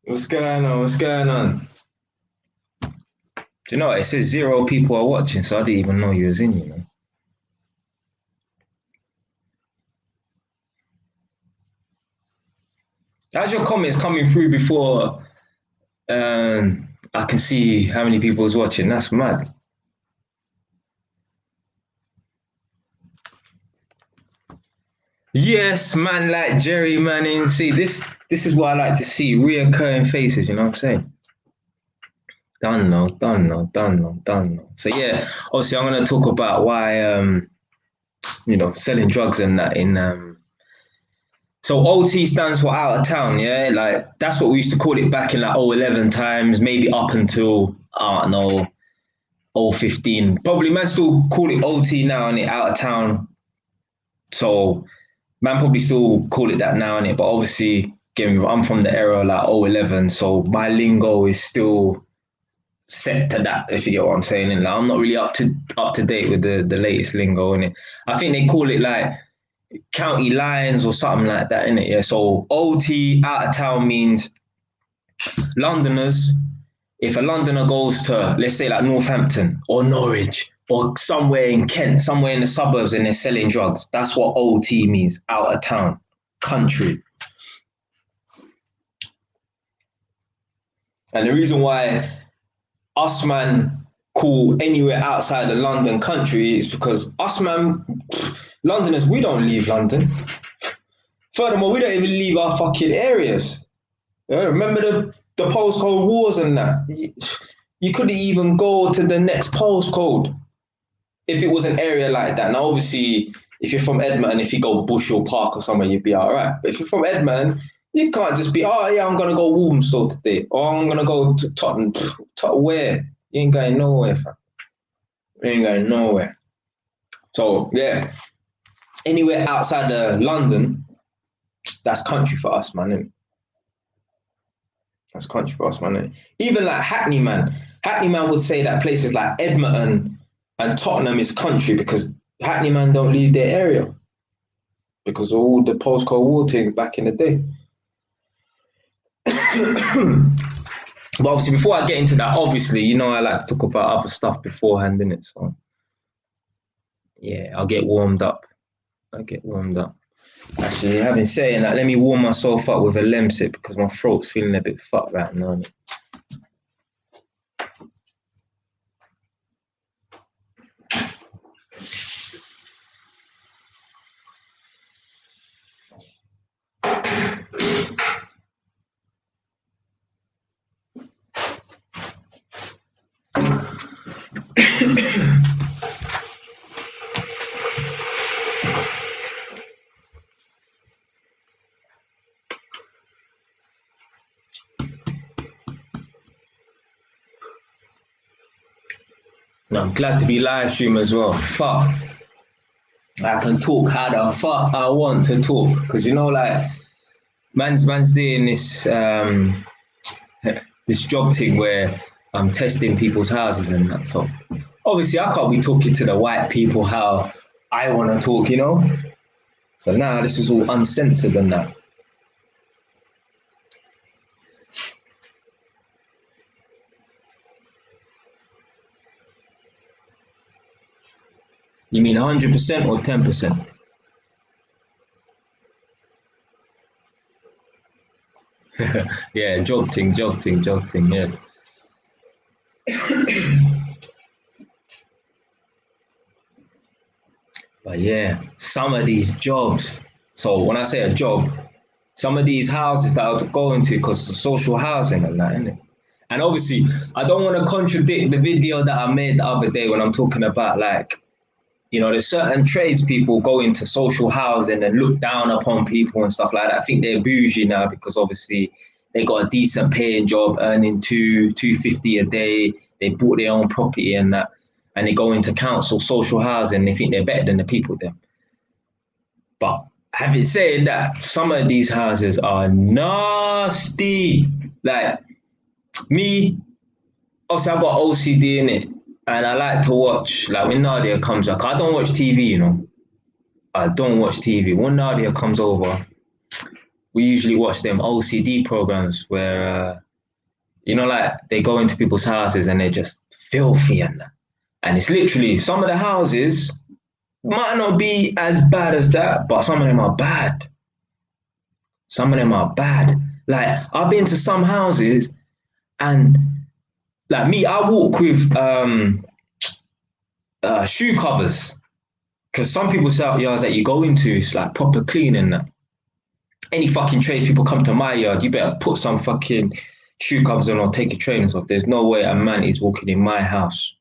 What's going on? What's going on? Do you know what? It says 0 people are watching, so I didn't even know you was in, you know. How's your comments coming through before I can see how many people is watching? That's mad. Yes, man, like Jerry Manning. See, this is what I like to see, reoccurring faces, you know what I'm saying? Done no, done no, done no, done no. So yeah, obviously I'm gonna talk about why selling drugs and that in so OT stands for out of town, yeah? Like that's what we used to call it back in like 011 times, maybe up until I don't know, 015. Probably man still call it OT now and it out of town. So man probably still call it that now and it, but obviously again, I'm from the era like 011, so my lingo is still set to that, if you get what I'm saying. And like, I'm not really up to date with the latest lingo in it. I think they call it like county lines or something like that, innit? Yeah. So OT out of town means Londoners. If a Londoner goes to, let's say, like Northampton or Norwich or somewhere in Kent, somewhere in the suburbs, and they're selling drugs, that's what OT means, out of town, country. And the reason why us man call anywhere outside the London country is because us man, Londoners, we don't leave London. Furthermore, we don't even leave our fucking areas. Yeah, remember the postcode wars and that? You couldn't even go to the next postcode if it was an area like that. Now, obviously, if you're from Edmonton, if you go Bushel Park or somewhere, you'd be all right. But if you're from Edmonton, you can't just be, oh, yeah, I'm going to go Walthamstow today. Or I'm going to go to Tottenham. Where? You ain't going nowhere, fam. You ain't going nowhere. So, yeah, anywhere outside of London, that's country for us, man. Innit? That's country for us, man. Even like Hackney, man. Hackney, man would say that places like Edmonton and Tottenham is country because Hackney, man don't leave their area because of all the postcode war things back in the day. But obviously, before I get into that, obviously, you know, I like to talk about other stuff beforehand, innit? So, yeah, I'll get warmed up. Actually, having saying that, let me warm myself up with a Lemsip because my throat's feeling a bit fucked right now. No, I'm glad to be live stream as well. Fuck. I can talk how the fuck I want to talk. Because you know, like, man's doing this job thing where I'm testing people's houses and that. So obviously I can't be talking to the white people how I want to talk, you know? So now this is all uncensored and that. You mean 100% or 10%? Yeah, job thing, yeah. But yeah, some of these jobs. So when I say a job, some of these houses that I was going to because of social housing and that, innit? And obviously, I don't want to contradict the video that I made the other day when I'm talking about like, you know, there's certain tradespeople go into social housing and look down upon people and stuff like that. I think they're bougie now because obviously they got a decent paying job, earning 250 a day. They bought their own property and that, and they go into council social housing. They think they're better than the people there. But having said that, some of these houses are nasty. Like me, obviously I've got OCD in it, and I like to watch like when Nadia comes up. I don't watch TV, you know. I don't watch TV. When Nadia comes over, we usually watch them OCD programs where, like they go into people's houses and they're just filthy and that. And it's literally some of the houses might not be as bad as that, but some of them are bad. Some of them are bad. Like I've been to some houses and like me, I walk with shoe covers because some people's yards that you go into is like proper clean and that. Any fucking tradespeople come to my yard, you better put some fucking shoe covers on or take your trainers off. There's no way a man is walking in my house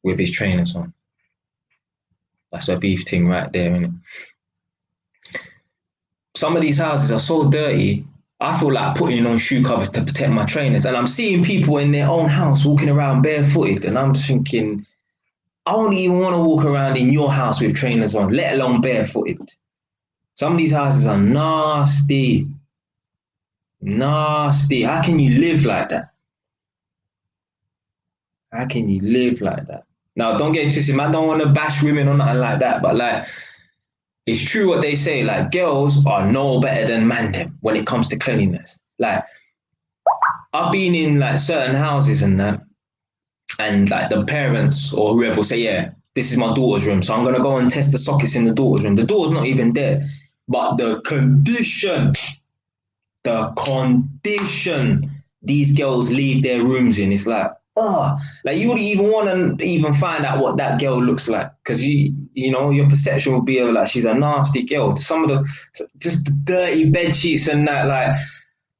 with his trainers on. That's a beef thing right there, innit? Some of these houses are so dirty, I feel like putting on shoe covers to protect my trainers. And I'm seeing people in their own house walking around barefooted. And I'm thinking, I don't even want to walk around in your house with trainers on, let alone barefooted. Some of these houses are nasty. Nasty. How can you live like that? How can you live like that? Now, don't get twisted. I don't want to bash women or nothing like that. But like, it's true what they say. Like, girls are no better than man them when it comes to cleanliness. Like, I've been in like certain houses and that, and like the parents or whoever will say, yeah, this is my daughter's room, so I'm gonna go and test the sockets in the daughter's room. The door's not even there. But the condition these girls leave their rooms in, it's like, like you wouldn't even want to even find out what that girl looks like because you know your perception would be like she's a nasty girl. Some of just the dirty bed sheets and that. Like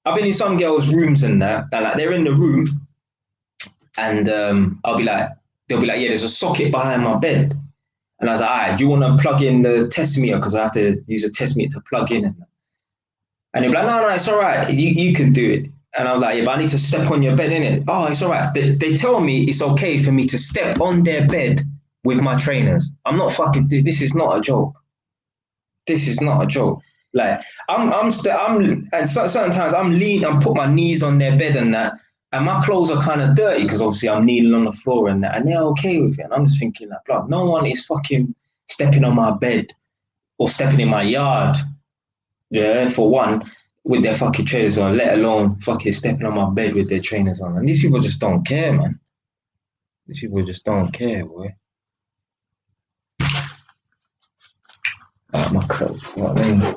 I've been in some girls' rooms and that, and like they're in the room, and they'll be like, yeah, there's a socket behind my bed. And I was like, all right, do you want to plug in the test meter? Because I have to use a test meter to plug in. And they'd be like, no, it's all right. You can do it. And I was like, yeah, but I need to step on your bed, innit? Oh, it's all right. They tell me it's okay for me to step on their bed with my trainers. I'm not fucking, this is not a joke. This is not a joke. Like, and certain times I'm put my knees on their bed and that. And my clothes are kind of dirty because obviously I'm kneeling on the floor and that, and they're okay with it. And I'm just thinking like, bro, no one is fucking stepping on my bed or stepping in my yard, yeah, for one, with their fucking trainers on, let alone fucking stepping on my bed with their trainers on. And these people just don't care, man. These people just don't care, boy. My clothes, what I mean?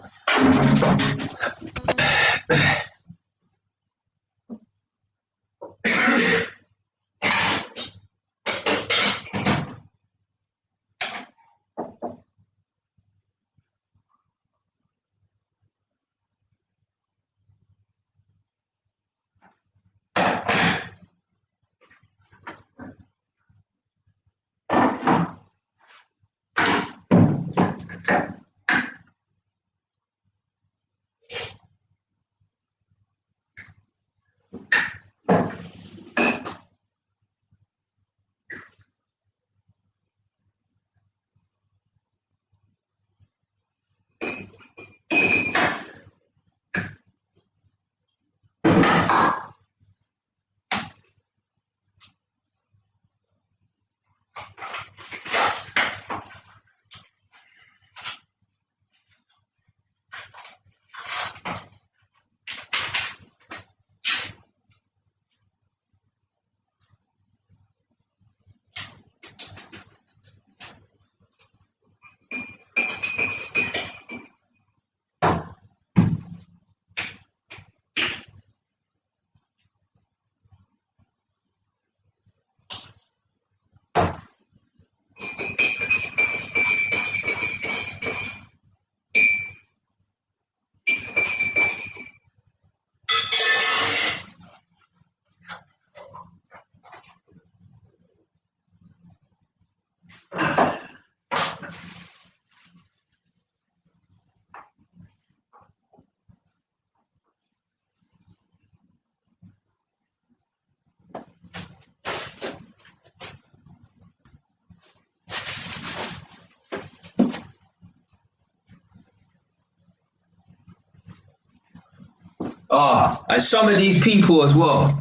And some of these people as well,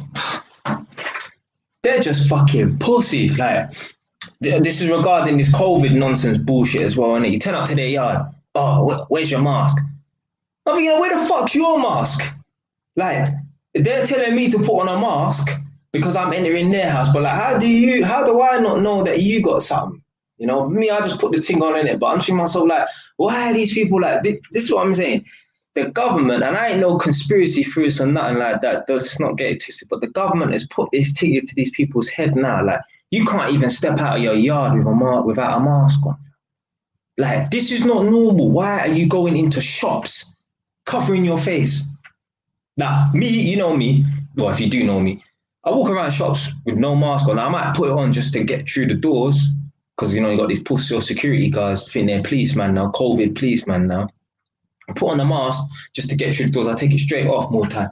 they're just fucking pussies. Like, this is regarding this COVID nonsense bullshit as well, innit? You turn up to their yard, where's your mask? I'm thinking, where the fuck's your mask? Like, they're telling me to put on a mask because I'm entering their house. But like, how do I not know that you got something? You know, me, I just put the thing on in it. But I'm thinking myself, like, why are these people like this is what I'm saying. The government, and I ain't no conspiracy theorist or nothing like that. Let's not get it twisted. But the government has put this ticket to these people's head now. Like, you can't even step out of your yard without a mask on. Like, this is not normal. Why are you going into shops covering your face? Now, me, you know me, well, if you do know me, I walk around shops with no mask on. I might put it on just to get through the doors because, you know, you got these pussy security guards, think they're policemen now, COVID policemen now. I put on the mask just to get through the doors. I take it straight off more time.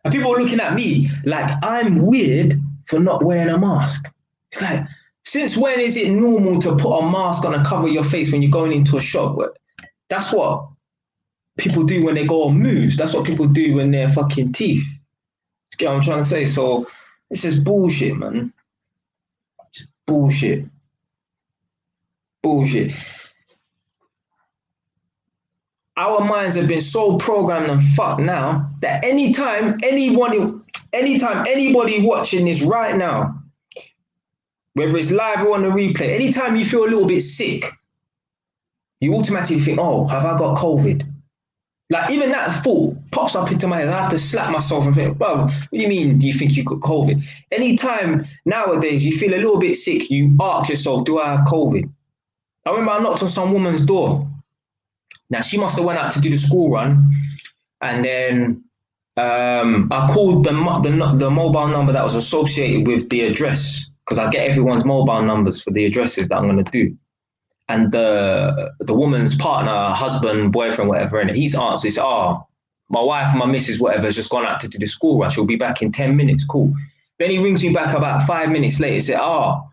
And people are looking at me like I'm weird for not wearing a mask. It's like, since when is it normal to put a mask on and cover your face when you're going into a shop? That's what people do when they go on moves. That's what people do when they're fucking teeth. You get what I'm trying to say? So this is bullshit, man. Just bullshit. Bullshit. Our minds have been so programmed and fucked now that anytime anybody watching this right now, whether it's live or on the replay, anytime you feel a little bit sick, you automatically think, oh, have I got COVID? Like, even that thought pops up into my head. I have to slap myself and think, well, what do you mean, do you think you got COVID? Anytime nowadays you feel a little bit sick, you ask yourself, do I have COVID? I remember I knocked on some woman's door. Now, she must have went out to do the school run, and then I called the mobile number that was associated with the address, because I get everyone's mobile numbers for the addresses that I'm going to do. And the woman's partner, husband, boyfriend, whatever, and he's answered, says, oh, my wife, my missus, whatever, has just gone out to do the school run. She'll be back in 10 minutes. Cool. Then he rings me back about 5 minutes later, said, oh,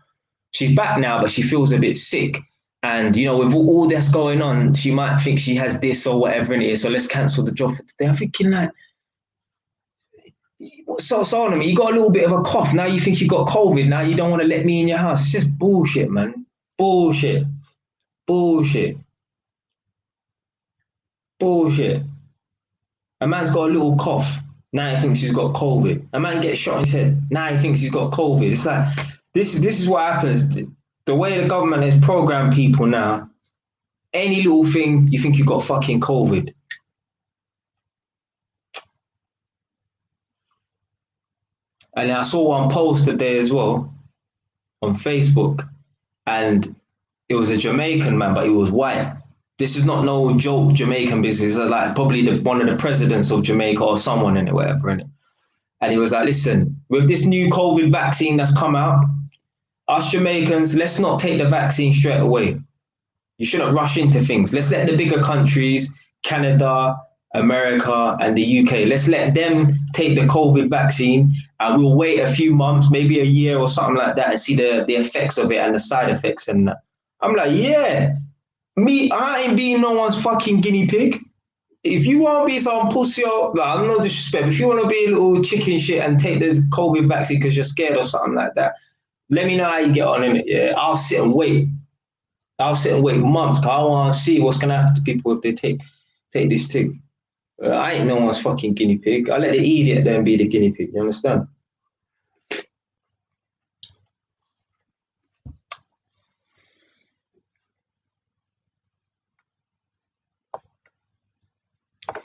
she's back now, but she feels a bit sick. And, you know, with all this going on, she might think she has this or whatever it is. So let's cancel the job for today. I'm thinking, like, so on me, you got a little bit of a cough. Now you think you got COVID. Now you don't want to let me in your house. It's just bullshit, man. Bullshit. Bullshit. Bullshit. A man's got a little cough. Now he thinks he's got COVID. A man gets shot in his head. Now he thinks he's got COVID. It's like, this is what happens. The way the government has programmed people now, any little thing, you think you got fucking COVID. And I saw one post today as well on Facebook, and it was a Jamaican man, but he was white. This is not no joke Jamaican business. It's like probably one of the presidents of Jamaica or someone in it, whatever in it. And he was like, listen, with this new COVID vaccine that's come out, us Jamaicans, let's not take the vaccine straight away. You shouldn't rush into things. Let's let the bigger countries, Canada, America, and the UK, let's let them take the COVID vaccine, and we'll wait a few months, maybe a year or something like that, and see the effects of it and the side effects. And I'm like, yeah, I ain't being no one's fucking guinea pig. If you want to be some pussy, like, no disrespect, if you want to be a little chicken shit and take the COVID vaccine because you're scared or something like that, let me know how you get on in it. Yeah, I'll sit and wait. I'll sit and wait months because I want to see what's going to happen to people if they take this thing. I ain't no one's fucking guinea pig. I let the idiot then be the guinea pig. You understand?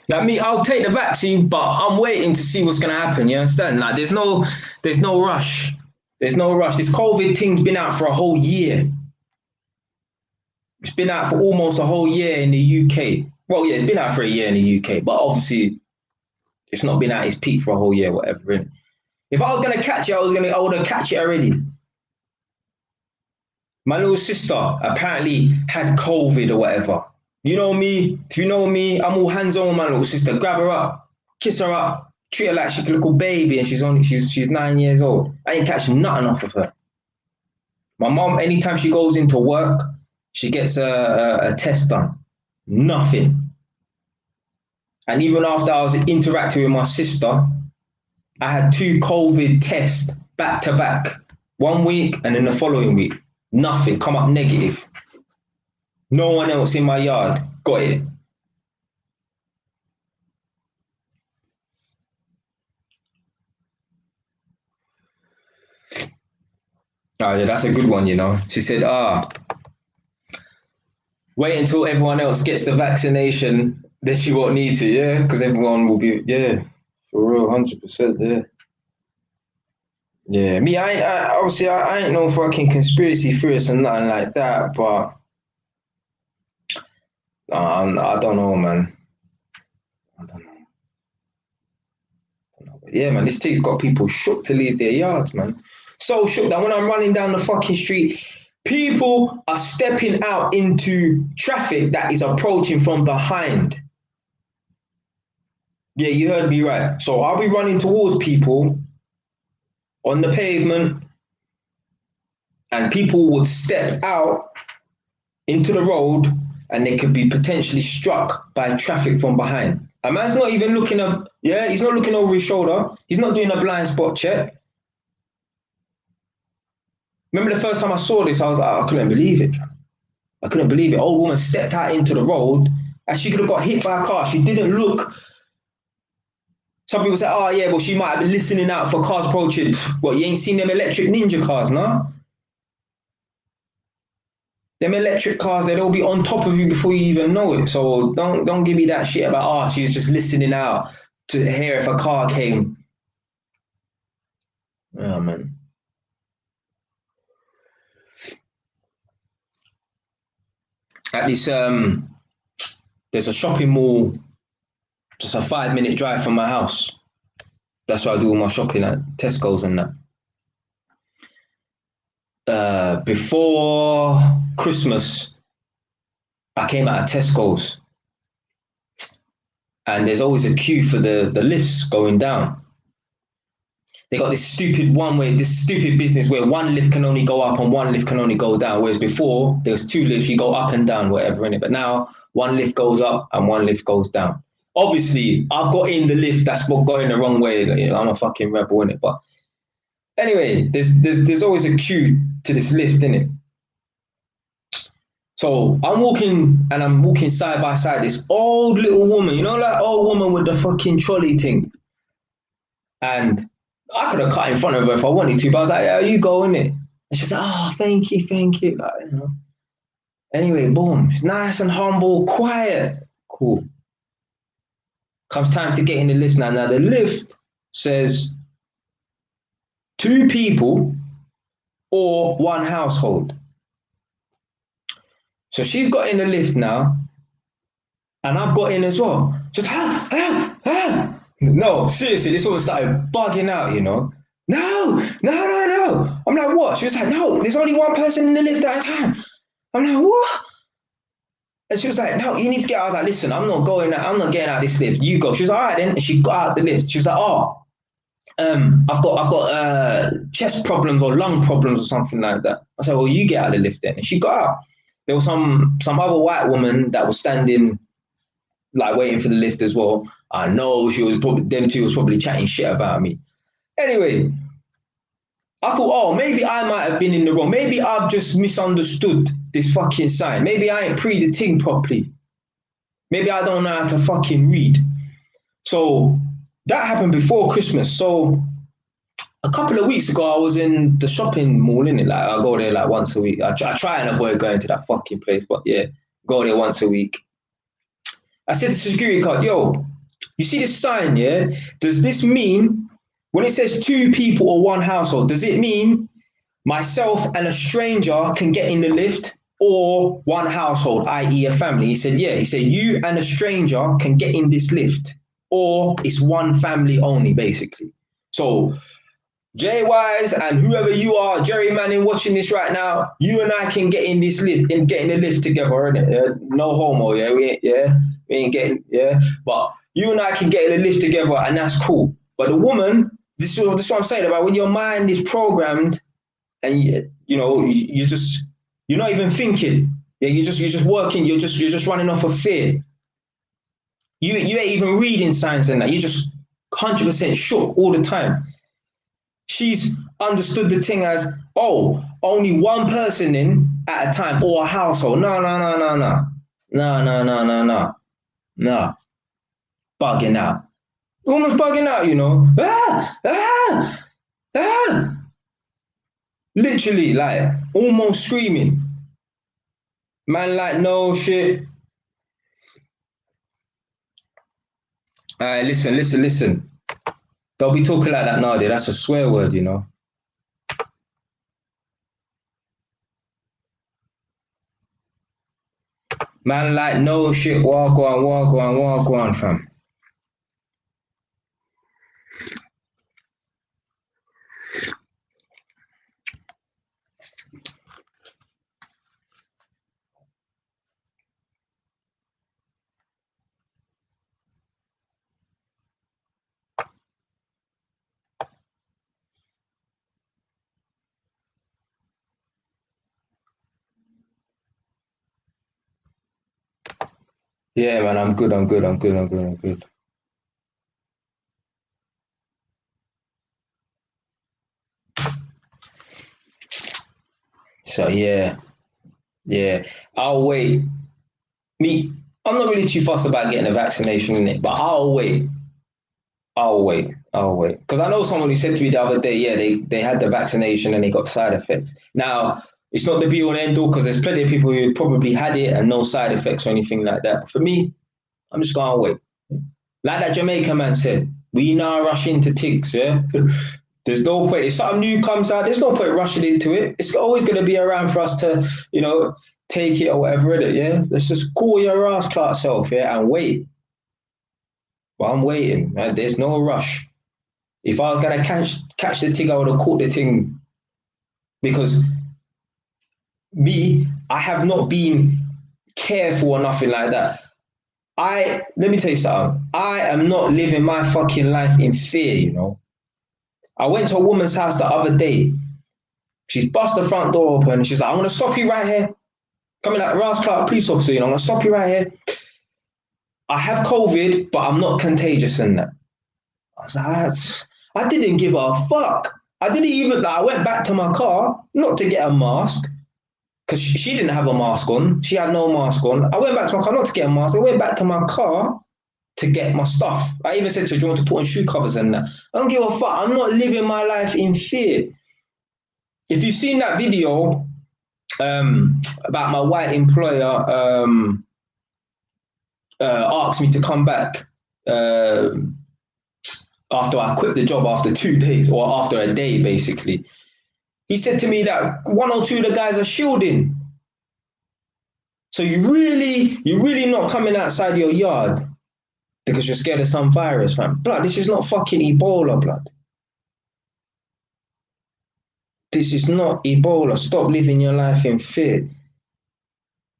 Like me, I'll take the vaccine, but I'm waiting to see what's going to happen. You understand? Like there's no rush. There's no rush. This COVID thing's been out for a whole year. It's been out for almost a whole year in the UK. Well, yeah, it's been out for a year in the UK, but obviously it's not been at its peak for a whole year, whatever. Innit? If I was gonna catch it, I would have catch it already. My little sister apparently had COVID or whatever. You know me, if you know me, I'm all hands on with my little sister. Grab her up, kiss her up, treat her like she's a little baby, and she's 9 years old. I ain't catching nothing off of her. My mom, anytime she goes into work, she gets a test done. Nothing. And even after I was interacting with my sister, I had 2 COVID tests back to back. 1 week and then the following week. Nothing. Come up negative. No one else in my yard got it. Oh, yeah, that's a good one, you know. She said, wait until everyone else gets the vaccination, then she won't need to, yeah? Because everyone will be, yeah, for real, 100%, yeah. Yeah, me, obviously, I ain't no fucking conspiracy theorist and nothing like that, but I don't know, man. I don't know. But yeah, man, this thing's got people shook to leave their yards, man. So shook that when I'm running down the fucking street, people are stepping out into traffic that is approaching from behind. Yeah, you heard me right. So I'll be running towards people on the pavement, and people would step out into the road and they could be potentially struck by traffic from behind. A man's not even looking up, yeah, he's not looking over his shoulder. He's not doing a blind spot check. Remember the first time I saw this, I was like, I couldn't believe it. I couldn't believe it. Old woman stepped out into the road and she could have got hit by a car. She didn't look. Some people say, oh yeah, well, she might have been listening out for cars approaching. What, you ain't seen them electric ninja cars, no? Them electric cars, they'll be on top of you before you even know it. So don't give me that shit about, oh, she's just listening out to hear if a car came. Oh man. At this there's a shopping mall just a 5 minute drive from my house. That's where I do all my shopping at Tesco's and that. Before Christmas, I came out of Tesco's and there's always a queue for the lifts going down. They got this stupid business where one lift can only go up and one lift can only go down. Whereas before there was two lifts, you go up and down, whatever in it. But now one lift goes up and one lift goes down. Obviously, I've got in the lift that's going the wrong way. You know, I'm a fucking rebel in it. But anyway, there's always a queue to this lift, in it. So I'm walking side by side. This old little woman, you know, like old woman with the fucking trolley thing. And I could have cut in front of her if I wanted to, but I was like, yeah, you go, innit? And she's like, oh, thank you. Like, you know. Anyway, boom. It's nice and humble, quiet. Cool. Comes time to get in the lift now. Now the lift says 2 people or 1 household. So she's got in the lift now, and I've got in as well. Just No, seriously, this woman started bugging out, you know. No. I'm like, what? She was like, no, there's only 1 person in the lift at a time. I'm like, what? And she was like, no, you need to get out. I was like, listen, I'm not getting out of this lift. You go. She was like, all right then. And she got out the lift. She was like, oh, I've got chest problems or lung problems or something like that. I said, well, you get out of the lift then. And she got out. There was some other white woman that was standing, like waiting for the lift as well. I know them two was probably chatting shit about me. Anyway, I thought, oh, maybe I might have been in the wrong. Maybe I've just misunderstood this fucking sign. Maybe I ain't pre the thing properly. Maybe I don't know how to fucking read. So that happened before Christmas. So a couple of weeks ago, I was in the shopping mall, innit? Like I go there like once a week. I try and avoid going to that fucking place, but yeah, go there once a week. I said to the security guard, yo, you see this sign, yeah? Does this mean when it says 2 people or 1 household, does it mean myself and a stranger can get in the lift or 1 household, i.e. a family? He said, yeah. He said, you and a stranger can get in this lift or it's 1 family only, basically. So J-Wise and whoever you are, Jerry Manning watching this right now, you and I can get in this lift and get in the lift together, innit? Yeah? No homo, yeah? We ain't getting, yeah? But you and I can get in the lift together and that's cool. But the woman, this is what I'm saying about when your mind is programmed and you know, you're not even thinking. Yeah, you're just working, you're just running off of fear. You ain't even reading signs and that. You're just 100% shook all the time. She's understood the thing as, oh, only 1 person in at a time or a household. No. Bugging out. The woman's bugging out, you know. Literally, like, almost screaming. Man, like, no shit. Listen, listen, listen. Don't be talking like that nowadays. That's a swear word, you know. Man, like, no shit. Walk on, fam. Yeah, man, I'm good, I'm good, I'm good, I'm good, I'm good. So, yeah, yeah. I'll wait. Me, I'm not really too fussed about getting a vaccination in it, but I'll wait. I'll wait. I'll wait. Because I know someone who said to me the other day, yeah, they had the vaccination and they got side effects. Now, it's not the be all and end all because there's plenty of people who probably had it and no side effects or anything like that. But for me, I'm just going to wait. Like that Jamaican man said, we now rush into ticks, yeah? There's no point. If something new comes out, there's no point rushing into it. It's always going to be around for us to, you know, take it or whatever, innit, yeah? Let's just cool your ass clock self, yeah, and wait. But I'm waiting, man. There's no rush. If I was gonna catch the thing, I would have caught the thing because me, I have not been careful or nothing like that. Let me tell you something. I am not living my fucking life in fear, you know. I went to a woman's house the other day. She's bust the front door open and she's like, I'm gonna stop you right here. Coming like Ross Clark police officer, you know, I'm gonna stop you right here. I have COVID, but I'm not contagious in that. I was like, I didn't give a fuck. I didn't even, like, I went back to my car, not to get a mask, because she didn't have a mask on. She had no mask on. I went back to my car, not to get a mask. I went back to my car to get my stuff. I even said to her, do you want to put on shoe covers and that? I don't give a fuck. I'm not living my life in fear. If you've seen that video about my white employer asked me to come back after I quit the job after 2 days or after a day, basically. He said to me that one or two of the guys are shielding. So you really not coming outside your yard because you're scared of some virus, fam. Blood, this is not fucking Ebola, blood. This is not Ebola. Stop living your life in fear.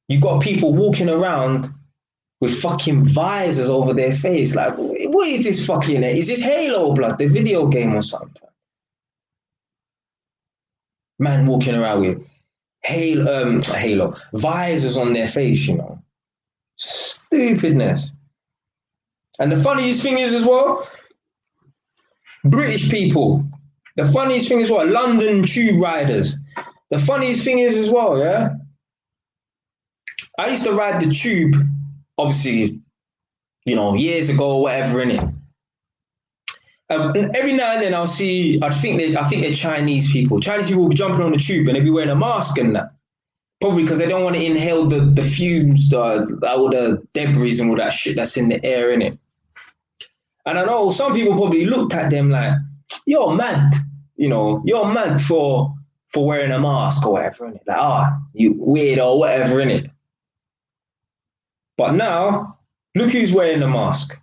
You got people walking around with fucking visors over their face. Like, what is this fucking? Is this Halo, blood, the video game or something? Man walking around with Halo visors on their face, you know. Stupidness. And the funniest thing is as well, British people. The funniest thing is what London tube riders. The funniest thing is as well, yeah. I used to ride the tube, obviously, you know, years ago or whatever, innit? And every now and then I think they're Chinese people. Chinese people will be jumping on the tube and they'll be wearing a mask and that. Probably because they don't want to inhale the fumes, all the debris and all that shit that's in the air, innit? And I know some people probably looked at them like, you're mad, you know, you're mad for wearing a mask or whatever, innit? Like, you weirdo or whatever, innit? But now, look who's wearing the mask.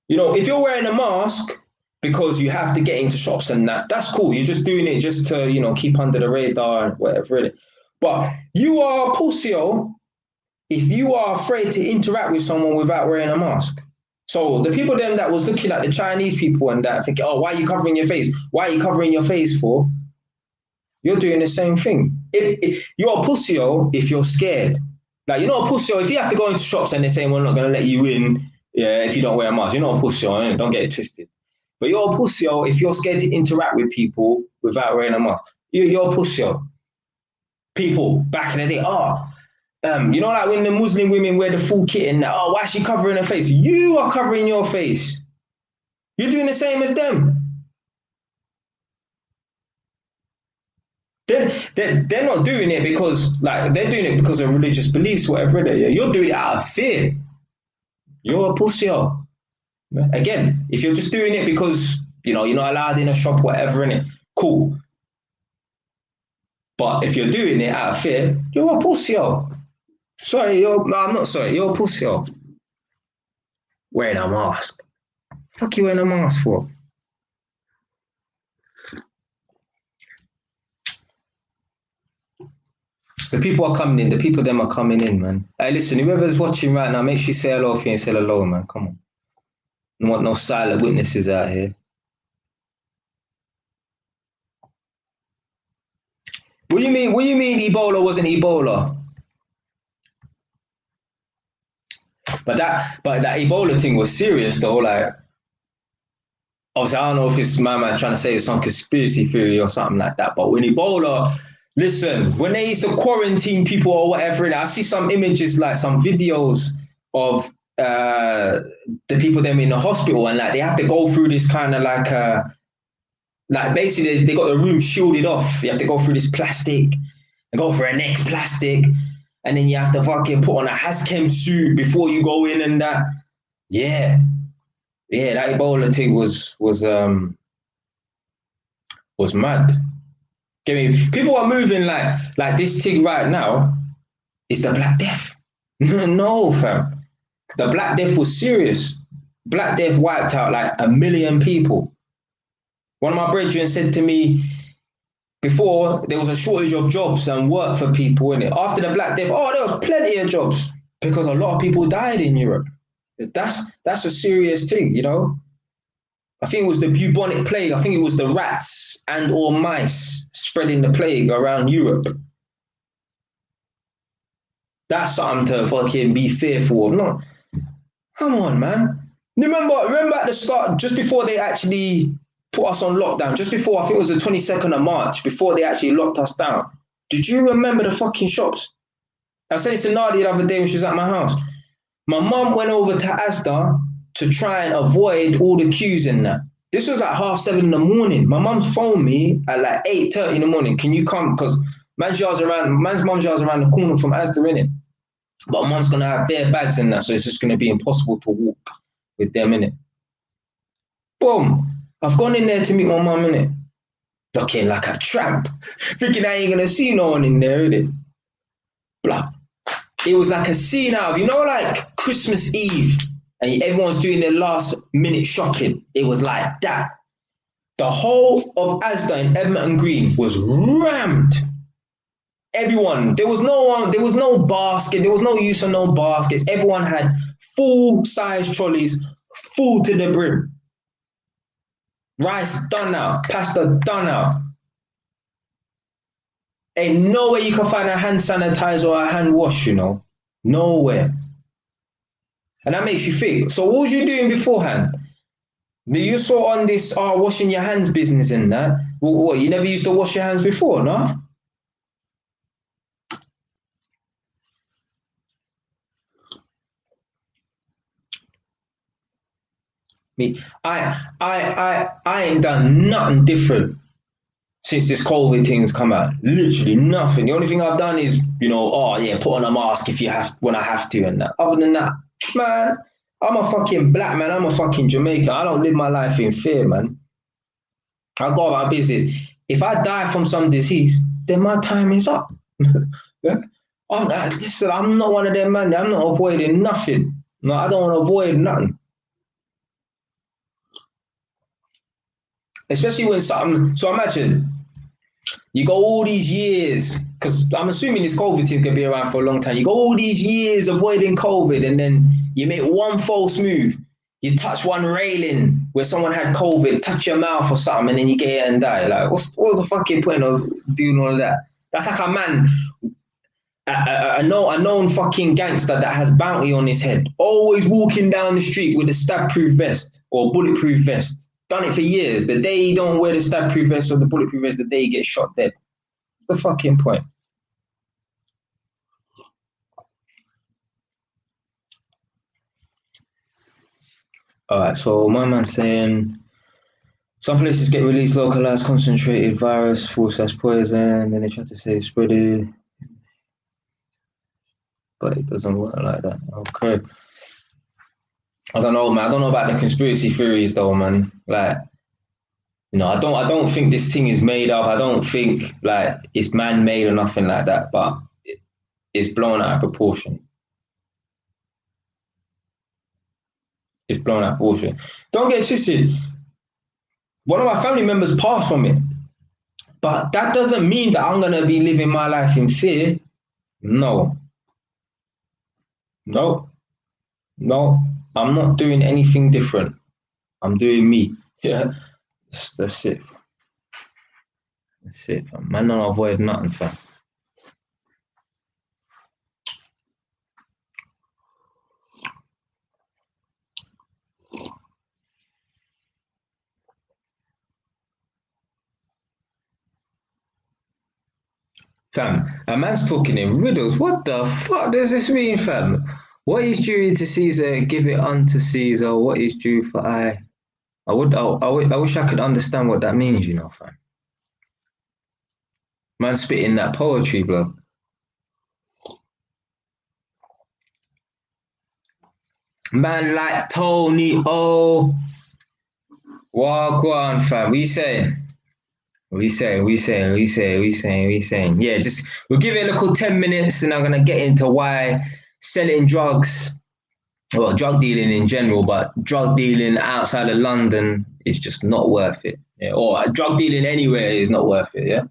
You know, if you're wearing a mask because you have to get into shops and that's cool. You're just doing it just to, you know, keep under the radar and whatever, innit? But you are a pussyo if you are afraid to interact with someone without wearing a mask. So the people then that was looking at the Chinese people and that thinking, oh, why are you covering your face? Why are you covering your face for? You're doing the same thing. If you're a pussyo if you're scared. Like, you're not a pussyo if you have to go into shops and they're saying we're not going to let you in, yeah, if you don't wear a mask. You're not a pussyo, don't get it twisted. But you're a pussyo if you're scared to interact with people without wearing a mask. You're a pussyo. People back in the day, you know, like when the Muslim women wear the full kit and that, why is she covering her face? You are covering your face. You're doing the same as them. they're not doing it because like they're doing it because of religious beliefs, whatever it is. Yeah? You're doing it out of fear. You're a pussy. Again, if you're just doing it because you're not allowed in a shop, whatever, in it, cool. But if you're doing it out of fear, you're a pussy. Sorry, no, I'm not sorry. You're a pussy. Wearing a mask. Fuck you wearing a mask for? The people are coming in. The people them are coming in, man. Hey, listen, whoever's watching right now, make sure you say hello if you ain't say hello, man. Come on. I don't want no silent witnesses out here. What do you mean? What do you mean Ebola wasn't Ebola? But that Ebola thing was serious though. Like, obviously, I don't know if it's my man trying to say it's some conspiracy theory or something like that. But when Ebola, listen, when they used to quarantine people or whatever, I see some images, like some videos of the people them in the hospital, and like they have to go through this kind of like basically they got the room shielded off. You have to go through this plastic and go for a next plastic, and then you have to fucking put on a hazchem suit before you go in and that. Yeah, that Ebola thing was mad. Get me? People are moving like this thing right now is the Black Death. No, fam. The Black Death was serious. Black Death wiped out like 1 million people. One of my brethren said to me before there was a shortage of jobs and work for people in it. After the Black Death, there was plenty of jobs because a lot of people died in Europe. That's a serious thing, I think it was the bubonic plague. I think it was the rats and or mice spreading the plague around Europe. That's something to fucking be fearful of. No, come on, man. Remember at the start, just before they actually put us on lockdown, just before, I think it was the 22nd of March, before they actually locked us down. Did you remember the fucking shops? I said this to Nadia the other day when she was at my house. My mum went over to Asda to try and avoid all the queues in that. This was like 7:30 in the morning. My mum's phoned me at like 8:30 in the morning. Can you come? Because man's mum's yard's around the corner from Asda, innit? But mum's gonna have bare bags in that, so it's just gonna be impossible to walk with them, innit? Boom. I've gone in there to meet my mum, innit? Looking like a tramp. Thinking I ain't gonna see no one in there, innit? Blah. It was like a scene out of, like Christmas Eve, and everyone's doing their last minute shopping. It was like that. The whole of Asda in Edmonton Green was rammed. Everyone, there was no basket, there was no use of no baskets. Everyone had full size trolleys, full to the brim. Rice done out, pasta done out. Ain't no way you can find a hand sanitizer or a hand wash, Nowhere. And that makes you think. So what was you doing beforehand? You saw on this washing your hands business in that. What, you never used to wash your hands before, no? Me, I ain't done nothing different since this COVID thing's come out. Literally nothing. The only thing I've done is, put on a mask when I have to and that. Other than that, man, I'm a fucking black man. I'm a fucking Jamaican. I don't live my life in fear, man. I go about business. If I die from some disease, then my time is up. Yeah? I'm not one of them, man. I'm not avoiding nothing. No, I don't want to avoid nothing. Especially when something, so imagine, you go all these years, because I'm assuming this COVID thing can be around for a long time. You go all these years avoiding COVID, and then you make one false move. You touch one railing where someone had COVID, touch your mouth or something, and then you get it and die. Like, what's the fucking point of doing all of that? That's like a man, a known fucking gangster that has bounty on his head, always walking down the street with a stab-proof vest or bulletproof vest. Done it for years. The day he don't wear the stab-proof vest or the bulletproof vest, the day he gets shot dead. What's the fucking point? All right, so my man's saying, Some places get released localized concentrated virus, false as poison, then they try to say it's spreaded, but it doesn't work like that. Okay. I don't know, man. I don't know about the conspiracy theories though, man. Like, I don't think this thing is made up. I don't think like it's man-made or nothing like that, but it's blown out of proportion. It's blown out of proportion. Don't get twisted. One of my family members passed from it, but that doesn't mean that I'm gonna be living my life in fear. No, no, no. I'm not doing anything different. I'm doing me. Yeah, that's it. That's it, fam. Man, don't avoid nothing, fam. Fam, a man's talking in riddles. What the fuck does this mean, fam? What is due to Caesar, give it unto Caesar. What is due for I? I wish I could understand what that means, fam. Man spitting that poetry, bro. Man like Tony O. Wagwan, fam. What you saying? We saying. Yeah, just we'll give it a little 10 minutes and I'm gonna get into why selling drugs, well, drug dealing in general, but drug dealing outside of London is just not worth it. Yeah, or drug dealing anywhere is not worth it, yeah?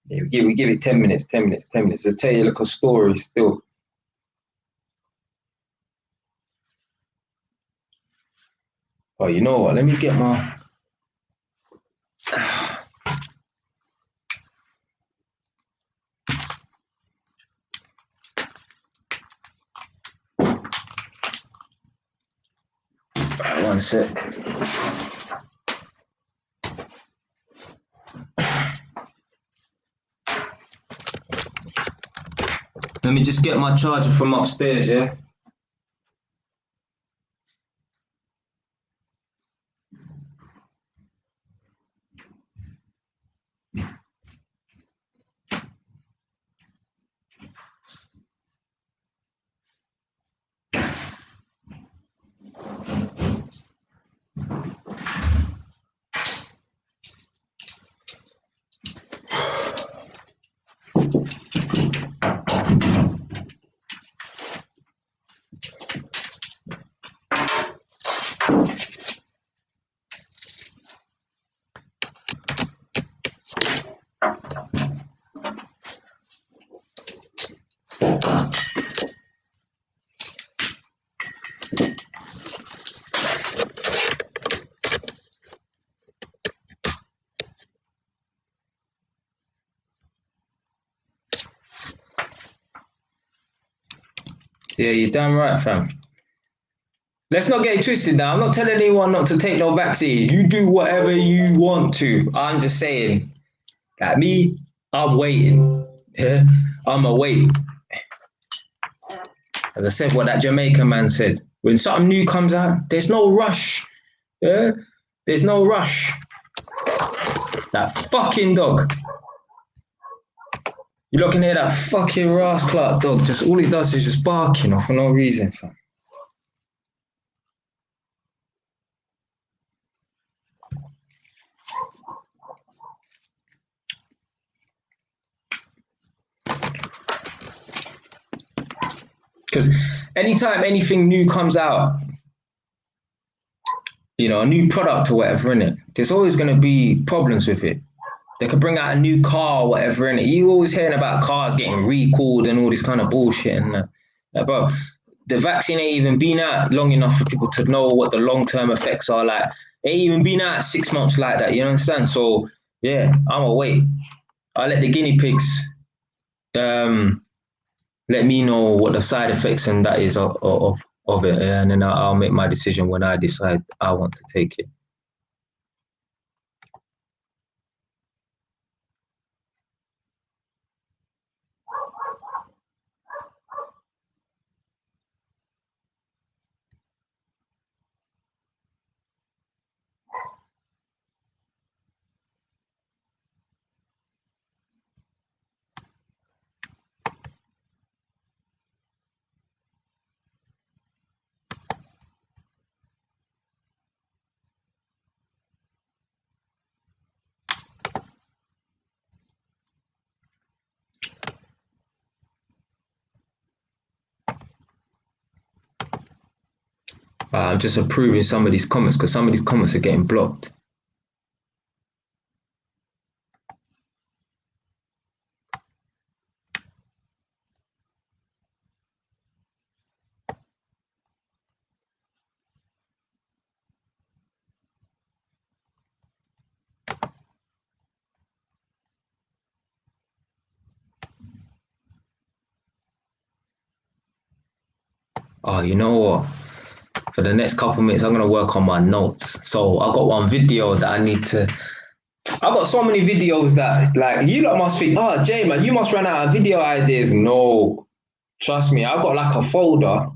Yeah, we give it 10 minutes, 10 minutes, 10 minutes. I'll tell you a little story still. Oh, you know what? Let me get my one sec. Let me just get my charger from upstairs, yeah? Yeah, you're damn right, fam. Let's not get it twisted now. I'm not telling anyone not to take no vaccine. You do whatever you want to. I'm just saying, like me, I'm waiting. Yeah, I'm a wait. As I said, what that Jamaican man said. When something new comes out, there's no rush. Yeah, there's no rush. That fucking dog. You lot can hear that fucking rascal dog. Just all it does is just barking off for no reason, fam. Because anytime anything new comes out, a new product or whatever in it, there's always going to be problems with it. They could bring out a new car or whatever in it. You always hearing about cars getting recalled and all this kind of bullshit and but the vaccine ain't even been out long enough for people to know what the long-term effects are like. It ain't even been out 6 months like that. You understand? So yeah, I'm gonna wait. I'll let the guinea pigs let me know what the side effects and that is of it, and then I'll make my decision when I decide I want to take it. I'm just approving some of these comments because some of these comments are getting blocked. Oh, you know what? For the next couple of minutes, I'm gonna work on my notes. So I got one video that I need to. I got so many videos that, like, you lot must think, oh, Jay, man, you must run out of video ideas. No, trust me, I got like a folder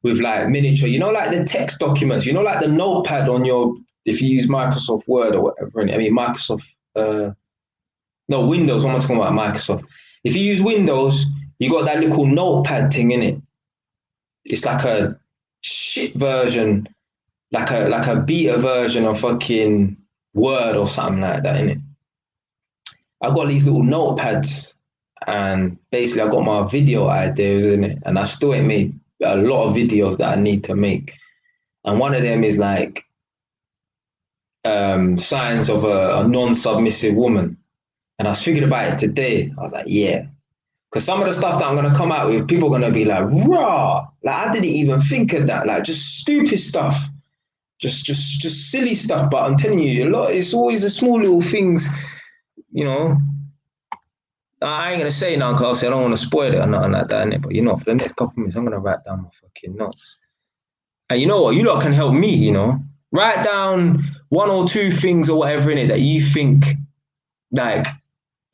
with like miniature, you know, like the text documents, you know, like the notepad on your, if you use Microsoft Word or whatever. I mean, Microsoft, no, Windows. What am I talking about? Microsoft. If you use Windows, you got that little notepad thing in it. It's like a shit version, like a beta version of fucking Word or something like that, innit? I got these little notepads, and basically I got my video ideas in it, and I still ain't made a lot of videos that I need to make. And one of them is like signs of a non-submissive woman. And I was thinking about it today. I was like, yeah. Because some of the stuff that I'm going to come out with, people are going to be like, raw. Like, I didn't even think of that. Like, just stupid stuff. Just silly stuff. But I'm telling you, it's always the small little things, you know. I ain't going to say now because I don't want to spoil it or nothing like that, innit? But, you know, for the next couple of minutes, I'm going to write down my fucking notes. And you know what? You lot can help me, you know. Write down one or two things or whatever in it that you think, like,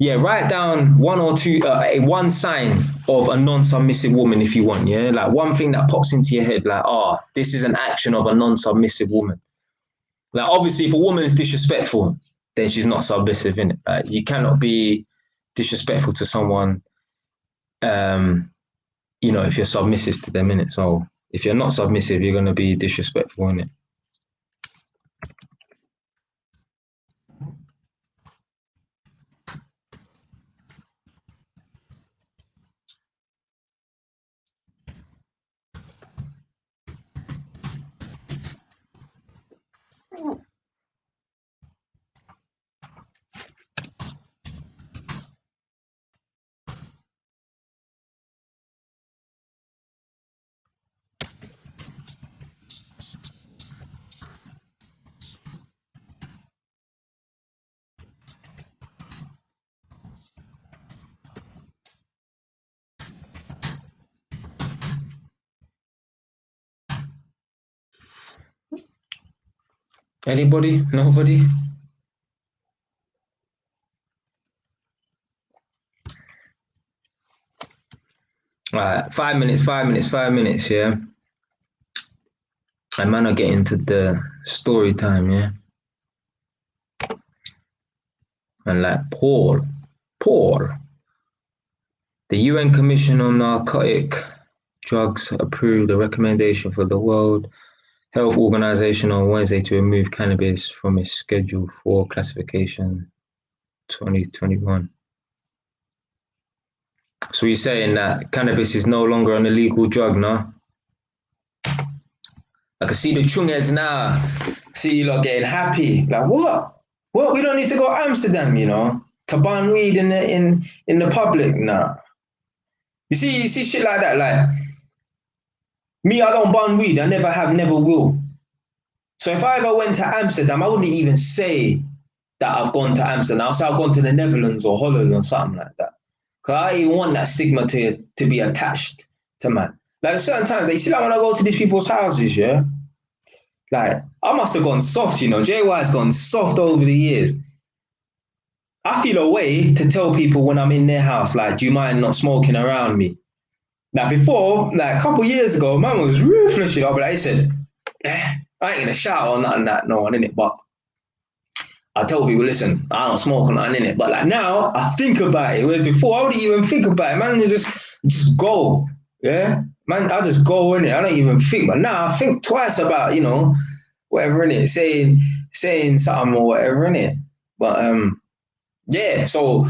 yeah, write down one or two, one sign of a non-submissive woman if you want, yeah? Like one thing that pops into your head, like, this is an action of a non-submissive woman. Like, obviously, if a woman is disrespectful, then she's not submissive, innit? Like, you cannot be disrespectful to someone, you know, if you're submissive to them, innit? So if you're not submissive, you're going to be disrespectful, innit? Anybody? Nobody? All right, 5 minutes, yeah? And man, I get into the story time, yeah? And like Paul, the UN Commission on Narcotic Drugs approved a recommendation for the World Health Organization on Wednesday to remove cannabis from its Schedule 4 classification 2021. So you're saying that cannabis is no longer an illegal drug, no? I can see the chungheads now. See you lot getting happy. Like, what? What? We don't need to go to Amsterdam, you know, to ban weed in the public. Nah. You see shit like that. Like, me, I don't ban weed. I never have, never will. So if I ever went to Amsterdam, I wouldn't even say that I've gone to Amsterdam. I'll say I've gone to the Netherlands or Holland or something like that. Because I don't even want that stigma to be attached to man. Like, at certain times, you see, like when I go to these people's houses, yeah? Like, I must have gone soft, you know. JY's gone soft over the years. I feel a way to tell people when I'm in their house, like, do you mind not smoking around me? Like, before, like, a couple years ago, man was ruthless, you know. But like I said, I ain't going to shout or nothing that no one, innit? But I tell people, listen, I don't smoke or nothing, innit? But like now, I think about it. Whereas before, I wouldn't even think about it. Man, you just go, yeah? Man, I just go in it. I don't even think. But now I think twice about, you know, whatever in it, saying something or whatever in it. But yeah. So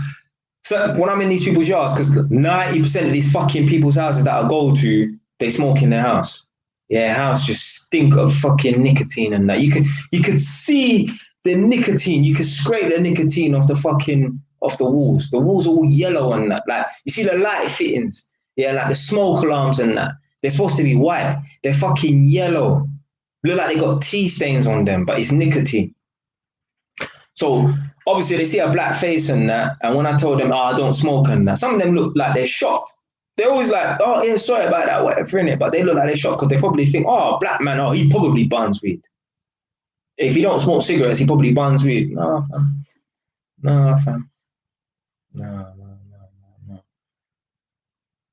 when I'm in these people's yards, because 90% of these fucking people's houses that I go to, they smoke in their house. Yeah, house just stink of fucking nicotine and that. You could see the nicotine. You could scrape the nicotine off the walls. The walls are all yellow and that. Like you see the light fittings, yeah, like the smoke alarms and that. They're supposed to be white. They're fucking yellow. Look like they got tea stains on them, but it's nicotine. So obviously they see a black face and that. And when I told them, oh, I don't smoke and that, some of them look like they're shocked. They're always like, oh yeah, sorry about that, whatever, innit? But they look like they're shocked because they probably think, oh, black man, oh, he probably buns weed. If he don't smoke cigarettes, he probably buns weed. No, fam. No, fam. No, no, no, no, no.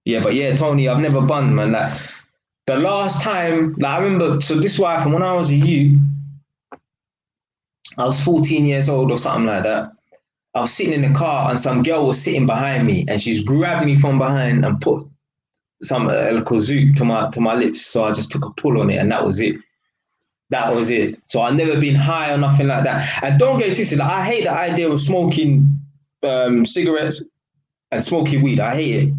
Yeah, but yeah, Tony, I've never bunned, man. Like the last time, like I remember, so this is what happened when I was a youth. I was 14 years old or something like that. I was sitting in the car and some girl was sitting behind me and she's grabbed me from behind and put some zoot to my lips. So I just took a pull on it and that was it. That was it. So I've never been high or nothing like that. And don't get it twisted. Like, I hate the idea of smoking cigarettes and smoking weed. I hate it.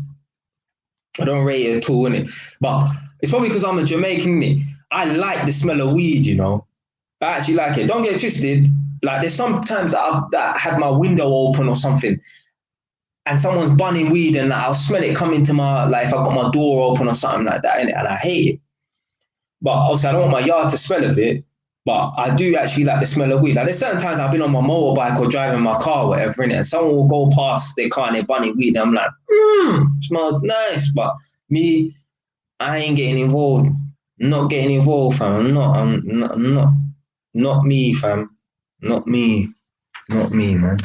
I don't rate it at all, innit? But it's probably because I'm a Jamaican, innit? I like the smell of weed, you know. I actually like it. Don't get it twisted. Like there's sometimes that I had my window open or something and someone's bunning weed and I'll smell it come into my, like if I got my door open or something like that, innit? And I hate it. But obviously I don't want my yard to smell of it, but I do actually like the smell of weed. Like there's certain times I've been on my motorbike or driving my car or whatever, innit? And someone will go past their car and they're bunning weed and I'm like, smells nice. But me, I ain't getting involved. Not getting involved, fam. Not me, fam. Not me. Not me, man.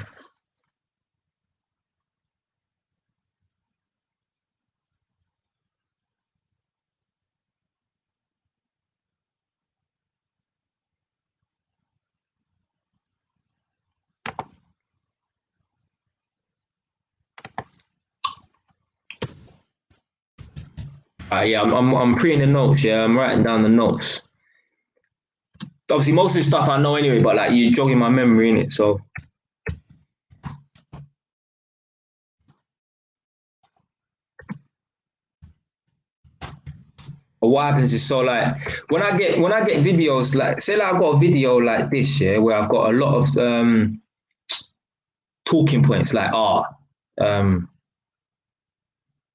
Yeah, I'm creating the notes. Yeah, I'm writing down the notes. Obviously, most of the stuff I know anyway, but like you jogging my memory in it. So but what happens is so like when I get videos like say like I've got a video like this, yeah, where I've got a lot of talking points like um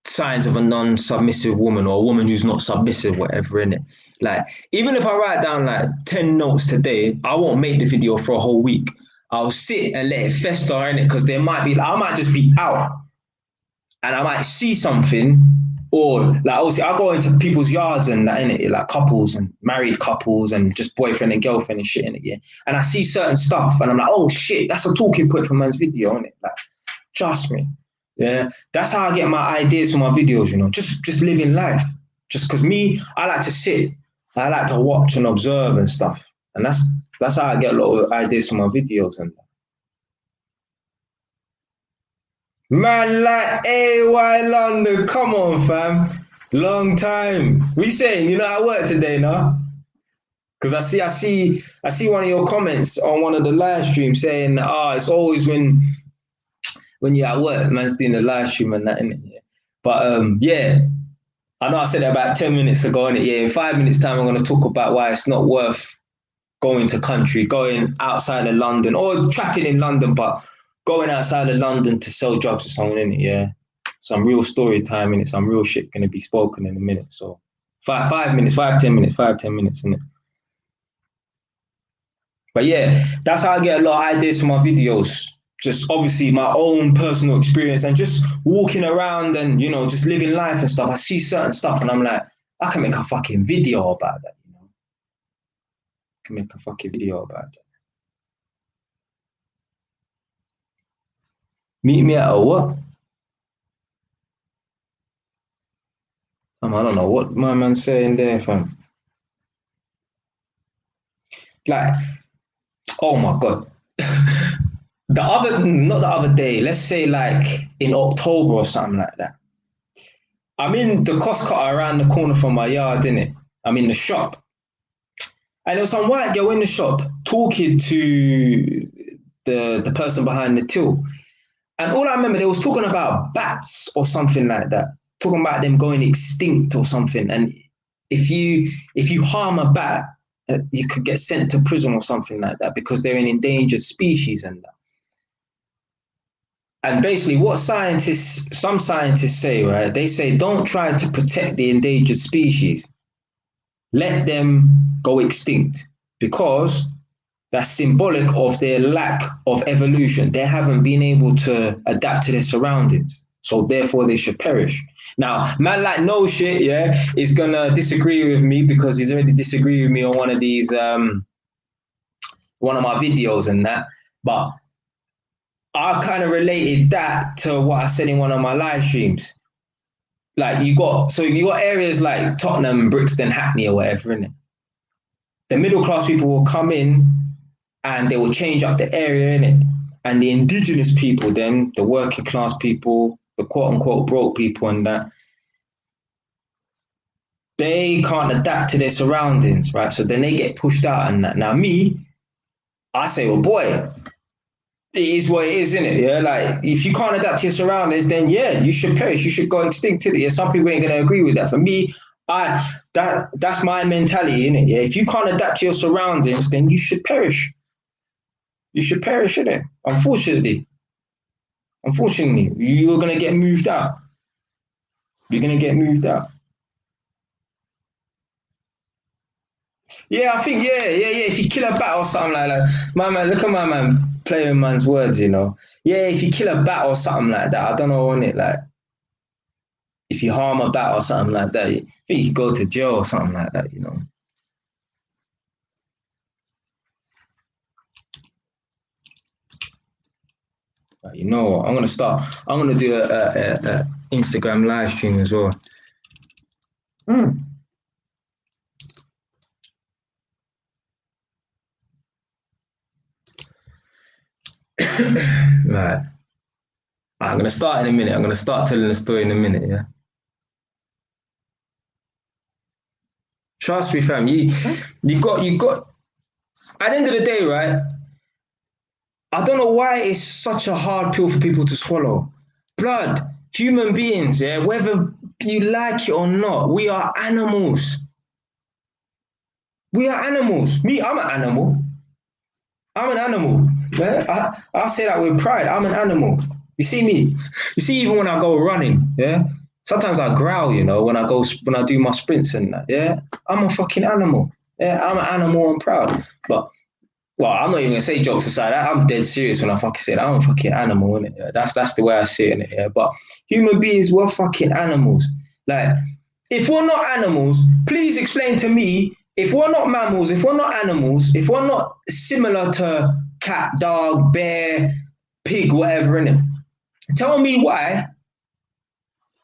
signs of a non-submissive woman or a woman who's not submissive, whatever, in it. Like, even if I write down like 10 notes today, I won't make the video for a whole week. I'll sit and let it fester in it because there might be, I might just be out and I might see something, or like obviously I go into people's yards and that in it, like couples and married couples and just boyfriend and girlfriend and shit in it, yeah. And I see certain stuff and I'm like, oh shit, that's a talking point for man's video, in it. Like, trust me. Yeah, that's how I get my ideas for my videos, you know, just living life. Just because me, I like to sit, I like to watch and observe and stuff. And that's how I get a lot of ideas for my videos and man, like AY London, come on, fam. Long time. What you saying? You know I work today, now? Because I see one of your comments on one of the live streams saying, it's always when you're at work, man's doing the live stream and that, innit? Yeah. But yeah, I know I said that about 10 minutes ago, innit? Yeah, in 5 minutes' time, I'm going to talk about why it's not worth going to country, going outside of London, or trapping in London, but going outside of London to sell drugs or something, innit? Yeah. Some real story time, innit? Some real shit going to be spoken in a minute. So 5 minutes, 5, 10 minutes, innit? But yeah, that's how I get a lot of ideas for my videos. Just obviously my own personal experience and just walking around and, you know, just living life and stuff. I see certain stuff and I'm like, I can make a fucking video about that, you know. I can make a fucking video about that. Meet me at a what? I don't know what my man's saying there, fam. Like, oh my God. Not the other day, let's say like in October or something like that. I'm in the cost cutter around the corner from my yard, innit? I'm in the shop. And there was some white girl in the shop talking to the person behind the till. And all I remember, they was talking about bats or something like that, talking about them going extinct or something. And if you harm a bat, you could get sent to prison or something like that because they're an endangered species and that. And basically, what some scientists say, right? They say don't try to protect the endangered species. Let them go extinct because that's symbolic of their lack of evolution. They haven't been able to adapt to their surroundings. So therefore they should perish. Now, man like no shit, yeah, is gonna disagree with me because he's already disagreed with me on one of these one of my videos and that. But I kind of related that to what I said in one of my live streams. Like you got areas like Tottenham, Brixton, Hackney or whatever, innit? The middle class people will come in and they will change up the area, innit? And the indigenous people, then the working class people, the quote unquote broke people and that, they can't adapt to their surroundings, right? So then they get pushed out and that. Now me, I say, well, boy, it is what it is, innit? Yeah, like if you can't adapt to your surroundings, then yeah, you should perish. You should go extinct. Yeah, some people ain't gonna agree with that. For me, that's my mentality, innit? Yeah, if you can't adapt to your surroundings, then you should perish. You should perish, innit? Unfortunately, you're gonna get moved out. You're gonna get moved out. Yeah, I think yeah. If you kill a bat or something like that, my man, look at my man playing man's words, you know. Yeah, if you kill a bat or something like that, I don't know on it. Like, if you harm a bat or something like that, I think you could go to jail or something like that, you know. But you know what? I'm gonna do a Instagram live stream as well. Right. I'm gonna start in a minute. I'm gonna start telling the story in a minute, yeah. Trust me, fam. You got at the end of the day, right? I don't know why it's such a hard pill for people to swallow. Blood, human beings, yeah, whether you like it or not, we are animals. We are animals. Me, I'm an animal. I'm an animal. Yeah? I say that with pride. I'm an animal. You see me? You see, even when I go running, yeah. Sometimes I growl, you know, when I do my sprints and that. Yeah, I'm a fucking animal. Yeah, I'm an animal and proud. But well, I'm not even gonna say jokes aside. I'm dead serious when I fucking say that. I'm a fucking animal, innit? Yeah, that's the way I see it, innit? Yeah, but human beings, we're fucking animals. Like, if we're not animals, please explain to me. If we're not mammals, if we're not animals, if we're not similar to cat, dog, bear, pig, whatever, innit? Tell me why.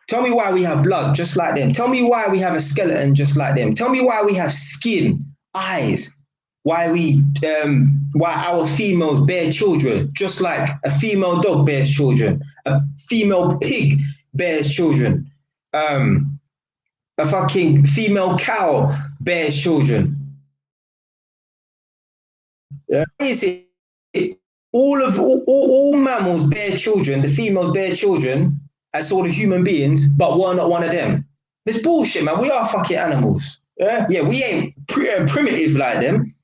Tell me why we have blood just like them. Tell me why we have a skeleton just like them. Tell me why we have skin, eyes. Why our females bear children just like a female dog bears children, a female pig bears children, a fucking female cow bears children. Yeah, is it all mammals bear children? The females bear children as sort of human beings, but we're not one of them. It's bullshit, man. We are fucking animals. Yeah, we ain't primitive like them.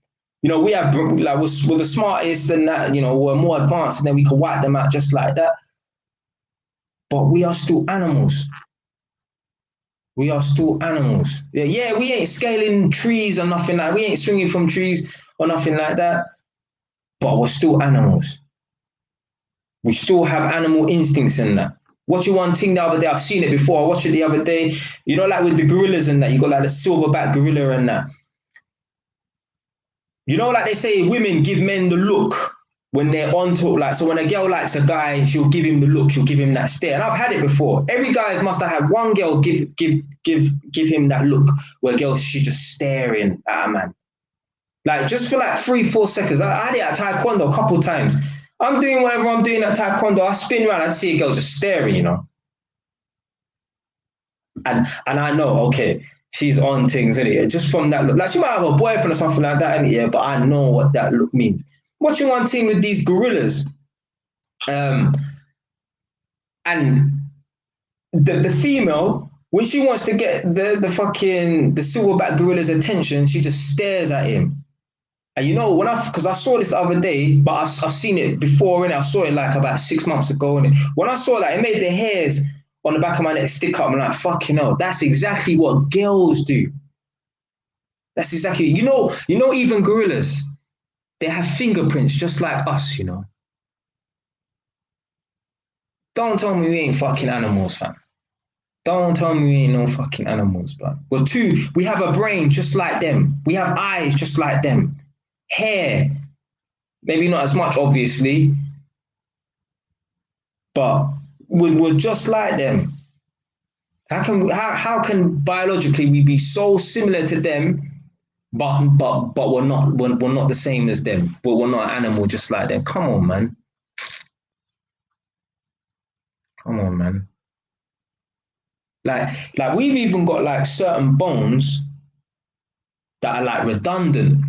You know, we have like we're the smartest and that. You know, we're more advanced, and then we can wipe them out just like that. But we are still animals. We are still animals. Yeah, we ain't scaling trees or nothing like that. We ain't swinging from trees or nothing like that. But we're still animals. We still have animal instincts in that. Watching one thing the other day, I've seen it before. I watched it the other day. You know, like with the gorillas and that, you got like the silverback gorilla and that. You know, like they say, women give men the look when they're on to, like, so when a girl likes a guy, she'll give him the look, she'll give him that stare. And I've had it before. Every guy must have had one girl give him that look where girls, she's just staring at a man. Like just for like 3-4 seconds. I had it at Taekwondo a couple of times. I'm doing whatever I'm doing at Taekwondo. I spin around, I'd see a girl just staring, you know. And I know, okay, she's on things, isn't it? Just from that look. Like she might have a boyfriend or something like that, yeah, but I know what that look means. Watching one thing with these gorillas, and the female When she wants to get the fucking the silverback gorilla's attention, she just stares at him. And you know, because I saw this the other day, but I've seen it before, and I saw it like about 6 months ago, and when I saw it, it made the hairs on the back of my neck stick up. I'm like, fucking hell, that's exactly what girls do. That's exactly, even gorillas, they have fingerprints just like us, Don't tell me we ain't fucking animals, fam. Don't tell me we ain't no fucking animals, but we have a brain just like them. We have eyes just like them. Hair, maybe not as much, obviously, but we're just like them. How can biologically we be so similar to them, but we're not the same as them. But we're not an animal just like them. Come on, man. Come on, man. Like we've even got like certain bones that are like redundant.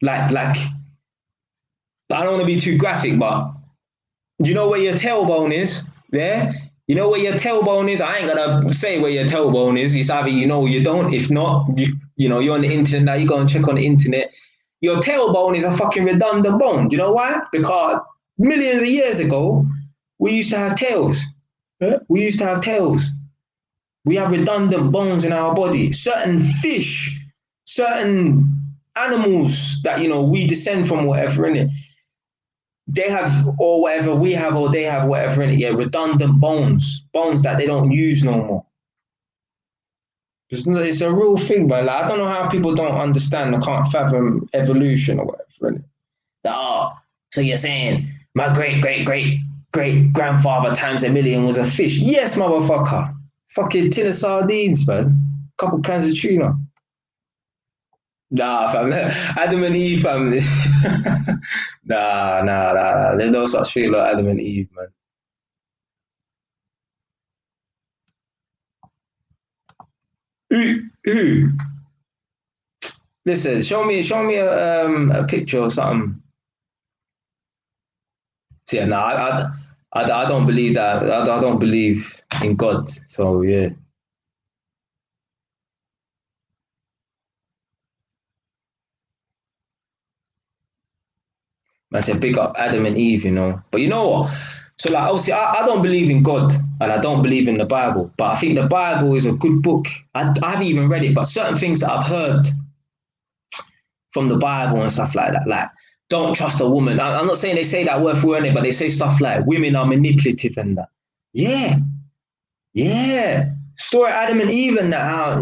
Like I don't want to be too graphic, but you know where your tailbone is, yeah? You know where your tailbone is? I ain't gonna say where your tailbone is. It's either you know or you don't. If not, you're on the internet now, you go and check on the internet. Your tailbone is a fucking redundant bone. Do you know why? Because millions of years ago, we used to have tails. Yeah? We used to have tails. We have redundant bones in our body. Certain fish, certain animals that we descend from, whatever in it, they have, or whatever we have, or they have, whatever in it. Yeah, redundant bones that they don't use no more. It's a real thing, but like, I don't know how people don't understand. I can't fathom evolution or whatever. In it. So you're saying my great great great great grandfather times a million was a fish? Yes, motherfucker. Fucking tin of sardines, man. Couple cans of tuna. Nah, fam. Adam and Eve, fam. Nah. There's no such thing like Adam and Eve, man. Who? Listen, show me a picture or something. So, yeah, no, I don't believe that. I don't believe in God. So yeah. I said big up Adam and Eve. But you know what? So like obviously I don't believe in God and I don't believe in the Bible, but I think the Bible is a good book. I haven't even read it, but certain things that I've heard from the Bible and stuff like that, like don't trust a woman. I'm not saying they say that word for it, but they say stuff like women are manipulative and that. Yeah, yeah. Story Adam and Eve and that how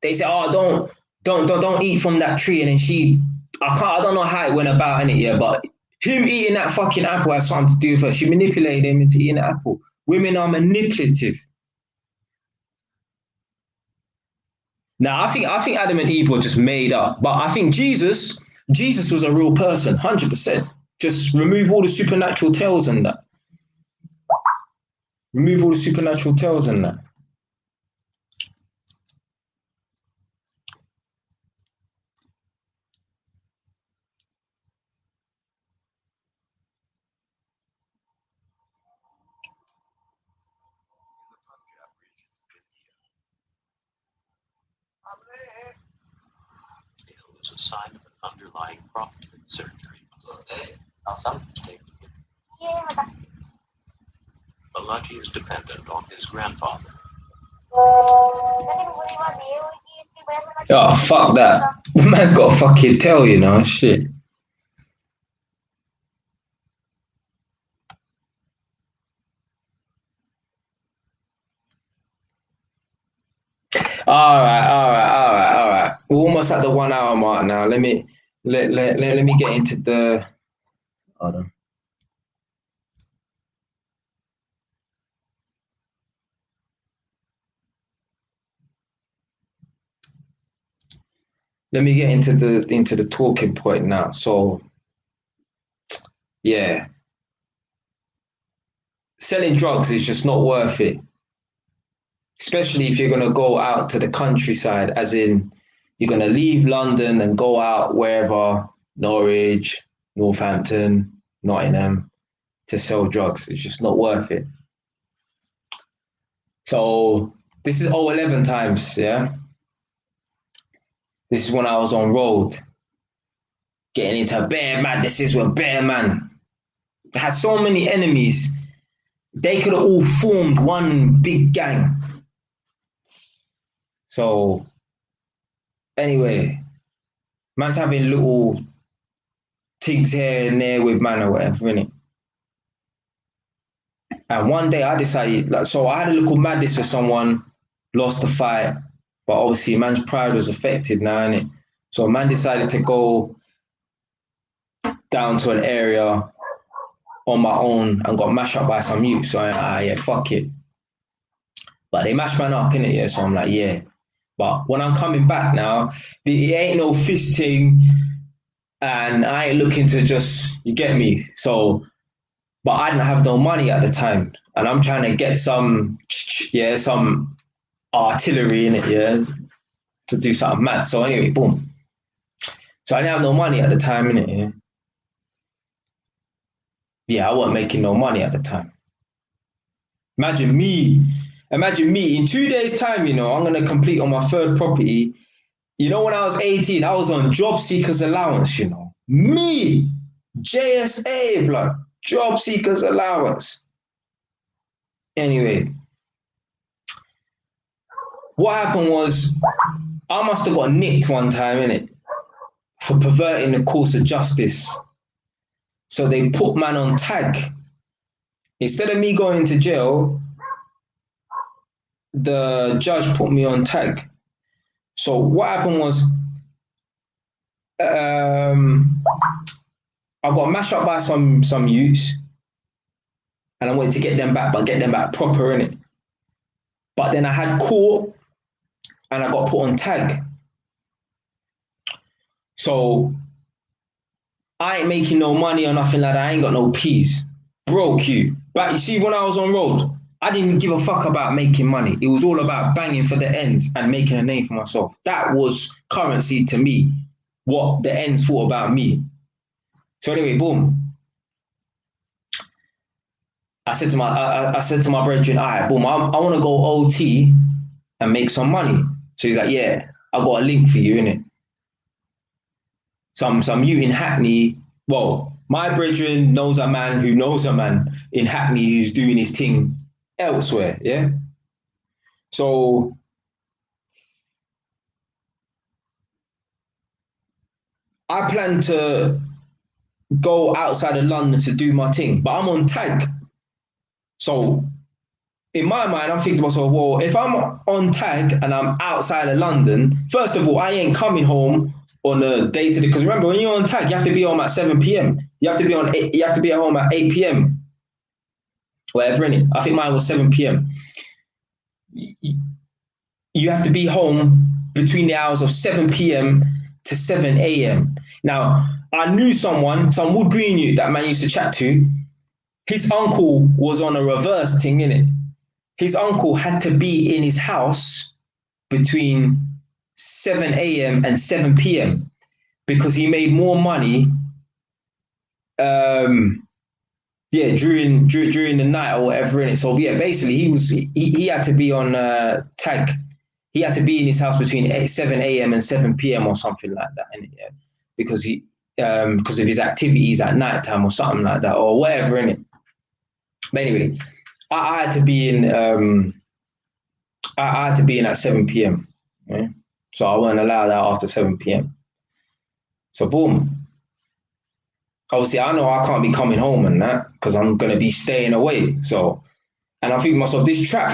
they say, oh, don't eat from that tree, and then I don't know how it went about in it yet, but him eating that fucking apple has something to do with her. She manipulated him into eating the apple. Women are manipulative. Now I think Adam and Eve were just made up, but I think Jesus was a real person, 100%. Just remove all the supernatural tales and that. Remove all the supernatural tales and that. It was a sign of an underlying problem in surgery. Now something's taking it. But Lucky is dependent on his grandfather. Oh, fuck that. The man's got a fucking tail, shit. All right. We're almost at the 1 hour mark now. Let me get into the. Hold on. Let me get into the talking point now. So, yeah, selling drugs is just not worth it, especially if you're gonna go out to the countryside, as in you're gonna leave London and go out wherever, Norwich, Northampton, Nottingham, to sell drugs. It's just not worth it. So This is 011 times, yeah? This is when I was on road, getting into bear madnesses with bear man. I had so many enemies. They could have all formed one big gang. So, anyway, man's having little tigs here and there with man or whatever, innit? And one day I decided, like, so I had a little madness with someone, lost the fight, but obviously man's pride was affected now, innit? So man decided to go down to an area on my own and got mashed up by some youth. So yeah, fuck it. But they mashed man up, innit? Yeah. So I'm like, yeah. But when I'm coming back now, it ain't no fisting, and I ain't looking to just, you get me? So, but I didn't have no money at the time, and I'm trying to get some, yeah, some artillery in it, yeah, to do something mad. So anyway, boom. So I didn't have no money at the time, innit? Yeah. Yeah, I wasn't making no money at the time. Imagine me in 2 days' time, you know, I'm gonna complete on my third property. You know, when I was 18, I was on job seekers allowance, you know. Me, JSA, blood, job seekers allowance. Anyway, what happened was I must have got nicked one time, innit, for perverting the course of justice. So they put man on tag. Instead of me going to jail, the judge put me on tag. So what happened was I got mashed up by some youths, and I wanted to get them back, but get them back proper, innit? But then I had court and I got put on tag. So I ain't making no money or nothing like that. I ain't got no peas. Broke you. But you see, when I was on road, I didn't give a fuck about making money. It was all about banging for the ends and making a name for myself. That was currency to me, what the ends thought about me. So anyway, boom. I said to my brethren, all right, boom, I want to go OT and make some money. So he's like, yeah, I got a link for you, innit? Some you in Hackney. Well, my brethren knows a man who knows a man in Hackney who's doing his thing elsewhere, yeah? So I plan to go outside of London to do my thing, but I'm on tag. So in my mind, I'm thinking to myself, well, if I'm on tag and I'm outside of London, first of all, I ain't coming home on a day to day. Because remember, when you're on tag, you have to be home at 7 p.m. You have to be at home at 8 p.m. Whatever, innit? I think mine was 7 p.m. You have to be home between the hours of 7 p.m. to 7 a.m. Now, I knew someone, some Wood Green youth that man used to chat to. His uncle was on a reverse thing, innit? His uncle had to be in his house between 7 a.m. and 7 p.m. because he made more money during the night or whatever in it. So yeah, basically he had to be on tag. He had to be in his house between 7 a.m. and 7 p.m. or something like that, innit? Yeah, because of his activities at night time or something like that or whatever in it. But anyway, I had to be in. I had to be in at 7 p.m. Yeah? So I wasn't allowed out after 7 p.m. So boom. Obviously, I know I can't be coming home and that because I'm gonna be staying away. So, and I'm thinking to myself, this tag.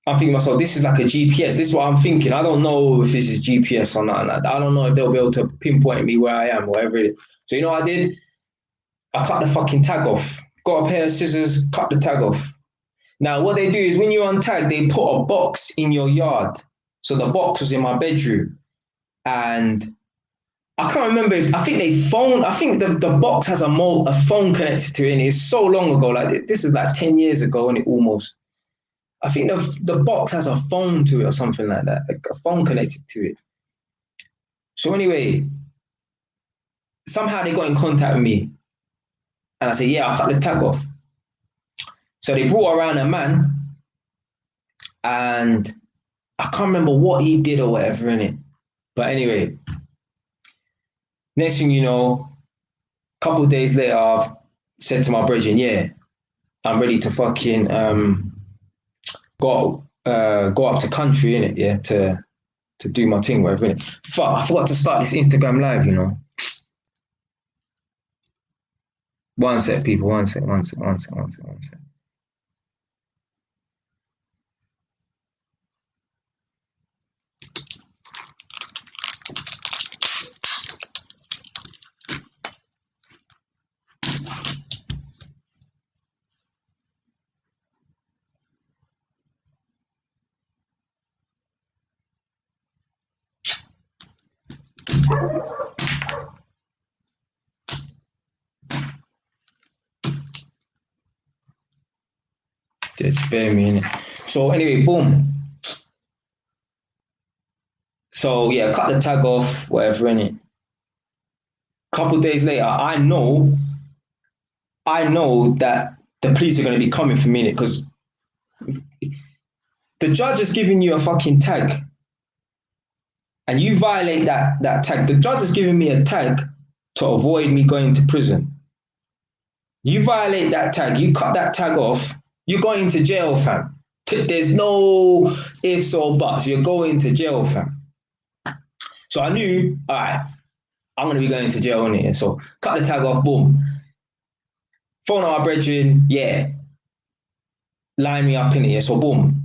I'm thinking to myself, this is like a GPS. This is what I'm thinking. I don't know if this is GPS or not. I don't know if they'll be able to pinpoint me where I am or whatever it is. So you know what I did? I cut the fucking tag off. Got a pair of scissors, cut the tag off. Now, what they do is when you're on tag, they put a box in your yard. So the box was in my bedroom. And I can't remember I think the box has a phone connected to it. And it's so long ago. Like this is like 10 years ago and it almost. I think the box has a phone to it or something like that. Like a phone connected to it. So anyway, somehow they got in contact with me. And I said, yeah, I'll cut the tag off. So they brought around a man, and I can't remember what he did or whatever in it. But anyway, next thing you know, a couple of days later, I've said to my brethren, yeah, I'm ready to fucking go up to country in it, yeah, to do my thing, whatever in it. Fuck, I forgot to start this Instagram live, you know. One sec, people, one sec. Just spare me in it. So anyway, boom. So yeah, cut the tag off, whatever in it. Couple days later, I know that the police are going to be coming for me because the judge is giving you a fucking tag, and you violate that tag. The judge is giving me a tag to avoid me going to prison. You violate that tag, you cut that tag off, you're going to jail, fam. There's no ifs or buts. You're going to jail, fam. So I knew, all right, I'm going to be going to jail in here. So cut the tag off, boom. Phone our brethren, yeah. Line me up in it, yeah. So boom.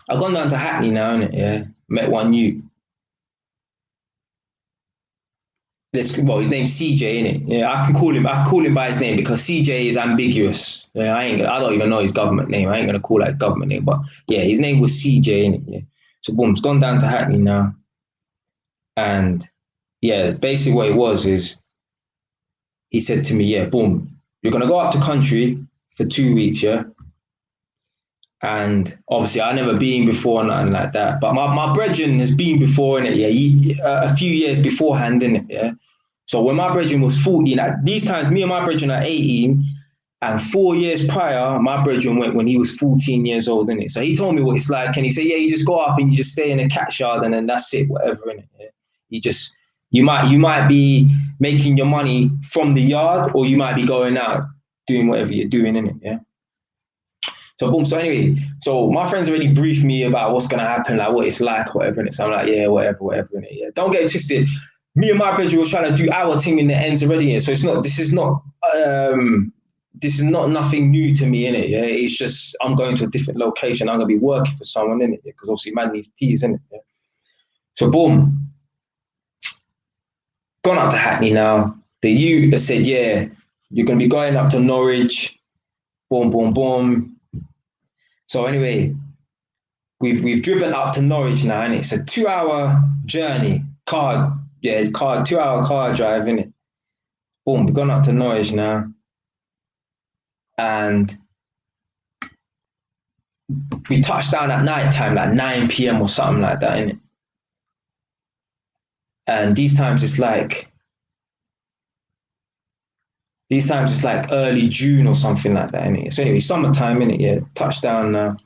I've gone down to Hackney now, innit, yeah. Met one youth. Well, his name's CJ, innit? Yeah, I call him by his name because CJ is ambiguous. Yeah, I don't even know his government name. I ain't gonna call that his government name, but yeah, his name was CJ, innit? Yeah. So boom, it's gone down to Hackney now. And yeah, basically what it was is he said to me, yeah, boom, you're gonna go up to country for 2 weeks, yeah. And obviously I never been before, nothing like that. But my brethren has been before, innit? Yeah, a few years beforehand, innit? Yeah. So when my brethren was 14, at these times, me and my brethren are 18, and 4 years prior, my brethren went when he was 14 years old, innit? So he told me what it's like, and he said, yeah, you just go up and you just stay in a cat yard, and then that's it, whatever, innit? Yeah? You might be making your money from the yard, or you might be going out doing whatever you're doing, innit? Yeah. So boom. So anyway, so my friends already briefed me about what's gonna happen, like what it's like, whatever. And so I'm like, yeah, whatever. Yeah. Don't get it twisted. Me and my brother was trying to do our thing in the ends already. So it's not. This is not nothing new to me, innit? Yeah. It's just I'm going to a different location. I'm gonna be working for someone, innit? Because obviously man needs peas, innit? Yeah. So boom. Gone up to Hackney now. The youth said, yeah, you're gonna be going up to Norwich. Boom. So anyway, we've driven up to Norwich now, and it's a 2-hour journey. 2-hour car drive, innit? Boom, we've gone up to Norwich now. And we touched down at night time, like 9 p.m. or something like that, innit? And these times it's like early June or something like that, innit? So anyway, summertime, innit? Yeah, touchdown now.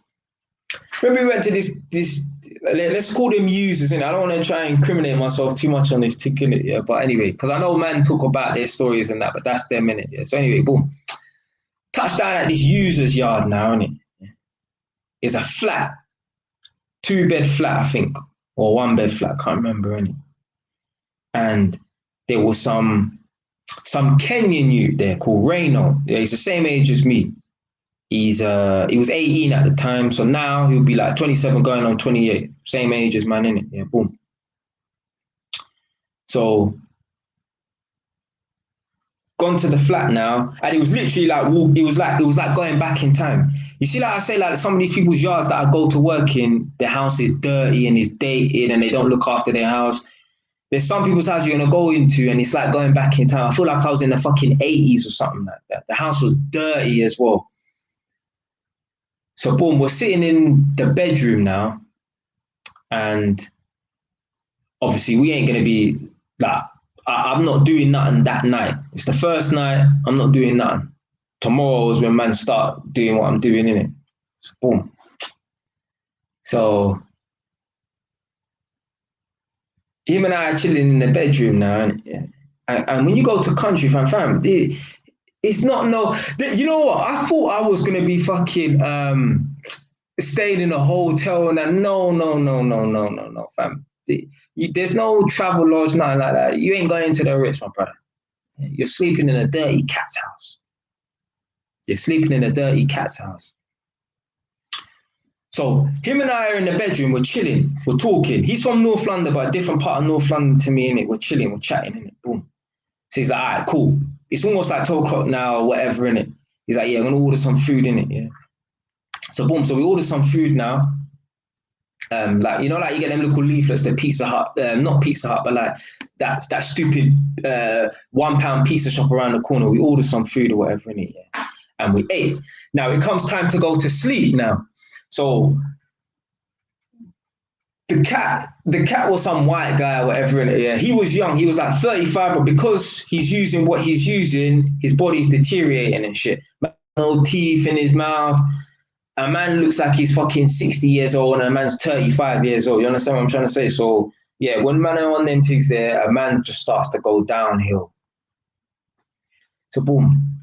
When we went to this, let's call them users, innit? I don't want to try and incriminate myself too much on this ticket, innit? Yeah, but anyway, because I know man talk about their stories and that, but that's their minute, yeah. So anyway, boom. Touchdown at this user's yard now, innit? It's a flat, 2-bed flat, I think, or 1-bed flat, I can't remember, innit? And there was some Kenyan youth there called Reno. Yeah, he's the same age as me. He was 18 at the time, so now he'll be like 27 going on 28. Same age as man, innit? Yeah, boom. So gone to the flat now, and it was literally like it was like going back in time. You see, like I say, like some of these people's yards that I go to work in, their house is dirty and is dated and they don't look after their house. There's some people's house you're gonna go into and it's like going back in time. I feel like I was in the fucking 80s or something like that. The house was dirty as well. So boom, we're sitting in the bedroom now, and obviously we ain't gonna be like, I'm not doing nothing that night. It's the first night, I'm not doing nothing. tomorrow is when man start doing what I'm doing, innit? So, boom. So him and I are chilling in the bedroom now, and when you go to country, fam, it's not you know what? I thought I was gonna be fucking staying in a hotel and that. No, fam. There's no travel lodge, nothing like that. You ain't going to the Ritz, my brother. You're sleeping in a dirty cat's house. You're sleeping in a dirty cat's house. So him and I are in the bedroom, we're chilling, we're talking. He's from North London, but a different part of North London to me, innit? We're chilling, we're chatting, innit? Boom. So he's like, all right, cool. It's almost like 12 o'clock now or whatever, innit? He's like, yeah, I'm gonna order some food, innit? Yeah. So boom, so we order some food now. Like, you know, like you get them little leaflets, the Pizza Hut, not Pizza Hut, but like that stupid £1 pizza shop around the corner. We order some food or whatever, innit? Yeah. And we ate. Now it comes time to go to sleep now. So the cat was some white guy or whatever, innit? Yeah. He was young, he was like 35, but because he's using what he's using, his body's deteriorating and shit. No teeth in his mouth. A man looks like he's fucking 60 years old and a man's 35 years old. You understand what I'm trying to say? So yeah, when man are on them things there, a man just starts to go downhill. So boom.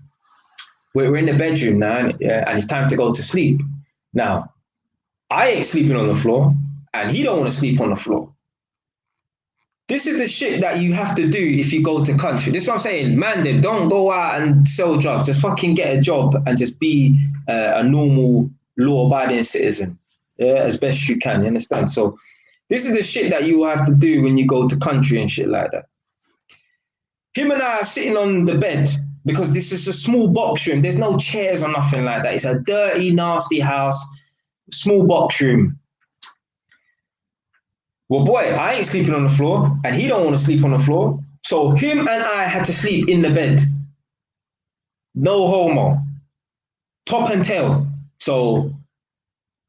We're in the bedroom now, yeah, and it's time to go to sleep. Now, I ain't sleeping on the floor, and he don't want to sleep on the floor. This is the shit that you have to do if you go to country. This is what I'm saying. Man, then don't go out and sell drugs. Just fucking get a job and just be a normal, law-abiding citizen, yeah, as best you can. You understand? So this is the shit that you have to do when you go to country and shit like that. Him and I are sitting on the bed because this is a small box room. There's no chairs or nothing like that. It's a dirty, nasty house, small box room. Well, boy, I ain't sleeping on the floor, and he don't want to sleep on the floor. So him and I had to sleep in the bed. No homo. Top and tail. So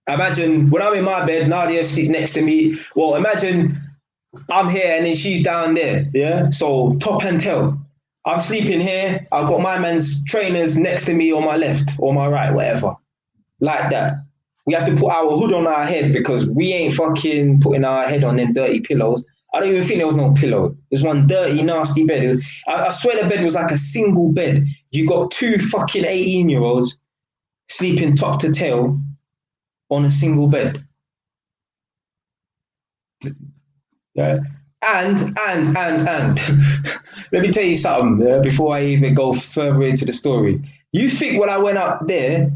imagine when I'm in my bed, Nadia sleep next to me. Well, imagine I'm here and then she's down there. Yeah. So top and tail. I'm sleeping here. I've got my man's trainers next to me on my left or my right, whatever. Like that. We have to put our hood on our head because we ain't fucking putting our head on them dirty pillows. I don't even think there was no pillow. There's one dirty, nasty bed. I swear the bed was like a single bed. You got two fucking 18-year-olds sleeping top to tail on a single bed. Yeah. And let me tell you something before I even go further into the story. You think when I went up there,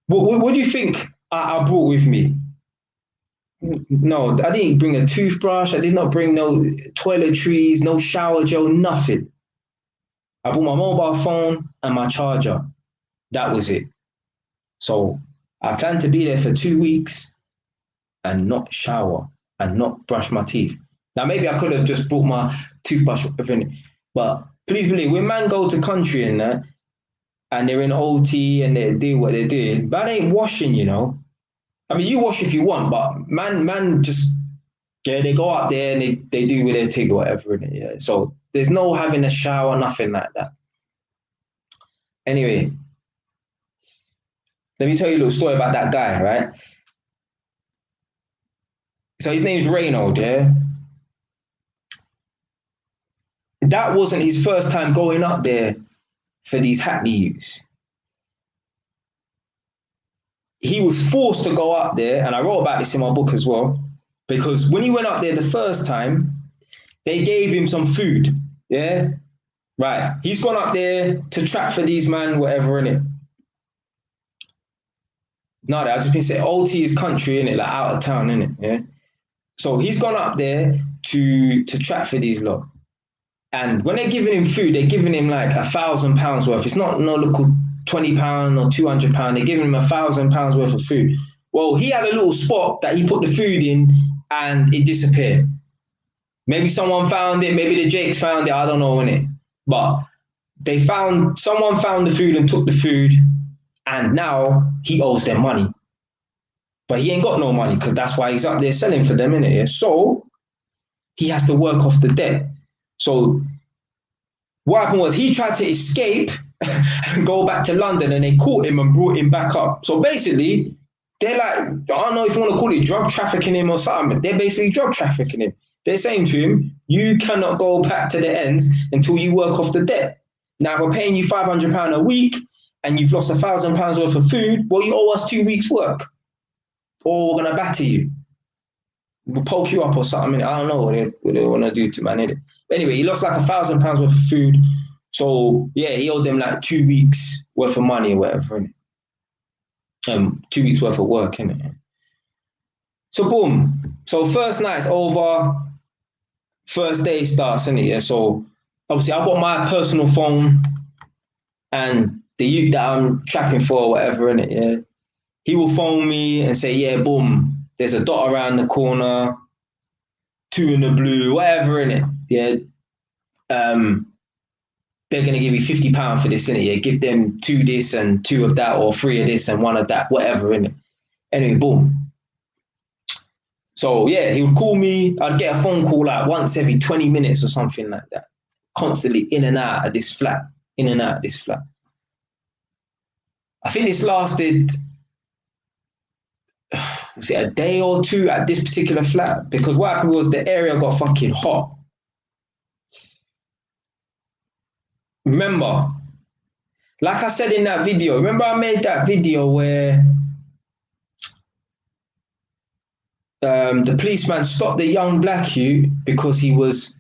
what do you think I brought with me? No, I didn't bring a toothbrush. I did not bring no toiletries, no shower gel, nothing. I brought my mobile phone and my charger. That was it. So I planned to be there for 2 weeks and not shower and not brush my teeth. Now, maybe I could have just brought my toothbrush with it, but please believe, when man go to country and that, and they're in OT and they do what they're doing, but they ain't washing, you know. I mean, you wash if you want, but man just, yeah, they go out there and they do with their thing or whatever, innit? Yeah. So there's no having a shower, nothing like that. Anyway, let me tell you a little story about that guy, right? So his name's Reynold, yeah? That wasn't his first time going up there for these Hackney youths. He was forced to go up there, and I wrote about this in my book as well, because when he went up there the first time, they gave him some food, yeah? Right, he's gone up there to trap for these man, whatever, innit? No, I've just been saying, OT is country, innit? Like out of town, innit? Yeah? So he's gone up there to trap for these lot. And when they're giving him food, they're giving him like £1,000 worth. It's not no little £20 or £200. They're giving him £1,000 worth of food. Well, he had a little spot that he put the food in and it disappeared. Maybe someone found it. Maybe the Jakes found it. I don't know, innit? But someone found the food and took the food, and now he owes them money. But he ain't got no money because that's why he's up there selling for them, innit? So he has to work off the debt. So what happened was he tried to escape and go back to London, and they caught him and brought him back up. So basically, they're like, I don't know if you want to call it drug trafficking him or something, but they're basically drug trafficking him. They're saying to him, you cannot go back to the ends until you work off the debt. Now we're paying you £500 a week and you've lost £1,000 worth of food. Well, you owe us 2 weeks' work, or we're going to batter you. We'll poke you up or something. I don't know what they want to do to man. Innit? But anyway, he lost like £1,000 worth of food. So yeah, he owed them like 2 weeks worth of money or whatever. Innit? 2 weeks worth of work, innit? So boom. So first night's over. First day starts, innit? Yeah. So obviously I've got my personal phone and the youth that I'm trapping for or whatever, innit? Yeah. He will phone me and say, yeah, boom, there's a dot around the corner, 2 in the blue, whatever, innit? Yeah. They're gonna give you £50 for this, innit? Yeah. Give them 2 this and 2 of that, or 3 of this and 1 of that, whatever, innit? Anyway, boom. So yeah, he would call me. I'd get a phone call like once every 20 minutes or something like that. Constantly in and out of this flat, in and out of this flat. I think this lasted, was it a day or 2 at this particular flat? Because what happened was the area got fucking hot. Remember, like I said in that video, remember I made that video where the policeman stopped the young black youth because he was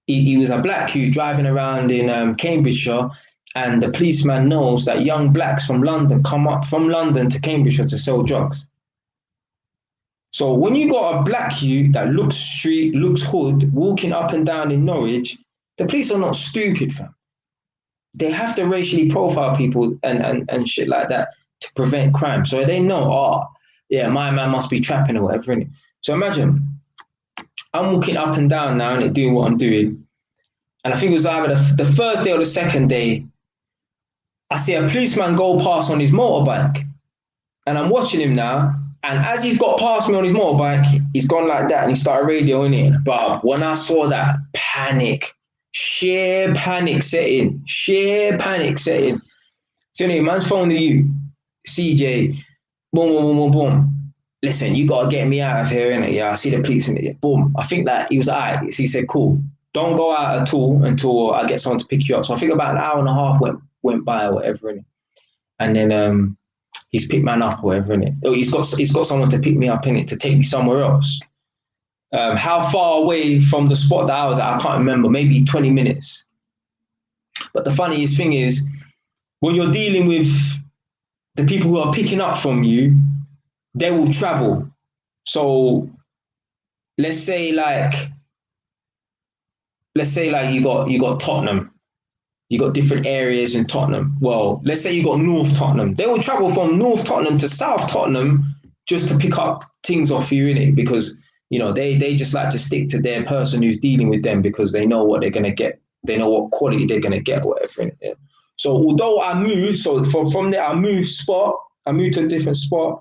a black youth driving around in Cambridgeshire, and the policeman knows that young blacks from London come up from London to Cambridgeshire to sell drugs. So when you got a black youth that looks street, looks hood, walking up and down in Norwich, the police are not stupid, fam. They have to racially profile people and shit like that to prevent crime. So they know, oh, yeah, my man must be trapping or whatever, innit? So imagine, I'm walking up and down now, innit, doing what I'm doing. And I think it was either the first day or the second day, I see a policeman go past on his motorbike. And I'm watching him now. And as he's got past me on his motorbike, he's gone like that and he started radioing it. But when I saw that, panic, sheer panic setting. So anyway, man's phoning you, CJ, boom, boom, boom, boom, boom. Listen, you gotta get me out of here, innit? Yeah, I see the police in it. Boom. I think that he was all right. So he said, cool. Don't go out at all until I get someone to pick you up. So I think about an hour and a half went by or whatever, innit? And then he's picked man up or whatever, innit? Oh, he's got someone to pick me up, innit, to take me somewhere else. How far away from the spot that I was at, I can't remember, maybe 20 minutes. But the funniest thing is, when you're dealing with the people who are picking up from you, they will travel. So let's say like you got Tottenham. You got different areas in Tottenham. Well, let's say you got North Tottenham. They will travel from North Tottenham to South Tottenham just to pick up things off you, innit? Because, you know, they just like to stick to their person who's dealing with them because they know what they're going to get. They know what quality they're going to get or whatever, innit? Yeah. So although I moved, so from there I moved to a different spot,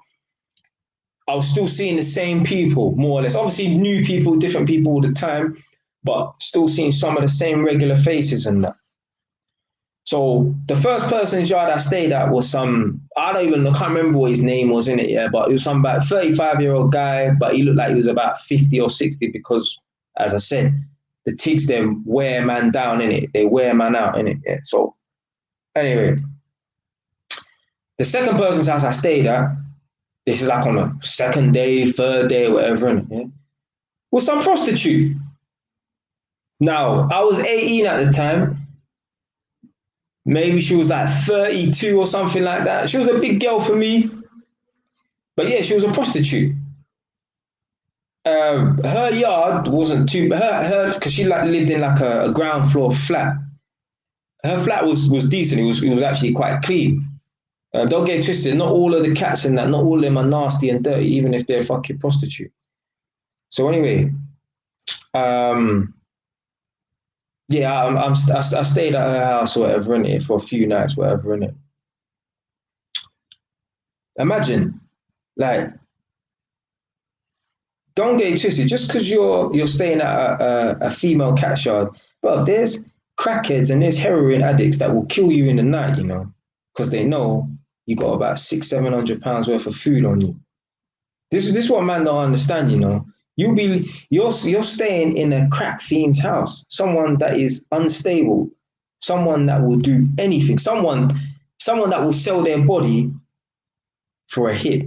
I was still seeing the same people, more or less. Obviously new people, different people all the time, but still seeing some of the same regular faces and that. So the first person's yard I stayed at was I can't remember what his name was in it, yeah, but it was some about 35-year-old guy, but he looked like he was about 50 or 60 because, as I said, the tigs them wear man down in it. They wear man out in it. Yeah. So anyway, the second person's house I stayed at, this is like on a second day, third day, whatever, innit, yeah, was some prostitute. Now, I was 18 at the time. Maybe she was like 32 or something like that. She was a big girl for me. But yeah, she was a prostitute. Her yard wasn't too, because she like lived in like a ground floor flat. Her flat was decent. It was actually quite clean. Don't get twisted. Not all of the cats in that, not all of them are nasty and dirty, even if they're a fucking prostitute. So anyway, yeah, I stayed at her house or whatever, innit, for a few nights, whatever, innit. Imagine, like, don't get twisted. Just because you're staying at a female cat's yard, but there's crackheads and there's heroin addicts that will kill you in the night, you know, because they know you got about £600-700 worth of food on you. This is what man don't understand, you know. You're staying in a crack fiend's house, someone that is unstable, someone that will do anything, someone that will sell their body for a hit.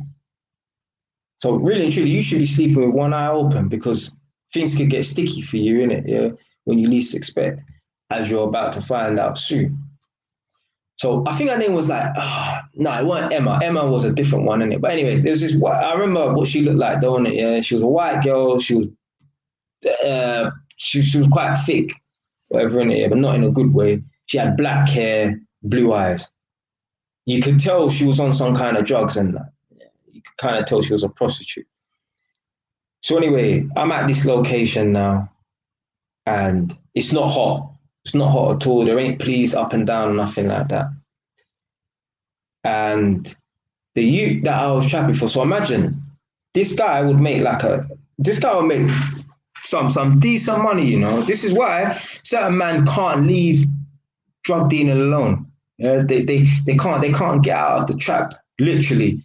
So really and truly, you should be sleeping with one eye open because things could get sticky for you, innit? Yeah, when you least expect, as you're about to find out soon. So I think her name was like, no, it wasn't Emma. Emma was a different one, innit? But anyway, there's this. I remember what she looked like, don't it? Yeah, she was a white girl. She was, she was quite thick, whatever, innit? Yeah, but not in a good way. She had black hair, blue eyes. You could tell she was on some kind of drugs and that. You could kind of tell she was a prostitute. So anyway, I'm at this location now, and it's not hot. It's not hot at all. There ain't police up and down or nothing like that. And the youth that I was trapping for, so imagine this guy would make some decent money, you know. This is why certain men can't leave drug dealing alone. They can't get out of the trap, literally.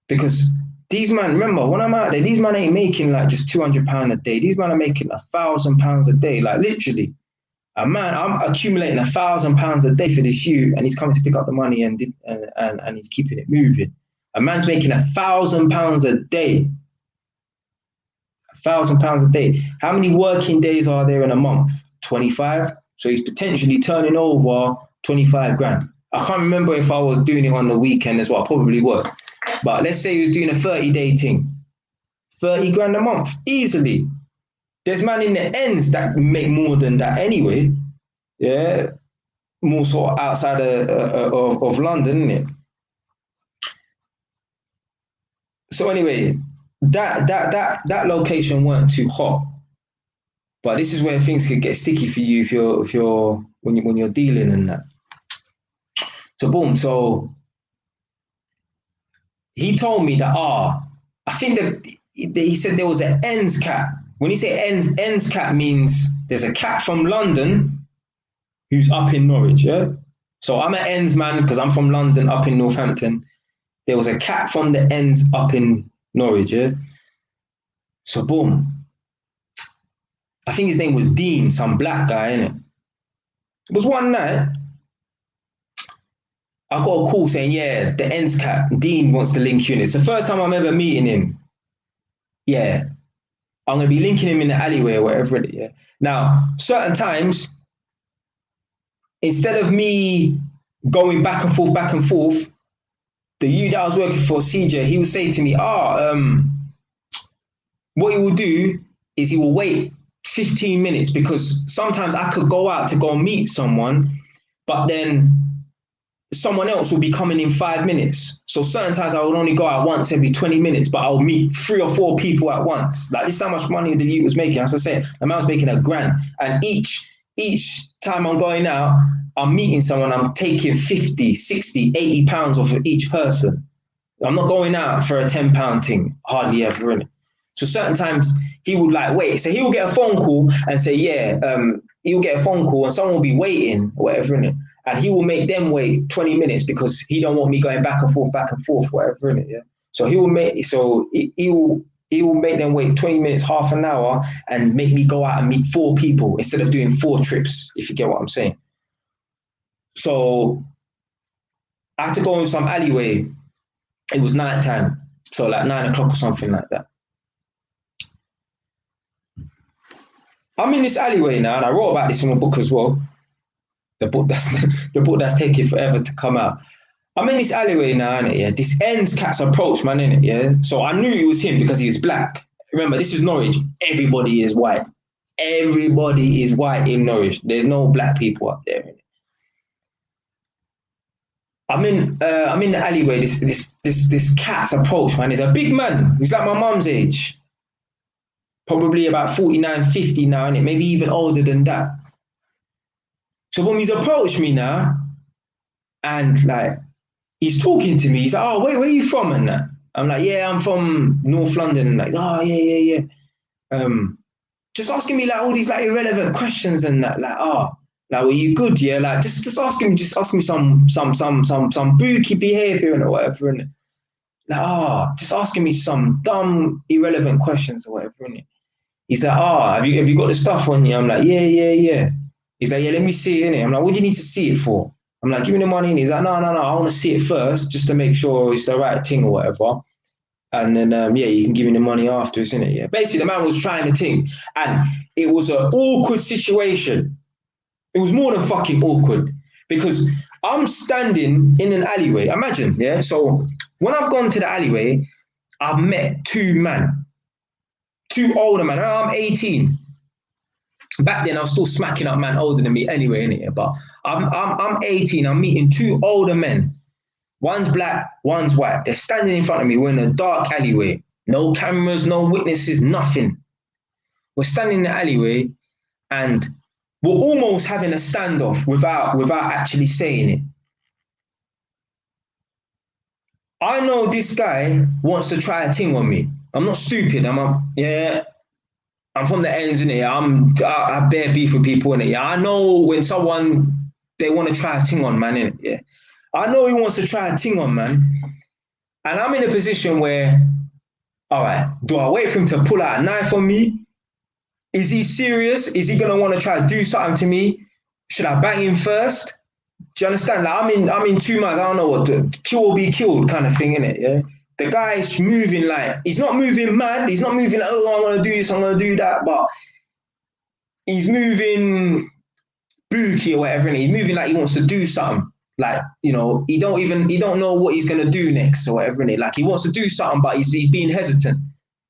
Because these men, remember, when I'm out there, these men ain't making like just £200 a day. These men are making £1,000 a day, like literally. I'm accumulating £1,000 a day for this youth, and he's coming to pick up the money and he's keeping it moving. A man's making £1,000 a day. £1,000 a day. How many working days are there in a month? 25. So he's potentially turning over 25 grand. I can't remember if I was doing it on the weekend as well. I probably was. But let's say he was doing a 30-day thing. 30 grand a month, easily. There's man in the ends that make more than that anyway. Yeah, more sort of outside of London, isn't it? So anyway, that location weren't too hot, but this is where things could get sticky for you when you're dealing in that. So boom. So he told me that I think that he said there was an ends cap. When you say ends cap means there's a cap from London who's up in Norwich, yeah? So I'm an ends man because I'm from London up in Northampton. There was a cap from the ends up in Norwich, yeah? So boom. I think his name was Dean, some black guy, innit? It was one night, I got a call saying, yeah, the ends cap, Dean wants to link you in. It's the first time I'm ever meeting him. Yeah. I'm going to be linking him in the alleyway or whatever it is. Yeah. Now, certain times, instead of me going back and forth, the youth that I was working for, CJ, he would say to me, what he will do is he will wait 15 minutes because sometimes I could go out to go and meet someone, but then someone else will be coming in 5 minutes. So certain times I would only go out once every 20 minutes, but I'll meet 3 or 4 people at once. Like this is how much money the youth was making. As I said, the man was making £1,000. And each time I'm going out, I'm meeting someone, I'm taking 50, 60, 80 pounds off of each person. I'm not going out for a £10 thing, hardly ever, innit? So certain times he would like wait. So he will get a phone call and say, he'll get a phone call and someone will be waiting or whatever, innit? And he will make them wait 20 minutes because he don't want me going back and forth, whatever, innit? Yeah. So he will make them wait 20 minutes, half an hour, and make me go out and meet 4 people instead of doing 4 trips, if you get what I'm saying. So I had to go in some alleyway. It was night time, so like 9 o'clock or something like that. I'm in this alleyway now, and I wrote about this in my book as well. The book that's taking forever to come out. I'm in this alleyway now, innit? Yeah, this ends cat's approach, man, innit? Yeah, so I knew it was him because he was black. Remember, this is Norwich. Everybody is white. Everybody is white in Norwich. There's no black people up there. Innit? I'm in the alleyway. This cat's approach, man. He's a big man. He's like my mum's age. Probably about 49, 50 now, innit? Maybe even older than that. So when he's approached me now, and like he's talking to me, he's like, "Oh, where are you from?" And that. I'm like, "Yeah, I'm from North London." And like, "Oh, yeah. Just asking me like all these like irrelevant questions and that, like, Like, were you good? Yeah, like just ask me some bookie behavior and whatever, and like, just asking me some dumb, irrelevant questions or whatever, innit? He's like, have you got the stuff on you? I'm like, yeah. He's like, yeah, let me see it, innit? I'm like, what do you need to see it for? I'm like, give me the money, and he's like, no, I want to see it first, just to make sure it's the right thing or whatever. And then, you can give me the money afterwards, innit? Yeah. Basically, the man was trying to think, and it was an awkward situation. It was more than fucking awkward because I'm standing in an alleyway. Imagine, yeah. So when I've gone to the alleyway, I've met two older men. I'm 18. Back then, I was still smacking up man older than me anyway, innit? But I'm 18. I'm meeting two older men. One's black, one's white. They're standing in front of me. We're in a dark alleyway. No cameras, no witnesses, nothing. We're standing in the alleyway, and we're almost having a standoff without actually saying it. I know this guy wants to try a thing on me. I'm not stupid. I'm from the ends, innit? I bear beef with people, innit? Yeah, I know when they want to try a thing on, man, innit? Yeah. I know he wants to try a thing on, man. And I'm in a position where, all right, do I wait for him to pull out a knife on me? Is he serious? Is he going to want to try to do something to me? Should I bang him first? Do you understand? Like, I'm in 2 months. I don't know what to kill or be killed kind of thing, innit? Yeah. The guy's moving like, he's not moving mad. He's not moving like, oh, I'm going to do this, I'm going to do that. But he's moving booky or whatever, and he's moving like he wants to do something. Like, he don't know what he's going to do next or whatever, innit? Like, he wants to do something, but he's being hesitant.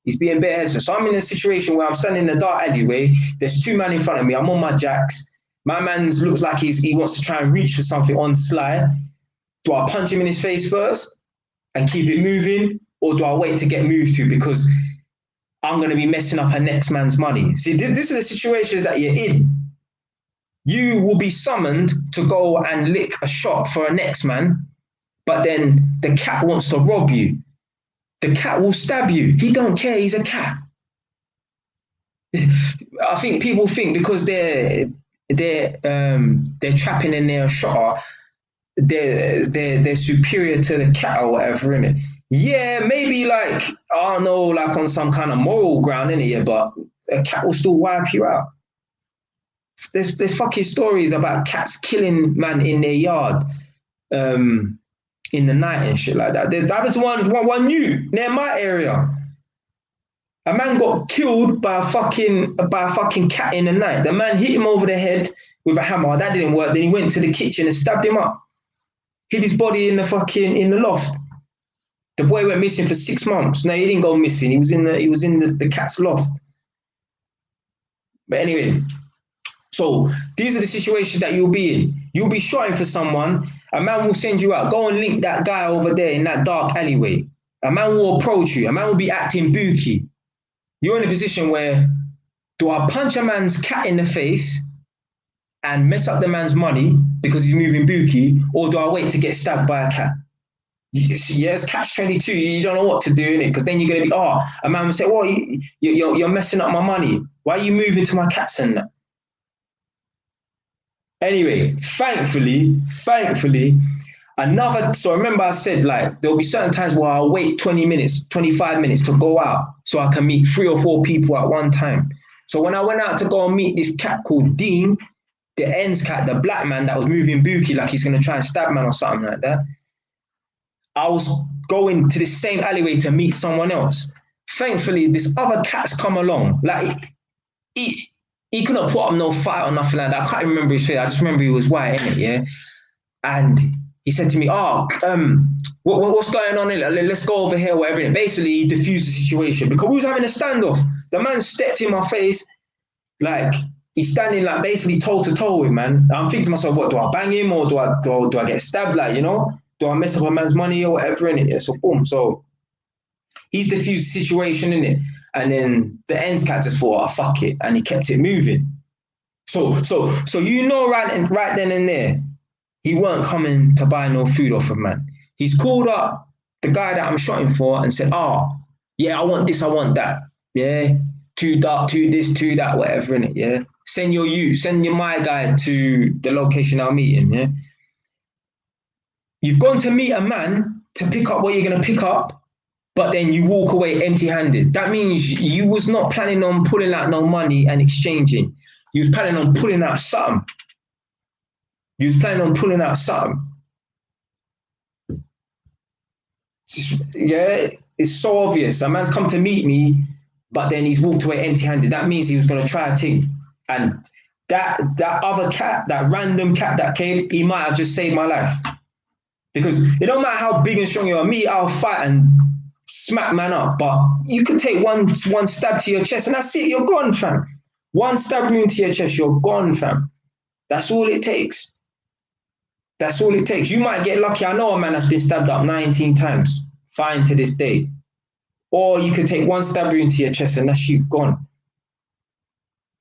He's being a bit hesitant. So I'm in a situation where I'm standing in the dark alleyway. There's two men in front of me. I'm on my jacks. My man looks like he wants to try and reach for something on sly. Do I punch him in his face first and keep it moving? Or do I wait to get moved to because I'm going to be messing up a next man's money? See, this are the situations that you're in. You will be summoned to go and lick a shot for a next man, but then the cat wants to rob you. The cat will stab you. He don't care. He's a cat. I think people think because they're trapping and they're a shotter, they're superior to the cat or whatever, innit? Yeah, maybe like, I don't know, like on some kind of moral ground, innit? Yeah, but a cat will still wipe you out. There's fucking stories about cats killing man in their yard in the night and shit like that. There happened to one new near my area. A man got killed by a fucking cat in the night. The man hit him over the head with a hammer. That didn't work. Then he went to the kitchen and stabbed him up. Hid his body in the loft. The boy went missing for 6 months. No, he didn't go missing. He was in the cat's loft. But anyway, so these are the situations that you'll be in. You'll be shotting for someone. A man will send you out. Go and link that guy over there in that dark alleyway. A man will approach you. A man will be acting booky. You're in a position where, do I punch a man's cat in the face and mess up the man's money because he's moving booky, or do I wait to get stabbed by a cat? Yes, catch-22. You don't know what to do, innit? Because then you're going to be, a man will say, well, you're messing up my money. Why are you moving to my cats and that? Anyway, thankfully, so remember I said, like, there'll be certain times where I'll wait 20 minutes, 25 minutes to go out so I can meet 3 or 4 people at one time. So when I went out to go and meet this cat called Dean, the ends cat, the black man that was moving booky like he's going to try and stab man or something like that, I was going to the same alleyway to meet someone else. Thankfully, this other cat's come along. Like, he couldn't put up no fight or nothing like that. I can't remember his face. I just remember he was white, innit, yeah? And he said to me, what's going on here? Let's go over here, whatever. Basically, he diffused the situation because we was having a standoff. The man stepped in my face, like, he's standing like basically toe to toe with man. I'm thinking to myself, what, do I bang him or do I get stabbed? Like, you know, do I mess up a man's money or whatever, innit? Yeah, so boom. So he's diffused the situation, innit? And then the ends cat just thought, fuck it, and he kept it moving. So you know, right then and there, he weren't coming to buy no food off of man. He's called up the guy that I'm shotting for and said, yeah, I want this, I want that. Yeah, 2 dark, 2 this, 2 that, whatever, innit? Yeah. send your my guy to the location I'm meeting, yeah? You've gone to meet a man to pick up what you're going to pick up, but then you walk away empty-handed. That means you was not planning on pulling out no money and exchanging. You was planning on pulling out something. Yeah, it's so obvious. A man's come to meet me, but then he's walked away empty-handed. That means he was going to try a thing. And that other cat, that random cat that came, he might have just saved my life. Because it don't matter how big and strong you are, me, I'll fight and smack man up. But you could take one stab to your chest and that's it, you're gone, fam. One stab wound to your chest, you're gone, fam. That's all it takes. That's all it takes. You might get lucky. I know a man that's been stabbed up 19 times, fine to this day. Or you could take one stab wound to your chest and that's you gone.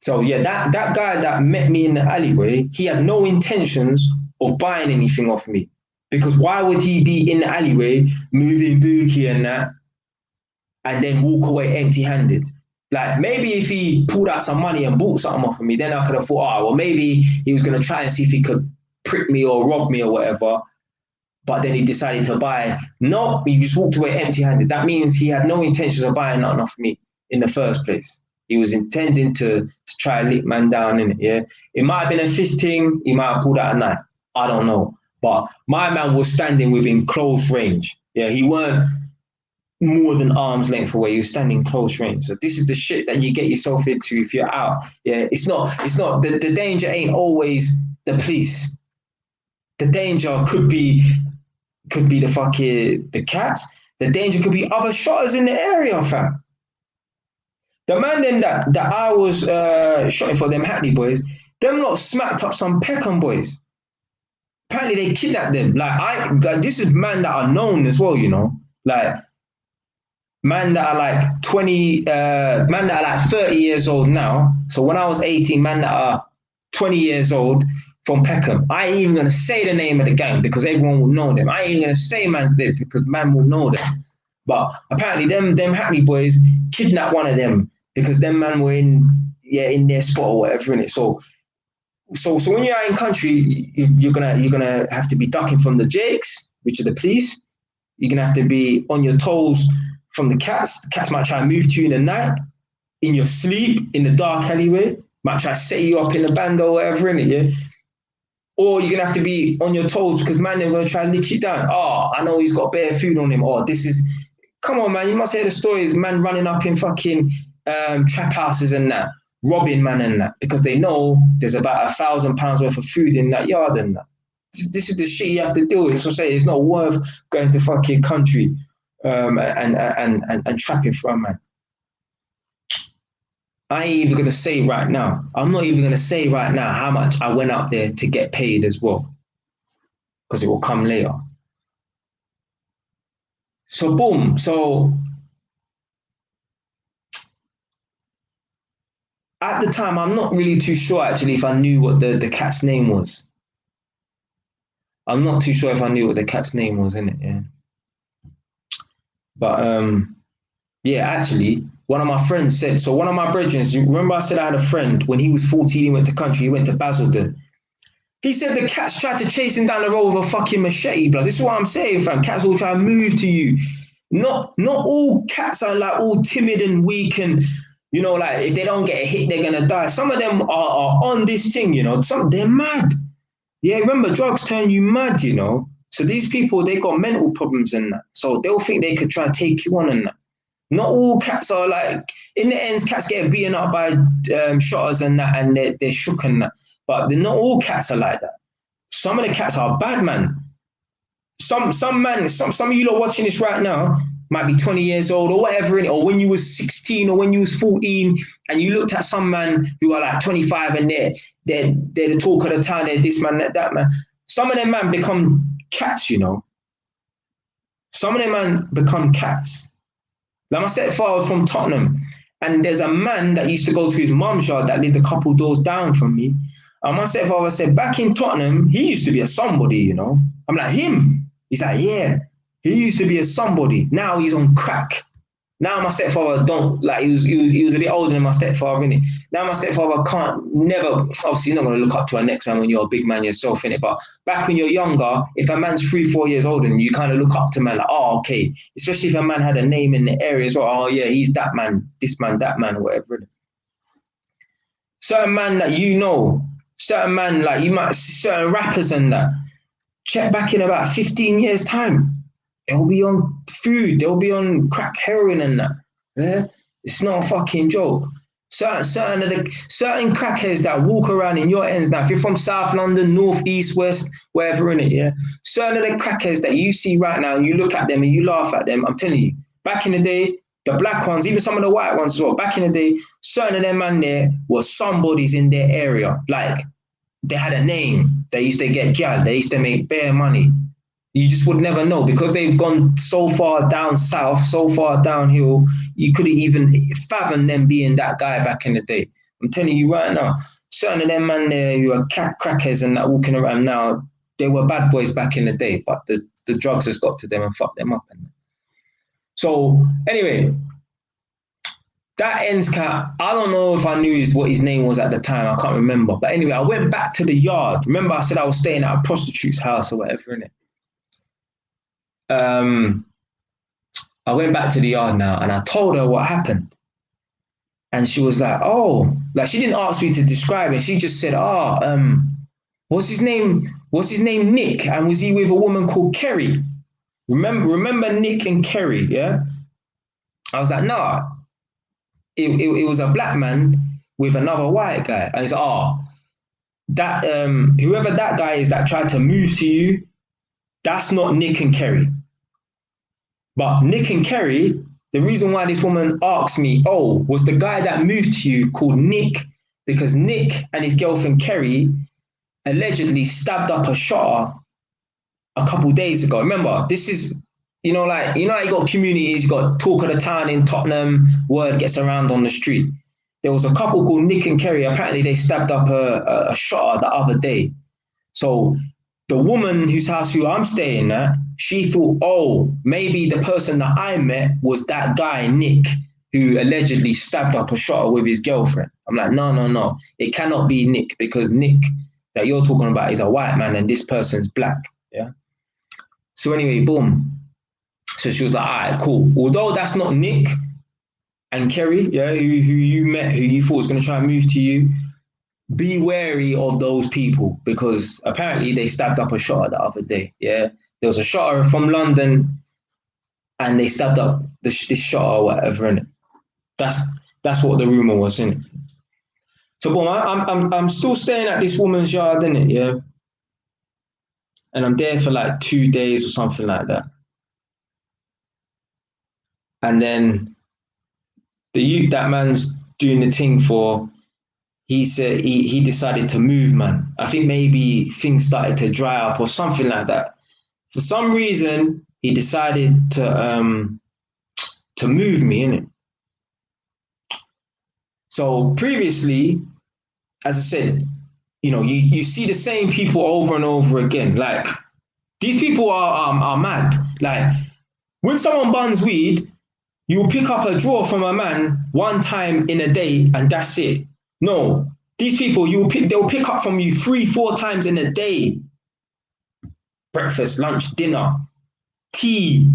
So yeah, that guy that met me in the alleyway, he had no intentions of buying anything off me. Because why would he be in the alleyway moving bookie and that and then walk away empty-handed? Like maybe if he pulled out some money and bought something off of me, then I could have thought, well, maybe he was going to try and see if he could prick me or rob me or whatever. But then he decided to buy. No, he just walked away empty-handed. That means he had no intentions of buying nothing off me in the first place. He was intending to try and lick man down in it, yeah? It might have been a fist thing. He might have pulled out a knife. I don't know. But my man was standing within close range. Yeah, he weren't more than arm's length away. He was standing close range. So this is the shit that you get yourself into if you're out. Yeah, it's not the danger ain't always the police. The danger could be the cats. The danger could be other shotters in the area, fam. The man then that I was shooting for, them Hackney boys, them lot smacked up some Peckham boys. Apparently they kidnapped them. This is man that are known as well, you know. Like man that are like 20, man that are like 30 years old now. So when I was 18, man that are 20 years old from Peckham. I ain't even gonna say the name of the gang because everyone will know them. I ain't even gonna say man's there because man will know them. But apparently them Hackney boys kidnapped one of them because them man were in their spot or whatever in it. So when you're out in country, you're gonna have to be ducking from the jakes, which are the police. You're gonna have to be on your toes from the cats. The cats might try and move to you in the night, in your sleep, in the dark alleyway. Might try to set you up in the band or whatever in it, yeah. Or you're gonna have to be on your toes because man, they're gonna try and lick you down. Oh, I know he's got bare food on him. Oh, come on, man. You must hear the stories, man running up in fucking trap houses and that, robbing man and that, because they know there's about £1,000 worth of food in that yard and that. This is the shit you have to deal with. So say it's not worth going to fucking country and trapping for a man. I ain't even gonna say right now. I'm not even gonna say right now how much I went up there to get paid as well, because it will come later. So boom. So at the time, I'm not really too sure actually if I knew what the cat's name was. I'm not too sure if I knew what the cat's name was, innit? Yeah. But yeah, actually, one of my friends said, so one of my brethren, you remember I said I had a friend, when he was 14, he went to country, he went to Basildon. He said the cats tried to chase him down the road with a fucking machete, blood. This is what I'm saying, fam. Cats will try to move to you. Not all cats are like all timid and weak and, you know, like if they don't get a hit, they're gonna die. Some of them are on this thing, you know. They're mad. Yeah, remember, drugs turn you mad, you know. So these people, they got mental problems and that. So they'll think they could try to take you on and that. Not all cats are like, in the end, cats get beaten up by shotters and that, and they're shook and that. But not all cats are like that. Some of the cats are bad, man. Some of you lot watching this right now might be 20 years old or whatever, or when you was 16 or when you was 14, and you looked at some man who are like 25 and they're the talk of the town, they're this man, that man. Some of them man become cats, you know. Some of them man become cats. Like I said, father from Tottenham, and there's a man that used to go to his mum's yard that lived a couple doors down from me. And my stepfather said, back in Tottenham, he used to be a somebody, you know. I'm like, him? He's like, yeah, he used to be a somebody. Now he's on crack. Now my stepfather don't like he was a bit older than my stepfather, innit? Now my stepfather can't never obviously you're not gonna look up to a next man when you're a big man yourself, innit? But back when you're younger, if a man's 3, 4 years older than you, kind of look up to man like, oh okay. Especially if a man had a name in the area as well. Oh yeah, he's that man, this man, that man, or whatever. Certain man that you know, certain man like you might certain rappers and that. Check back in about 15 years time. They'll be on food, they'll be on crack heroin and that. Yeah? It's not a fucking joke. Certain crackheads that walk around in your ends now, if you're from South London, North, East, West, wherever in it, yeah. Certain of the crackheads that you see right now and you look at them and you laugh at them, I'm telling you, back in the day, the black ones, even some of the white ones as well, back in the day, certain of them man there were somebodies in their area. Like they had a name, they used to get gal, they used to make bare money. You just would never know because they've gone so far down south, so far downhill, you couldn't even fathom them being that guy back in the day. I'm telling you right now, certain of them man there who are crackheads and that walking around now, they were bad boys back in the day, but the drugs has got to them and fucked them up. So anyway, that ends cat. I don't know if I knew what his name was at the time. I can't remember. But anyway, I went back to the yard. Remember I said I was staying at a prostitute's house or whatever, innit? I went back to the yard now and I told her what happened. And she was like, oh, like she didn't ask me to describe it. She just said, what's his name? What's his name? Nick. And was he with a woman called Kerry? Remember Nick and Kerry, yeah? I was like, nah. It was a black man with another white guy. And he's like, oh, that whoever that guy is that tried to move to you, that's not Nick and Kerry. But Nick and Kerry, the reason why this woman asked me, oh, was the guy that moved to you called Nick? Because Nick and his girlfriend Kerry allegedly stabbed up a shotter a couple days ago. Remember, this is, you know how you got communities, you got talk of the town in Tottenham, word gets around on the street. There was a couple called Nick and Kerry. Apparently they stabbed up a shotter the other day. So the woman whose house who I'm staying at, she thought, oh, maybe the person that I met was that guy, Nick, who allegedly stabbed up a shotter with his girlfriend. I'm like, no. It cannot be Nick because Nick that you're talking about is a white man and this person's black. Yeah. So anyway, boom. So she was like, all right, cool. Although that's not Nick and Kerry, yeah, who you met, who you thought was going to try and move to you, be wary of those people because apparently they stabbed up a shotter the other day. Yeah, there was a shotter from London, and they stabbed up this shotter or whatever. And that's what the rumor was, innit? So, boom, I'm still staying at this woman's yard, innit? Yeah, and I'm there for like 2 days or something like that. And then the youth that man's doing the thing for, he said he decided to move, man. I think maybe things started to dry up or something like that. For some reason, he decided to move me, innit? So previously, as I said, you see the same people over and over again. Like these people are mad. Like when someone buns weed, you'll pick up a drawer from a man one time in a day and that's it. No, these people they'll pick up from you 3-4 times in a day. Breakfast, lunch, dinner, tea.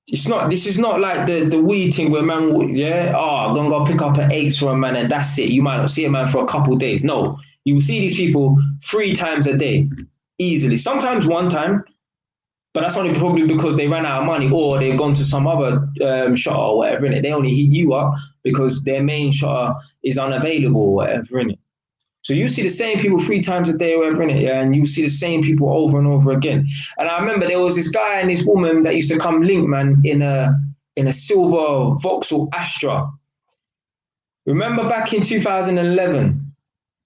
This is not like the weed thing where man would, I'm gonna go pick up an eggs for a man and that's it. You might not see a man for a couple of days. No, you will see these people 3 times a day, easily. Sometimes 1 time, but that's only probably because they ran out of money or they've gone to some other shotter or whatever, innit? They only hit you up because their main shotter is unavailable or whatever, innit? So you see the same people 3 times a day or whatever, innit? Yeah, and you see the same people over and over again. And I remember there was this guy and this woman that used to come link, man, in a silver Vauxhall Astra. Remember back in 2011?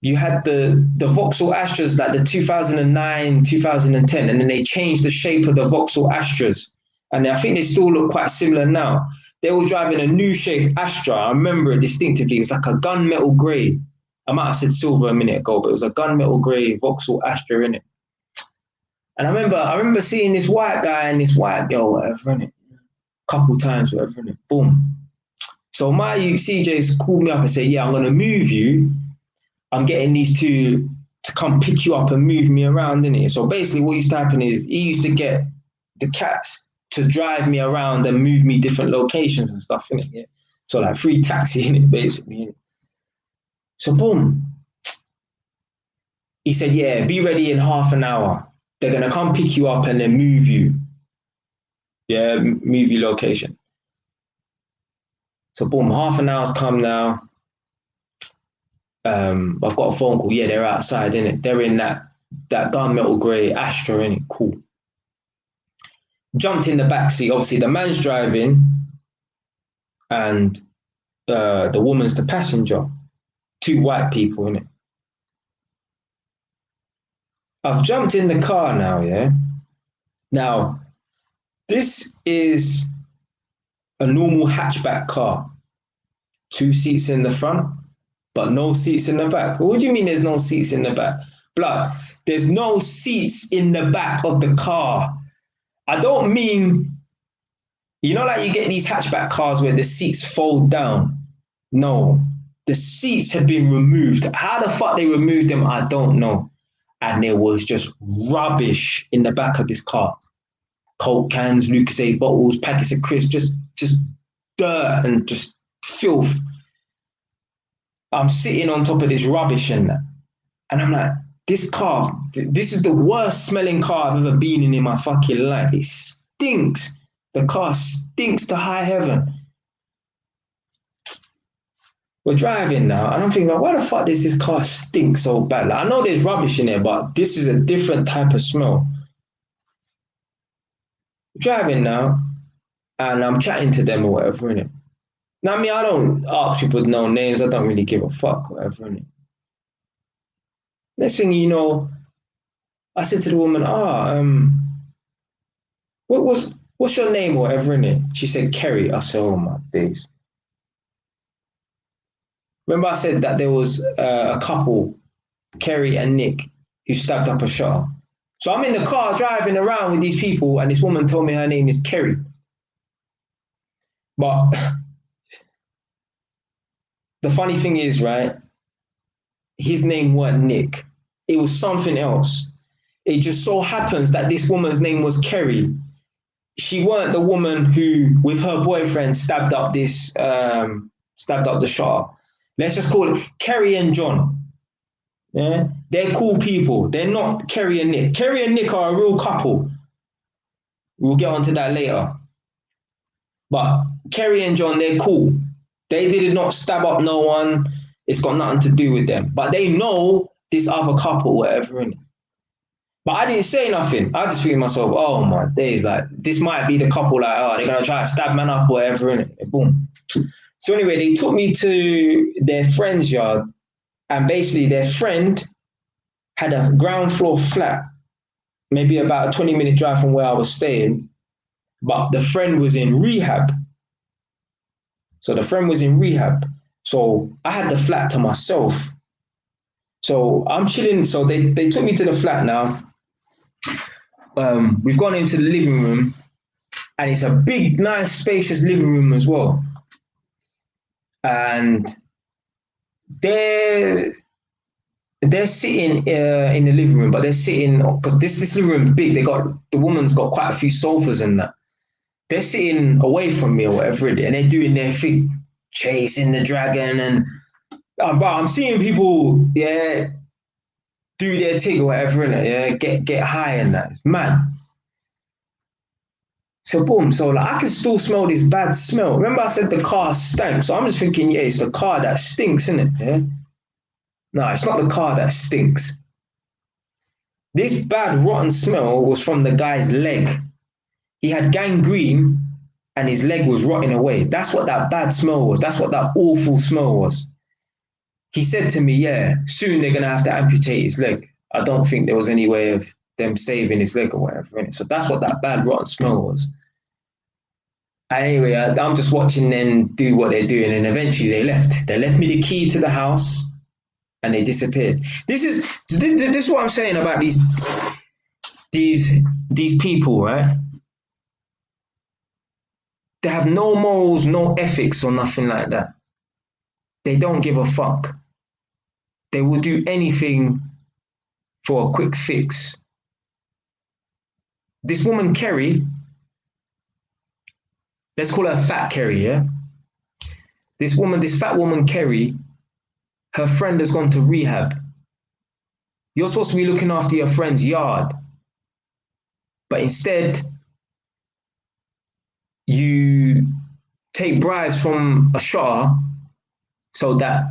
You had the Vauxhall Astras, like the 2009, 2010, and then they changed the shape of the Vauxhall Astras. And I think they still look quite similar now. They were driving a new shape Astra. I remember it distinctively. It was like a gunmetal grey. I might have said silver a minute ago, but it was a gunmetal grey Vauxhall Astra in it. And I remember seeing this white guy and this white girl, whatever, in it. couple times, whatever, innit? Boom. So my CJ's called me up and said, yeah, I'm gonna move you. I'm getting these two to come pick you up and move me around, innit? So basically what used to happen is he used to get the cats to drive me around and move me different locations and stuff, innit? Yeah. So like free taxi, innit, basically. Innit? So boom. He said, yeah, be ready in half an hour. They're gonna come pick you up and then move you. Yeah, move your location. So boom, half an hour's come now. I've got a phone call. Yeah, they're outside, innit? They're in that gunmetal grey Astra, innit? Cool. Jumped in the back seat. Obviously, the man's driving, and the woman's the passenger. Two white people, innit? I've jumped in the car now. Yeah. Now, this is a normal hatchback car. 2 seats in the front, but no seats in the back. What do you mean there's no seats in the back? Blood, there's no seats in the back of the car. I don't mean, you know, like you get these hatchback cars where the seats fold down. No, the seats have been removed. How the fuck they removed them, I don't know. And there was just rubbish in the back of this car. Coke cans, Lucozade bottles, packets of crisps, just dirt and just filth. I'm sitting on top of this rubbish and that. And I'm like, this car, this is the worst smelling car I've ever been in my fucking life. It stinks. The car stinks to high heaven. We're driving now, and I'm thinking, why the fuck does this car stink so bad? Like, I know there's rubbish in there, but this is a different type of smell. Driving now, and I'm chatting to them or whatever, innit? Now, I mean, I don't ask people no names. I don't really give a fuck, whatever, innit? Next thing you know, I said to the woman, what's your name or whatever, innit? She said, Kerry. I said, oh my days. Remember I said that there was a couple, Kerry and Nick, who stabbed up a shot. So I'm in the car driving around with these people, and this woman told me her name is Kerry. But the funny thing is, right, his name weren't Nick. It was something else. It just so happens that this woman's name was Kerry. She weren't the woman who, with her boyfriend, stabbed up the shot. Let's just call it Kerry and John. Yeah, they're cool people. They're not Kerry and Nick. Kerry and Nick are a real couple. We'll get onto that later. But Kerry and John, they're cool. They did not stab up no one. It's got nothing to do with them. But they know this other couple, whatever, innit? But I didn't say nothing. I just figured myself, oh my days, like this might be the couple, like, oh, they're gonna try to stab man up or whatever, innit? Boom. So anyway, they took me to their friend's yard, and basically their friend had a ground floor flat, maybe about a 20-minute drive from where I was staying, but the friend was in rehab. So the friend was in rehab. So I had the flat to myself. So I'm chilling. So they took me to the flat now. We've gone into the living room, and it's a big, nice, spacious living room as well. And they're sitting in the living room, but they're sitting, because this living room is big. The woman's got quite a few sofas and that. They're sitting away from me or whatever, and they're doing their thing, chasing the dragon, and I'm seeing people, yeah, do their thing or whatever, yeah, get high and that. It's mad. So boom, so like I can still smell this bad smell. Remember I said the car stank, so I'm just thinking, yeah, it's the car that stinks, isn't it? Yeah. No, it's not the car that stinks. This bad rotten smell was from the guy's leg. He had gangrene and his leg was rotting away. That's what that bad smell was. That's what that awful smell was. He said to me, yeah, soon they're gonna have to amputate his leg. I don't think there was any way of them saving his leg or whatever. Innit? So that's what that bad rotten smell was. Anyway, I'm just watching them do what they're doing, and eventually they left. They left me the key to the house, and they disappeared. This is what I'm saying about these people, right? They have no morals, no ethics, or nothing like that. They don't give a fuck. They will do anything for a quick fix. This woman, Kerry, let's call her Fat Kerry, yeah? This fat woman, Kerry, her friend has gone to rehab. You're supposed to be looking after your friend's yard, but instead, you take bribes from a shotter so that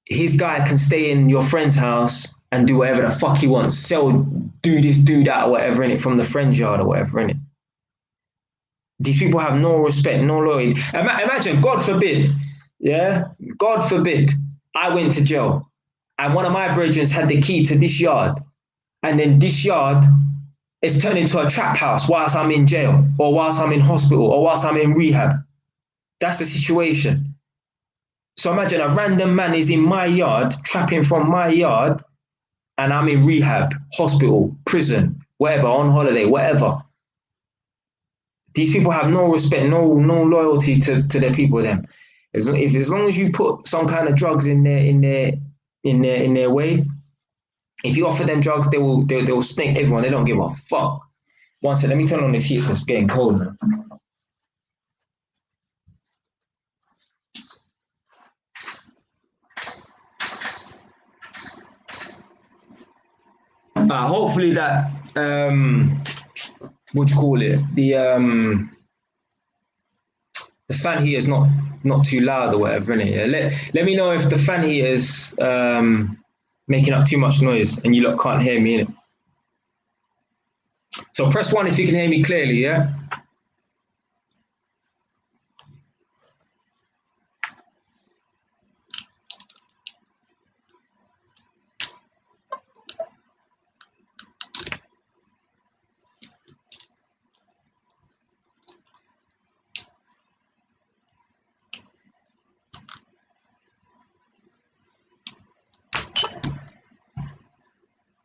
his guy can stay in your friend's house and do whatever the fuck he wants. Sell, do this, do that, or whatever in it from the friend's yard or whatever in it. These people have no respect, no loyalty. Imagine, God forbid, yeah, God forbid, I went to jail and one of my brethren had the key to this yard, and then this yard is turned into a trap house whilst I'm in jail, or whilst I'm in hospital, or whilst I'm in rehab. That's the situation. So imagine a random man is in my yard, trapping from my yard, and I'm in rehab, hospital, prison, whatever, on holiday, whatever. These people have no respect, no loyalty to their people. Them, as long as you put some kind of drugs in their way, if you offer them drugs, they'll snake everyone. They don't give a fuck. One second, let me turn on this heat because it's getting cold now. Hopefully that what do you call it? The fan heater is not too loud or whatever, innit? Yeah? Let me know if the fan heater is making up too much noise and you lot can't hear me, innit? So press 1 if you can hear me clearly, yeah?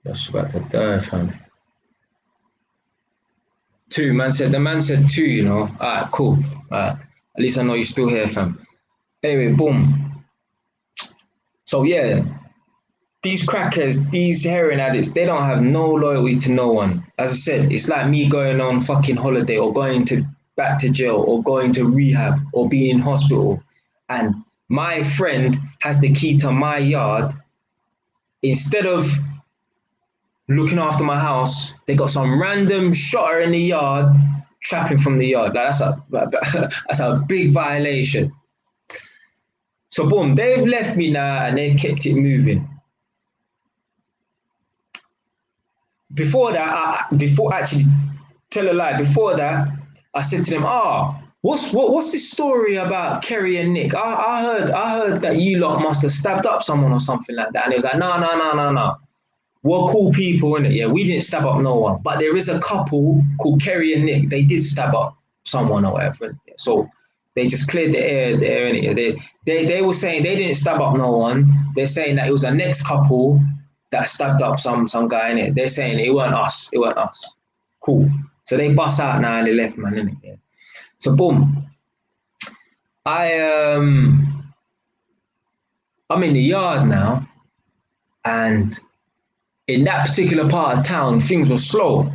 That's about to die, fam. 2, the man said 2, you know. Alright, cool. Alright. At least I know you're still here, fam. Anyway, boom. So yeah, these crackers, these heroin addicts, they don't have no loyalty to no one. As I said, it's like me going on fucking holiday or going back to jail or going to rehab or being in hospital. And my friend has the key to my yard. Instead of looking after my house, they got some random shotter in the yard, trapping from the yard. Like that's a big violation. So boom, they've left me now and they've kept it moving. Before that, before that, I said to them, what's this story about Kerry and Nick? I heard that you lot must have stabbed up someone or something like that. And it was like, no. We're cool people, innit? Yeah, we didn't stab up no one. But there is a couple called Kerry and Nick. They did stab up someone or whatever. So they just cleared the air, innit? They were saying they didn't stab up no one. They're saying that it was a next couple that stabbed up some guy, innit? They're saying it weren't us. Cool. So they bust out now and they left, man, innit? Yeah. So boom. I'm in the yard now, and in that particular part of town, things were slow.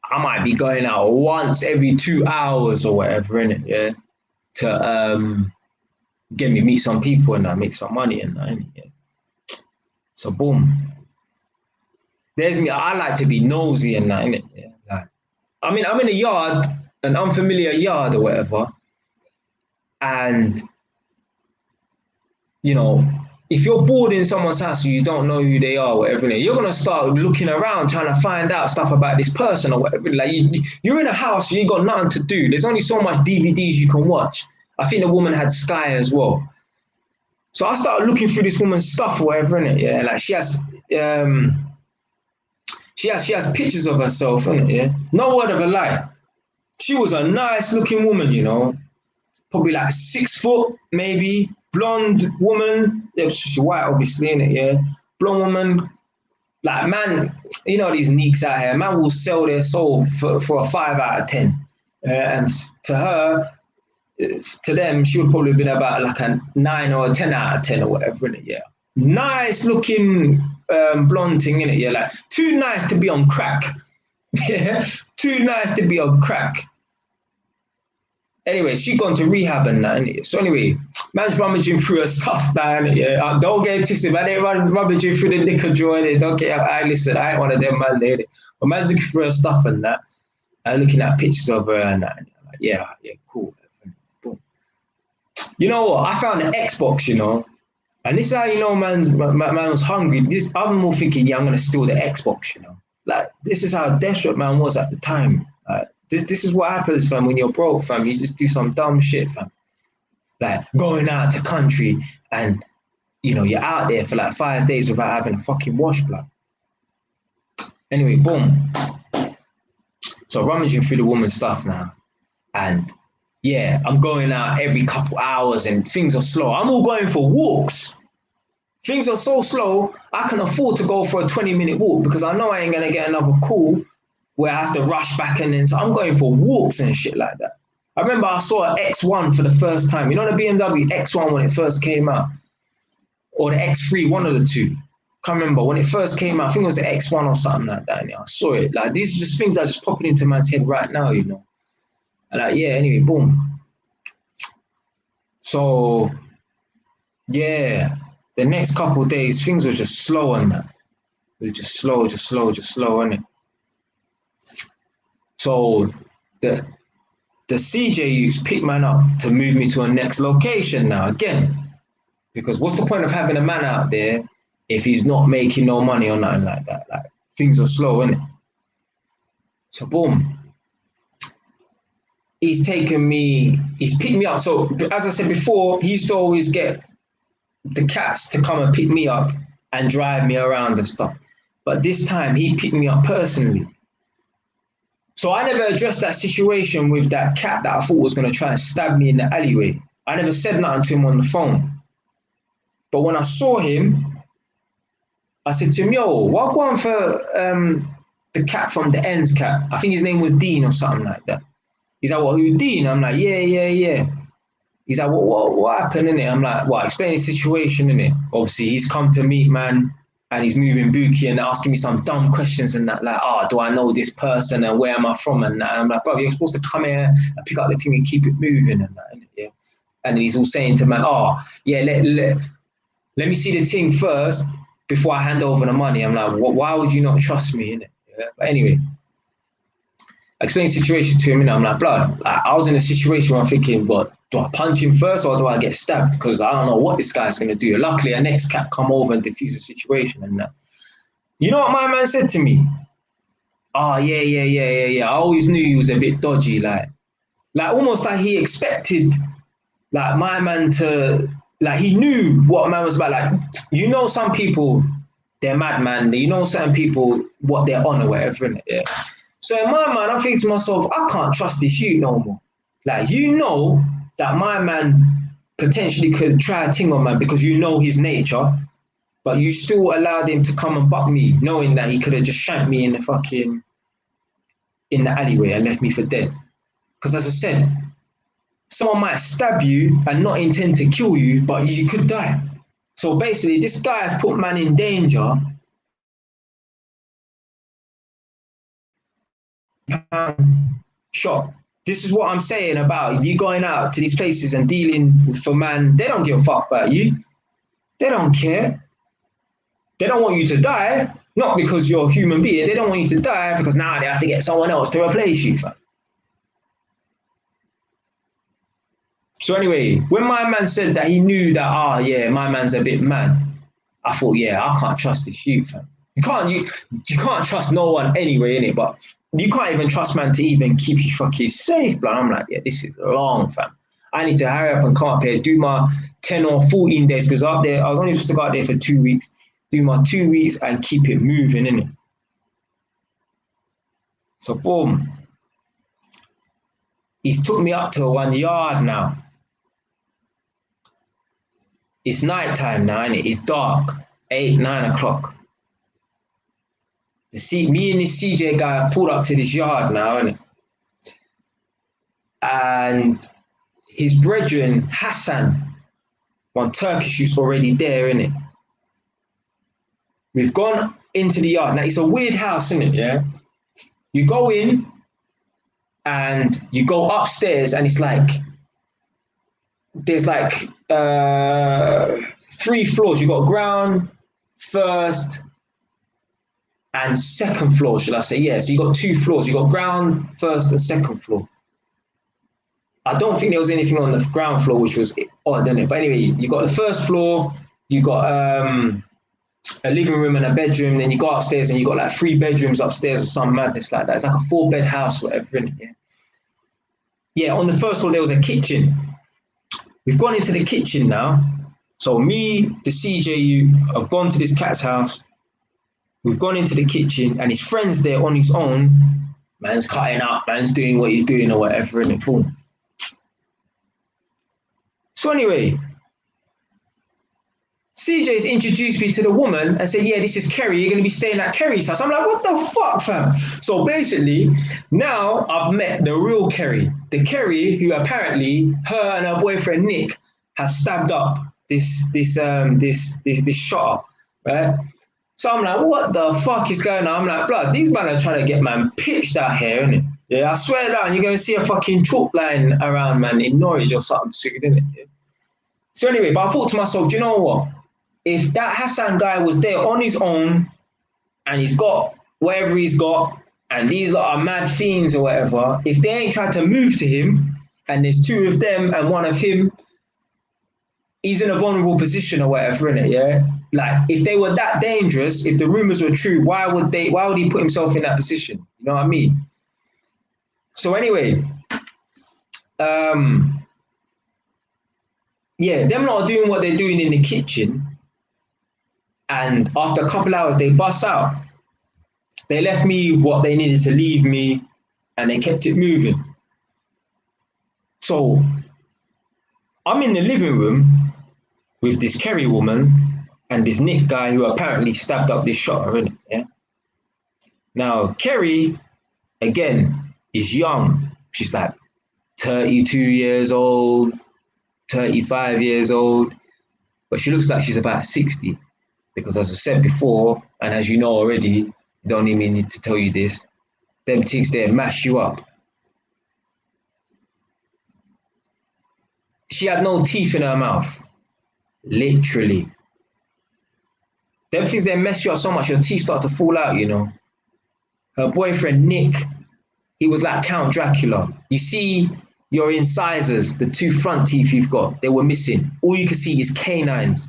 I might be going out once every 2 hours or whatever, innit? Yeah, to meet some people and make some money and that, innit? Yeah. So boom. There's me. I like to be nosy and that, innit? Yeah. Like, I mean, I'm in a yard, an unfamiliar yard or whatever, and you know, if you're bored in someone's house and you don't know who they are, whatever, you're gonna start looking around trying to find out stuff about this person or whatever. Like you're in a house, you ain't got nothing to do. There's only so much DVDs you can watch. I think the woman had Sky as well. So I started looking through this woman's stuff or whatever, innit? Yeah, like she has pictures of herself, innit? Yeah, no word of a lie. She was a nice looking woman, you know, probably like 6 foot, maybe. Blonde woman, she's white obviously, innit? Yeah, blonde woman, like man, you know these neeks out here, man will sell their soul for a 5 out of 10, and to her, to them, she would probably have been about like a 9 or a 10 out of 10 or whatever, innit? Yeah. Nice looking blonde thing, innit? Yeah, like too nice to be on crack. Yeah, too nice to be on crack. Anyway, she gone to rehab and that, innit? So anyway, man's rummaging through her stuff now, innit? Yeah, don't get tissy, man. They run rummaging through the knicker drawer, innit? Don't get, listen, I ain't one of them, man, innit? But man's looking through her stuff and that, and looking at pictures of her and that. And like, yeah, cool. Boom. You know what? I found an Xbox, you know, and this is how you know man was hungry. I'm more thinking, yeah, I'm gonna steal the Xbox, you know. Like this is how desperate man was at the time. This is what happens, fam, when you're broke, fam. You just do some dumb shit, fam. Like going out to country and you know you're out there for like 5 days without having a fucking wash, blood. Anyway, boom. So rummaging through the woman's stuff now, and yeah, I'm going out every couple hours and things are slow. I'm all going for walks. Things are so slow, I can afford to go for a 20-minute walk because I know I ain't gonna get another call where I have to rush back and then so I'm going for walks and shit like that. I remember I saw an X1 for the first time. You know the BMW X1 when it first came out? Or the X3, one of the two. Can't remember. When it first came out, I think it was the X1 or something like that. And I saw it. Like these are just things that are just popping into man's head right now, you know. And like, yeah, anyway, boom. So, yeah, the next couple of days, things were just slow on that. It was just slow, innit? So the CJ youths picked man up to move me to a next location now again. Because what's the point of having a man out there if he's not making no money or nothing like that? Like things are slow, innit? So boom. He's picked me up. So as I said before, he used to always get the cats to come and pick me up and drive me around and stuff. But this time he picked me up personally. So I never addressed that situation with that cat that I thought was going to try and stab me in the alleyway. I never said nothing to him on the phone. But when I saw him, I said to him, yo, what go on for the cat from the ends cat? I think his name was Dean or something like that. He's like, what, who, Dean? I'm like, yeah. He's like, what happened, innit? I'm like, what, explain the situation, innit? Obviously, he's come to meet, man, and he's moving bookie and asking me some dumb questions and that, like, do I know this person and where am I from and that? And I'm like, bro, you're supposed to come here and pick up the thing and keep it moving and that, innit? Yeah. And he's all saying to man, yeah, let me see the thing first before I hand over the money. I'm like, why would you not trust me, innit? Yeah. But anyway, I explained the situation to him and I'm like, blood, I was in a situation where I'm thinking, but do I punch him first or do I get stabbed? Because I don't know what this guy's going to do. Luckily, a next cat come over and defuse the situation and that. You know what my man said to me? Yeah. I always knew he was a bit dodgy, like almost like he expected like my man to, like he knew what man was about. Like, you know, some people, they're madman. You know, certain people, what they're on or whatever, innit? Yeah. So in my mind, I'm thinking to myself, I can't trust this youth no more. Like, you know that my man potentially could try a thing on man because you know his nature, but you still allowed him to come and butt me, knowing that he could have just shanked me in the alleyway and left me for dead. Because as I said, someone might stab you and not intend to kill you, but you could die. So basically, this guy has put man in danger. Shot. This is what I'm saying about you going out to these places and dealing for man. They don't give a fuck about you. They don't care. They don't want you to die, not because you're a human being. They don't want you to die because now they have to get someone else to replace you. Fam. So anyway, when my man said that he knew that, my man's a bit mad, I thought, yeah, I can't trust this youth, fam. You can't trust no one anyway, innit? But you can't even trust man to even keep you fucking safe, blood. I'm like, yeah, this is long, fam. I need to hurry up and come up here, do my 10 or 14 days, because up there, I was only supposed to go out there for 2 weeks, do my 2 weeks and keep it moving, innit? So boom. He's took me up to one yard now. It's night time now, innit? It's dark, 8, 9 o'clock. Me and this CJ guy pulled up to this yard now, innit? And his brethren, Hassan, one Turkish who's already there, innit? We've gone into the yard. Now, it's a weird house, innit, yeah? You go in and you go upstairs and it's like, there's like 3 floors. You got ground, first, and second floor, should I say? Yeah, so you got 2 floors. You got ground, first, and second floor. I don't think there was anything on the ground floor, which was odd, didn't it? But anyway, you got the first floor, you got a living room and a bedroom, then you go upstairs and you got like 3 bedrooms upstairs or some madness like that. It's like a 4-bed house, whatever, innit? Yeah. Yeah, on the first floor, there was a kitchen. We've gone into the kitchen now. So me, the CJU, have gone to this cat's house. We've gone into the kitchen and his friend's there on his own. Man's cutting up, man's doing what he's doing or whatever, and boom. So anyway, CJ's introduced me to the woman and said, yeah, this is Kerry. You're going to be staying at Kerry's house. I'm like, what the fuck, fam? So basically, now I've met the real Kerry. The Kerry who apparently, her and her boyfriend Nick have stabbed up this shot, right? So I'm like, what the fuck is going on? I'm like, blood, these men are trying to get man pitched out here, innit? Yeah, I swear down, you're going to see a fucking chalk line around, man, in Norwich or something soon, innit? Yeah. So anyway, but I thought to myself, do you know what? If that Hassan guy was there on his own and he's got whatever he's got and these lot are mad fiends or whatever, if they ain't tried to move to him and there's 2 of them and 1 of him, he's in a vulnerable position or whatever, innit, yeah? Like, if they were that dangerous, if the rumors were true, why would he put himself in that position? You know what I mean? So anyway, yeah, them lot are doing what they're doing in the kitchen. And after a couple hours, they bust out. They left me what they needed to leave me, and they kept it moving. So I'm in the living room with this Kerry woman and this Nick guy who apparently stabbed up this shot, innit? Yeah. Now, Kerry, again, is young. She's like 32 years old, 35 years old, but she looks like she's about 60. Because as I said before, and as you know already, don't even need to tell you this, them things there mash you up. She had no teeth in her mouth, literally. Them things there mess you up so much, your teeth start to fall out, you know. Her boyfriend, Nick, he was like Count Dracula. You see your incisors, the 2 front teeth you've got, they were missing. All you can see is canines.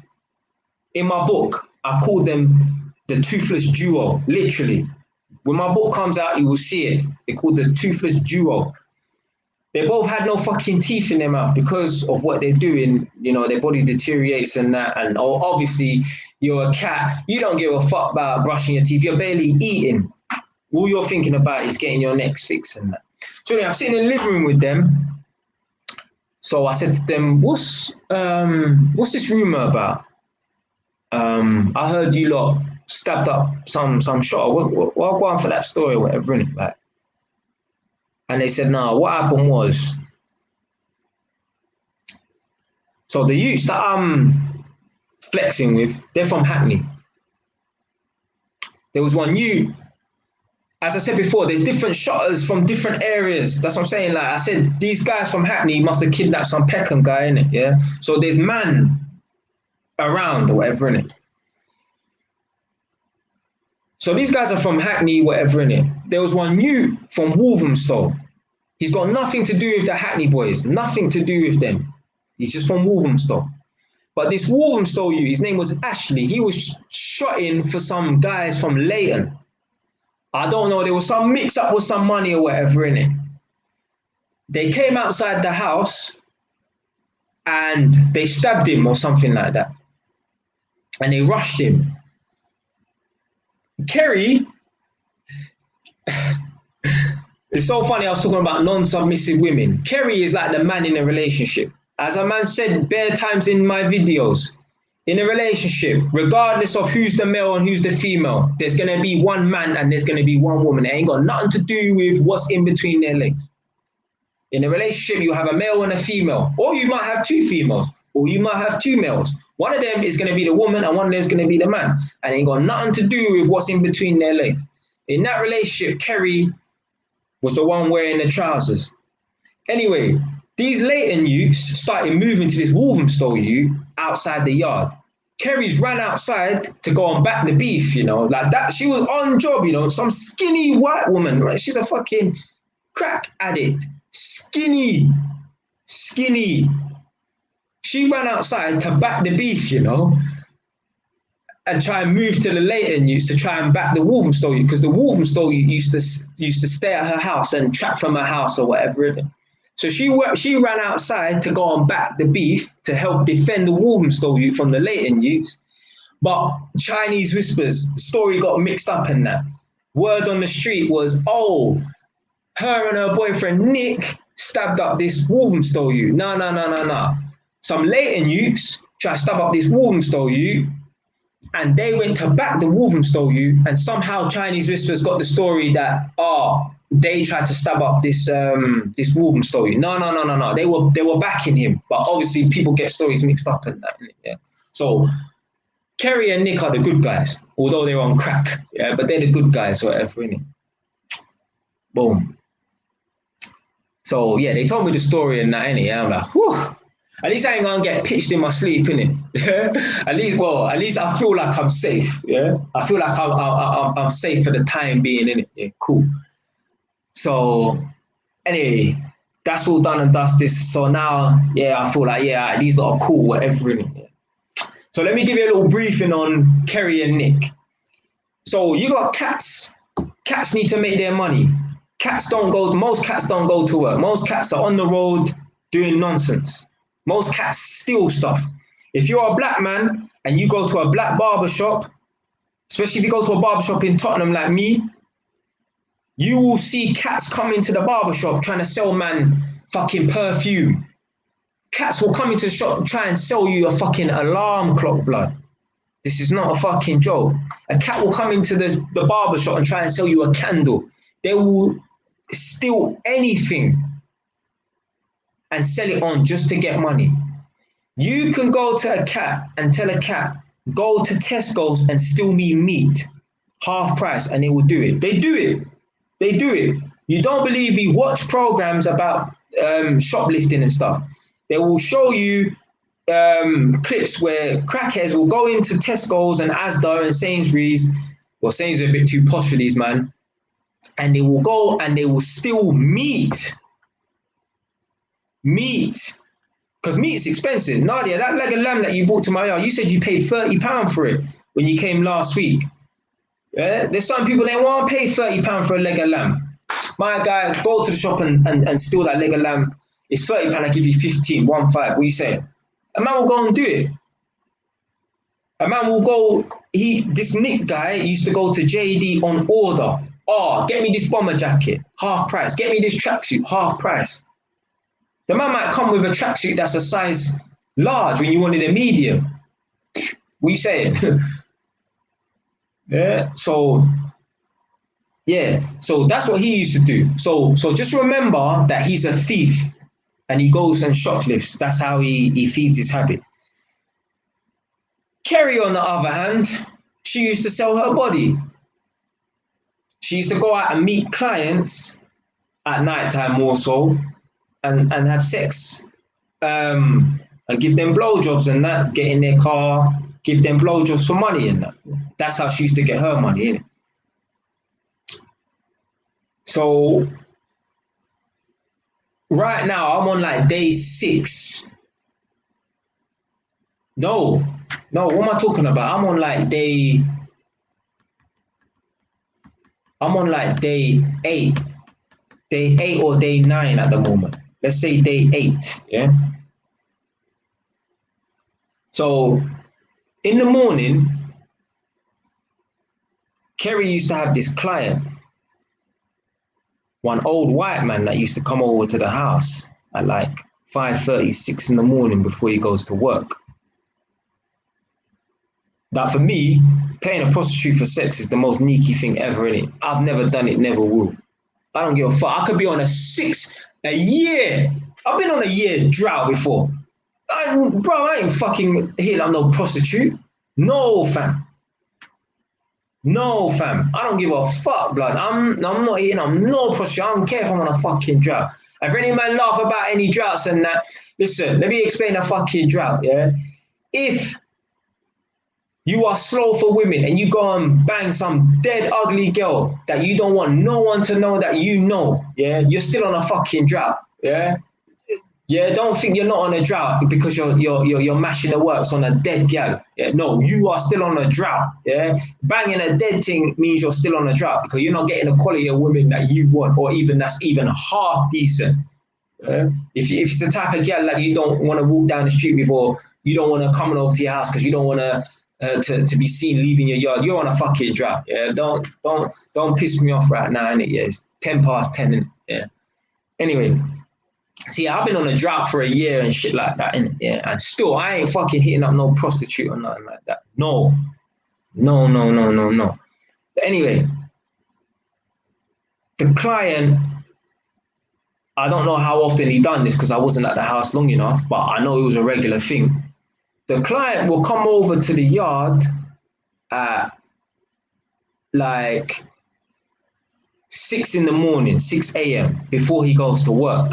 In my book, I call them the toothless duo, literally. When my book comes out, you will see it. They're called the toothless duo. They both had no fucking teeth in their mouth because of what they're doing. You know, their body deteriorates and that. And obviously, you're a cat. You don't give a fuck about brushing your teeth. You're barely eating. All you're thinking about is getting your necks fixed and that. So anyway, I'm sitting in the living room with them. So I said to them, what's this rumor about? I heard you lot stabbed up some shot. What go on for that story or whatever, innit? Like, and they said, no, what happened was, so the youths that I'm flexing with, they're from Hackney. There was one youth, as I said before, there's different shotters from different areas. That's what I'm saying. Like I said, these guys from Hackney must have kidnapped some Peckham guy, innit? Yeah. So there's man around or whatever, innit? So these guys are from Hackney, whatever, innit? There was one new from Walthamstow. He's got nothing to do with the Hackney boys, nothing to do with them. He's just from Walthamstow. But this Walthamstow youth, his name was Ashley. He was shot in for some guys from Leighton. I don't know, there was some mix up with some money or whatever, innit? They came outside the house and they stabbed him or something like that. And they rushed him. Kerry, it's so funny, I was talking about non-submissive women. Kerry is like the man in a relationship. As a man said bare times in my videos, in a relationship, regardless of who's the male and who's the female, there's going to be one man and there's going to be one woman. It ain't got nothing to do with what's in between their legs. In a relationship, you have a male and a female, or you might have two females, or you might have two males. One of them is going to be the woman, and one of them is going to be the man. And it ain't got nothing to do with what's in between their legs. In that relationship, Kerry was the one wearing the trousers. Anyway, these Leighton youths started moving to this Walthamstow youth outside the yard. Kerry's ran outside to go and back the beef, you know, like that. She was on job, you know, some skinny white woman, right? She's a fucking crack addict. Skinny. She ran outside to back the beef, you know, and try and move to the Leighton youths to try and back the Walthamstow youth, because the Walthamstow youth used to stay at her house and trap from her house or whatever. So she ran outside to go and back the beef to help defend the Walthamstow youth from the Leighton youths. But Chinese whispers, the story got mixed up in that. Word on the street was, oh, her and her boyfriend Nick stabbed up this Walthamstow youth. No. Some Leighton youths tried to stab up this Walthamstow youth, and they went to back the Walthamstow youth, and somehow Chinese whispers got the story that, they tried to stab up this Walthamstow youth. No. They were backing him, but obviously people get stories mixed up in that. Yeah. So Kerry and Nick are the good guys, although they're on crack. Yeah, but they're the good guys, whatever, innit? Boom. So yeah, they told me the story and that, innit? Yeah, I'm like, whew. At least I ain't gonna get pitched in my sleep, innit? At least I feel like I'm safe. Yeah, I feel like I'm safe for the time being, innit? Yeah, cool. So anyway, that's all done and dusted. So now, yeah, I feel like, yeah, these lot are cool, whatever, innit? Yeah. So let me give you a little briefing on Kerry and Nick. So you got cats. Cats need to make their money. Most cats don't go to work. Most cats are on the road doing nonsense. Most cats steal stuff. If you're a black man and you go to a black barber shop, especially if you go to a barber shop in Tottenham like me, you will see cats come into the barber shop trying to sell man fucking perfume. Cats will come into the shop and try and sell you a fucking alarm clock, blood. This is not a fucking joke. A cat will come into the barber shop and try and sell you a candle. They will steal anything and sell it on just to get money. You can go to a cat and tell a cat, go to Tesco's and steal me meat, half price, and they will do it. They do it. You don't believe me? Watch programs about shoplifting and stuff. They will show you clips where crackheads will go into Tesco's and Asda and Sainsbury's. Well, Sainsbury's are a bit too posh for these, man. And they will go and they will steal meat. Because meat is expensive. Nadia, that leg of lamb that you bought to my yard, you said you paid £30 for it when you came last week. Yeah? There's some people, they won't pay £30 for a leg of lamb. My guy, go to the shop and steal that leg of lamb. It's £30, I give you 15, 1.5. What are you saying? A man will go and do it. A man will go, this Nick guy used to go to JD on order. Oh, get me this bomber jacket, half price. Get me this tracksuit, half price. The man might come with a tracksuit that's a size large when you wanted a medium. What are you saying? Yeah, so that's what he used to do. So just remember that he's a thief and he goes and shoplifts. That's how he feeds his habit. Kerry, on the other hand, she used to sell her body. She used to go out and meet clients at nighttime more so and have sex and give them blowjobs and that, get in their car, give them blowjobs for money and that. That's how she used to get her money, innit? So right now I'm on like day 6. No, what am I talking about? I'm on like day 8. Day 8 or day 9 at the moment. Let's say day 8, yeah? So in the morning, Kerry used to have this client, one old white man that used to come over to the house at like 5:30, 6 in the morning before he goes to work. Now for me, paying a prostitute for sex is the most sneaky thing ever, innit? I've never done it, never will. I don't give a fuck. I could be on a year. I've been on a year's drought before. Bro, I ain't fucking here like no prostitute. No, fam. No, fam. I don't give a fuck, blood. I'm not eating. I'm no prostitute. I don't care if I'm on a fucking drought. If any man laugh about any droughts and that, listen, let me explain a fucking drought, yeah? If you are slow for women and you go and bang some dead ugly girl that you don't want no one to know that you know, yeah, you're still on a fucking drought, yeah? Yeah, don't think you're not on a drought because you're mashing the works on a dead gal. Yeah, no, you are still on a drought. Yeah, banging a dead thing means you're still on a drought because you're not getting the quality of women that you want, or even that's even half decent. Yeah? If it's the type of gal that you don't want to walk down the street before, you don't want to come over to your house because you don't want to be seen leaving your yard, you're on a fucking drought. Yeah, don't piss me off right now, innit? Yeah, it's 10 past 10. Innit? Yeah. Anyway. See, I've been on a drought for a year and shit like that, innit? Yeah, and still, I ain't fucking hitting up no prostitute or nothing like that. No. But anyway, the client, I don't know how often he done this because I wasn't at the house long enough, but I know it was a regular thing. The client will come over to the yard at like 6 in the morning, 6 a.m. before he goes to work.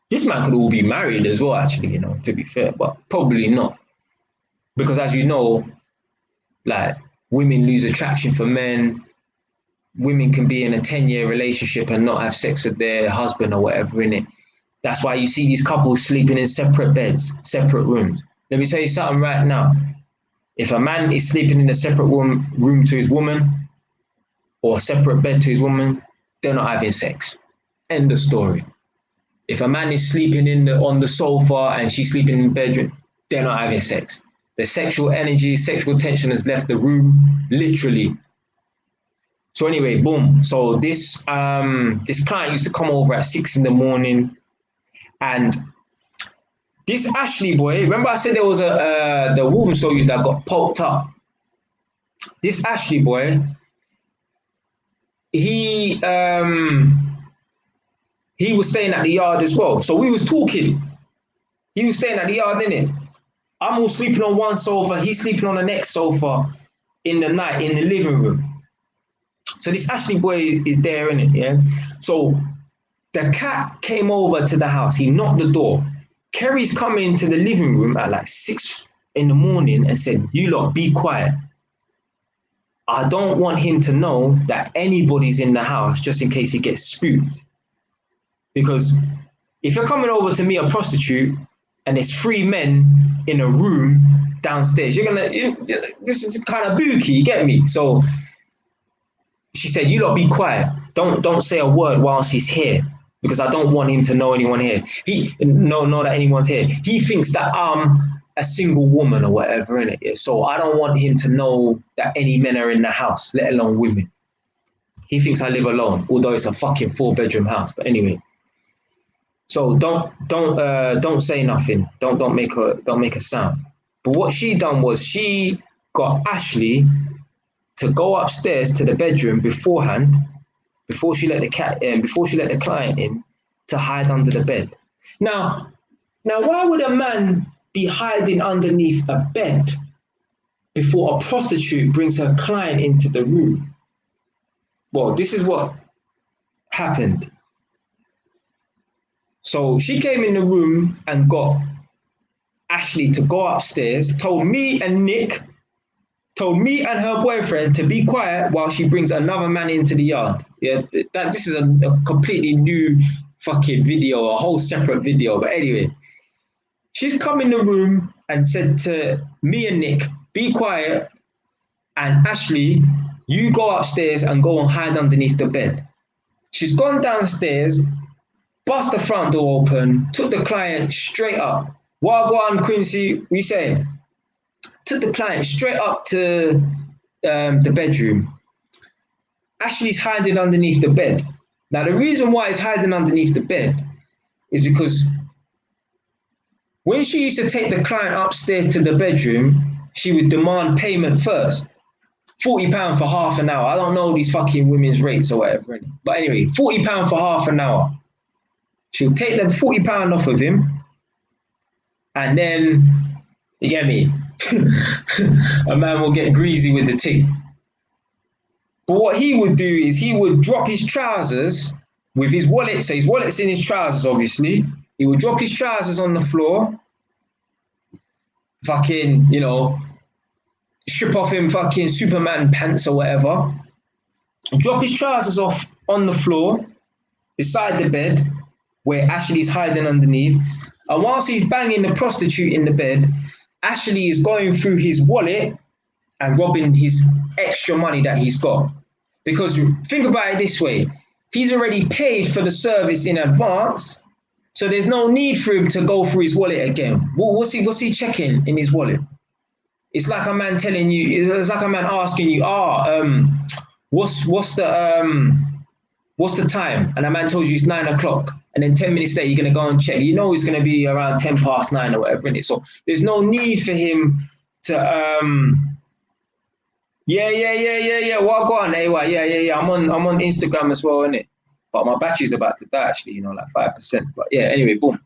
This man could all be married as well, actually, you know, to be fair, but probably not. Because as you know, like women lose attraction for men. Women can be in a 10-year relationship and not have sex with their husband or whatever in it. That's why you see these couples sleeping in separate beds, separate rooms. Let me tell you something right now. If a man is sleeping in a separate room to his woman or a separate bed to his woman, they're not having sex. End of story. If a man is sleeping on the sofa and she's sleeping in the bedroom, they're not having sex. The sexual energy, sexual tension has left the room, literally. So anyway, boom. So this client used to come over at 6 in the morning, and this Ashley boy, remember I said there was the Wolverine soldier that got poked up. This Ashley boy, he was staying at the yard as well. So we was talking. He was staying at the yard, innit? I'm all sleeping on one sofa. He's sleeping on the next sofa in the night in the living room. So this Ashley boy is there, innit? Yeah. So the cat came over to the house. He knocked the door. Kerry's come into the living room at like 6 in the morning and said, "You lot, be quiet. I don't want him to know that anybody's in the house just in case he gets spooked. Because if you're coming over to me, a prostitute, and there's 3 men in a room downstairs, this is kind of booky, you get me?" So she said, "You lot be quiet. Don't say a word whilst he's here, because I don't want him to know anyone here. Know that anyone's here. He thinks that I'm a single woman or whatever, innit? So I don't want him to know that any men are in the house, let alone women. He thinks I live alone, although it's a fucking 4-bedroom house. But anyway, so don't say nothing. Don't make a sound." But what she done was she got Ashley to go upstairs to the bedroom beforehand, before she let the client in, to hide under the bed. Now, why would a man be hiding underneath a bed before a prostitute brings her client into the room? Well, this is what happened. So she came in the room and got Ashley to go upstairs, told me and her boyfriend to be quiet while she brings another man into the yard. Yeah, this is a completely new fucking video, a whole separate video. But anyway, she's come in the room and said to me and Nick, "Be quiet, and Ashley, you go upstairs and go and hide underneath the bed." She's gone downstairs, bust the front door open, took the client straight up. Wagwan, Quincy, we saying? Took the client straight up to the bedroom. Ashley's hiding underneath the bed. Now, the reason why he's hiding underneath the bed is because when she used to take the client upstairs to the bedroom, she would demand payment first. £40 for half an hour. I don't know these fucking women's rates or whatever. But anyway, £40 for half an hour. She'll take them £40 off of him. And then, you get me? A man will get greasy with the tea. But what he would do is he would drop his trousers with his wallet. So his wallet's in his trousers, obviously. He would drop his trousers on the floor. Fucking, you know, strip off him fucking Superman pants or whatever. Drop his trousers off on the floor beside the bed where Ashley's hiding underneath. And whilst he's banging the prostitute in the bed, Ashley is going through his wallet and robbing his extra money that he's got. Because think about it this way, he's already paid for the service in advance, so there's no need for him to go through his wallet again. What's he checking in his wallet? It's like a man telling you, it's like a man asking you, what's the time? And a man tells you it's 9 o'clock. And then 10 minutes later, you're going to go and check. You know it's going to be around 10 past 9 or whatever, innit? So there's no need for him to, Well, go on, AY. Yeah. I'm on Instagram as well, innit? But my battery's about to die, actually, you know, like 5%. But yeah, anyway, boom.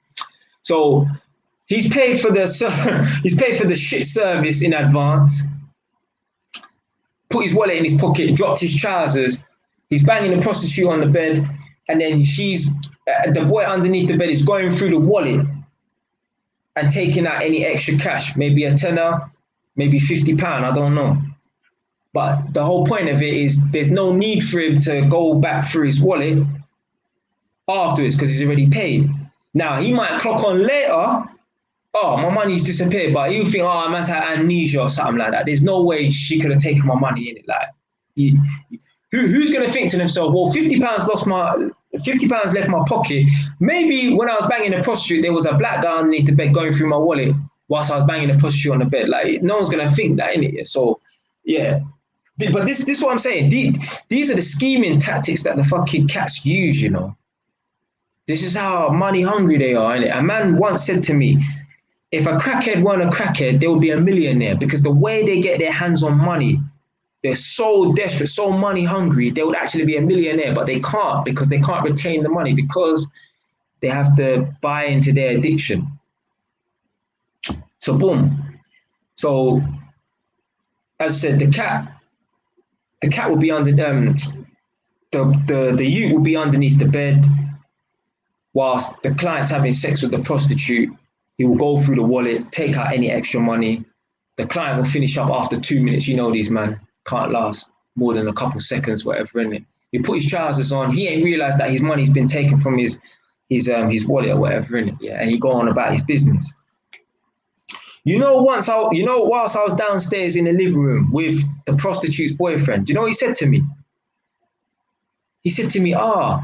So he's paid for the shit service in advance, put his wallet in his pocket, dropped his trousers. He's banging the prostitute on the bed, and then the boy underneath the bed is going through the wallet and taking out any extra cash, maybe a tenner, maybe £50, I don't know. But the whole point of it is there's no need for him to go back through his wallet afterwards because he's already paid. Now, he might clock on later, oh, my money's disappeared, but he'll think, oh, I must have amnesia or something like that. There's no way she could have taken my money in it. Like, who's going to think to themselves, well, £50 left my pocket. Maybe when I was banging the prostitute, there was a black guy underneath the bed going through my wallet whilst I was banging the prostitute on the bed. Like, no one's going to think that, innit? So, yeah. But this is what I'm saying. These are the scheming tactics that the fucking cats use, you know. This is how money hungry they are, innit? A man once said to me, if a crackhead weren't a crackhead, they would be a millionaire, because the way they get their hands on money, they're so desperate, so money hungry, they would actually be a millionaire, but they can't, because they can't retain the money, because they have to buy into their addiction. So boom. So as I said, the cat will be under the youth will be underneath the bed whilst the client's having sex with the prostitute. He will go through the wallet, take out any extra money. The client will finish up after 2 minutes. You know these man can't last more than a couple seconds, whatever, innit? He put his trousers on. He ain't realized that his money's been taken from his wallet or whatever, innit? Yeah, and he go on about his business. Whilst I was downstairs in the living room with the prostitute's boyfriend, do you know what he said to me? He said to me, I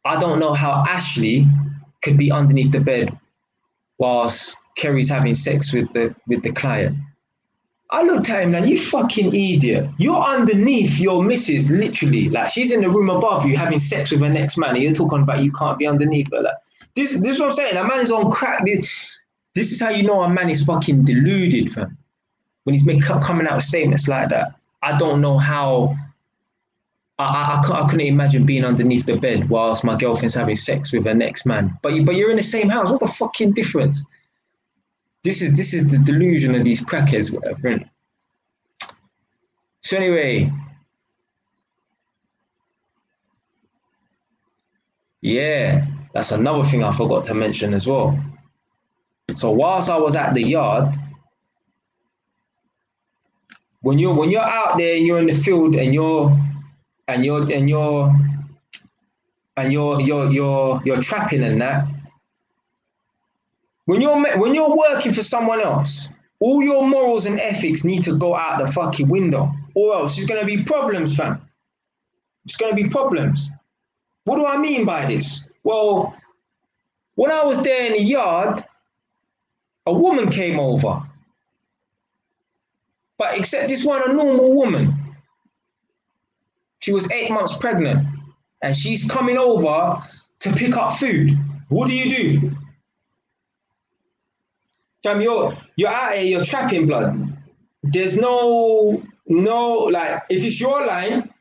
don't know how Ashley could be underneath the bed whilst Kerry's having sex with the client. I looked at him like, you fucking idiot. You're underneath your missus, literally. Like, she's in the room above you having sex with her next man, and you're talking about you can't be underneath her. Like, this is what I'm saying. A man is on crack. This is how you know a man is fucking deluded, fam. When he's coming out with statements like that. I don't know how. I couldn't imagine being underneath the bed whilst my girlfriend's having sex with her next man. But you're in the same house. What's the fucking difference? This is the delusion of these crackheads, whatever. Innit? So anyway, yeah, that's another thing I forgot to mention as well. So whilst I was at the yard, when you're out there and you're in the field and you're trapping and that, when you're working for someone else, all your morals and ethics need to go out the fucking window, or else there's gonna be problems, fam. It's gonna be problems. What do I mean by this? Well, when I was there in the yard, a woman came over. But except this one, a normal woman. She was 8 months pregnant, and she's coming over to pick up food. What do? Fam, you're out here, you're trapping, blood. There's no No, like if it's your line,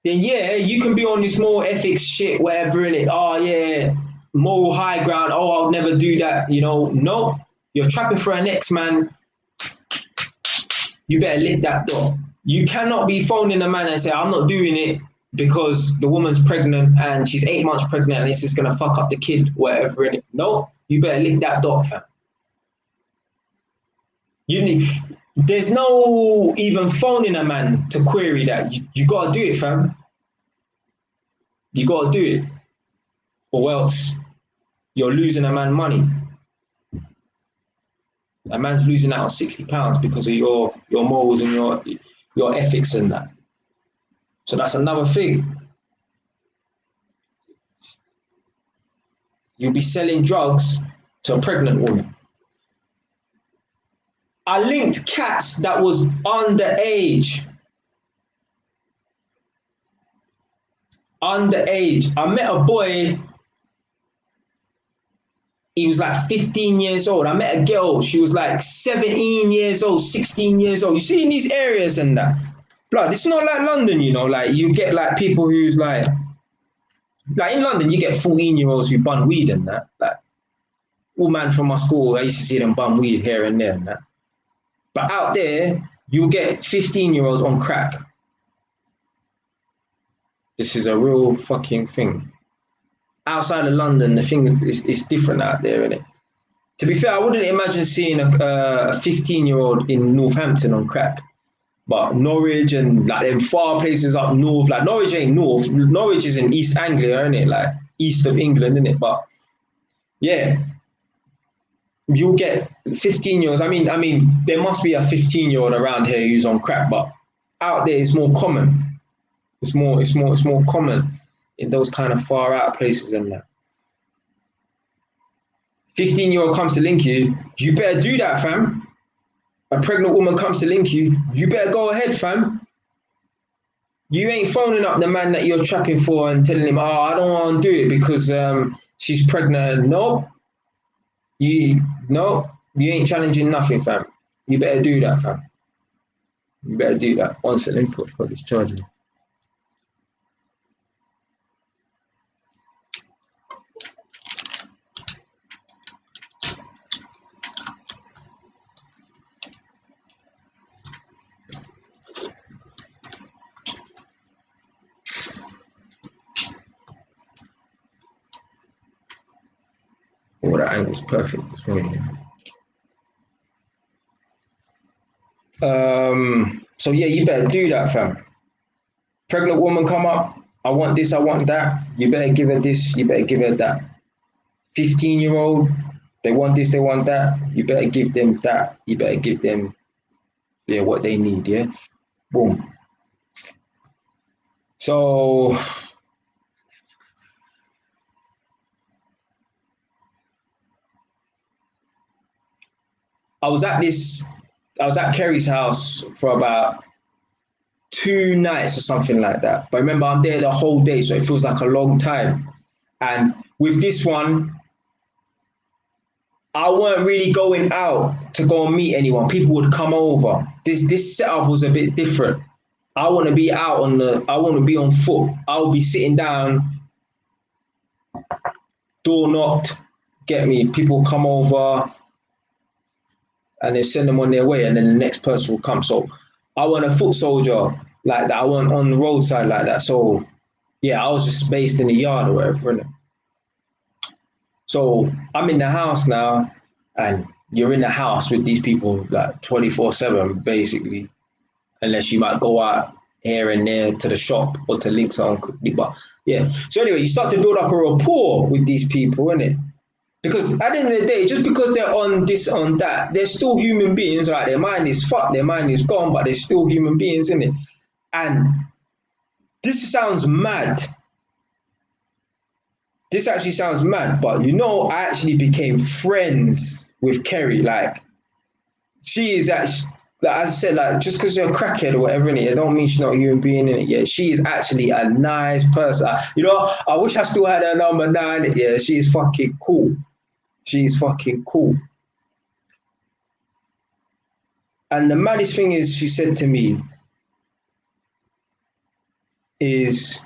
then yeah, you can be on this moral ethics shit, whatever in it. Oh yeah, moral high ground. Oh, I'll never do that. You know, no, you're trapping for an ex man. You better lick that door. You cannot be phoning a man and say, I'm not doing it because the woman's pregnant and she's 8 months pregnant and this is gonna fuck up the kid, whatever in it. No, you better lick that door, fam. You need. There's no even phoning a man to query that. You gotta do it, fam. You gotta do it, or else you're losing a man money. A man's losing out on £60 because of your morals and your ethics and that. So that's another thing. You'll be selling drugs to a pregnant woman. I linked cats that was underage. Underage. I met a boy. He was like 15 years old. I met a girl. She was like 17 years old, 16 years old. You see in these areas and that. Blood, it's not like London, you know, like you get like people who's like in London, you get 14-year-olds who bun weed and that. Like, all man from my school, I used to see them bun weed here and there and that. But out there, you'll get 15-year-olds on crack. This is a real fucking thing. Outside of London, the thing is different out there, isn't it? To be fair, I wouldn't imagine seeing a 15-year-old in Northampton on crack. But Norwich and like them far places up north, like Norwich ain't north. Norwich is in East Anglia, isn't it? Like east of England, isn't it? But yeah, you'll get 15-year-olds. I mean, there must be a 15-year-old around here who's on crack, but out there it's more common. It's more common in those kind of far out places than that. 15-year-old comes to link you, you better do that, fam. A pregnant woman comes to link you, you better go ahead, fam. You ain't phoning up the man that you're trapping for and telling him, oh, I don't want to do it because she's pregnant. No, you ain't challenging nothing, fam. You better do that, fam. You better do that. One second, put this charger. Oh, that angle's perfect as well. So yeah, you better do that, fam. Pregnant woman come up, I want this, I want that. You better give her this, you better give her that. 15-year-old, they want this, they want that. You better give them that. You better give them, yeah, what they need, yeah? Boom. So I was at Kerry's house for about 2 nights or something like that. But remember, I'm there the whole day, so it feels like a long time. And with this one, I weren't really going out to go and meet anyone. People would come over. This setup was a bit different. I want to be out I want to be on foot. I'll be sitting down, door knocked, get me, people come over, and they send them on their way, and then the next person will come. So I want a foot soldier like that. I want on the roadside like that. So yeah, I was just based in the yard or whatever, innit? So I'm in the house now, and you're in the house with these people like 24/7 basically, unless you might go out here and there to the shop or to link something quickly. But yeah, so anyway, you start to build up a rapport with these people, innit? Because at the end of the day, just because they're on this, on that, they're still human beings, right? Their mind is fucked, their mind is gone, but they're still human beings, innit? And this sounds mad. This actually sounds mad, but you know, I actually became friends with Kerry. Like, she is actually, like, as I said, like, just because you're a crackhead or whatever in it, it don't mean she's not a human being in it. Yeah, she is actually a nice person. You know, I wish I still had her number 9. Yeah, she is fucking cool. She is fucking cool. And the maddest thing is, she said to me, is,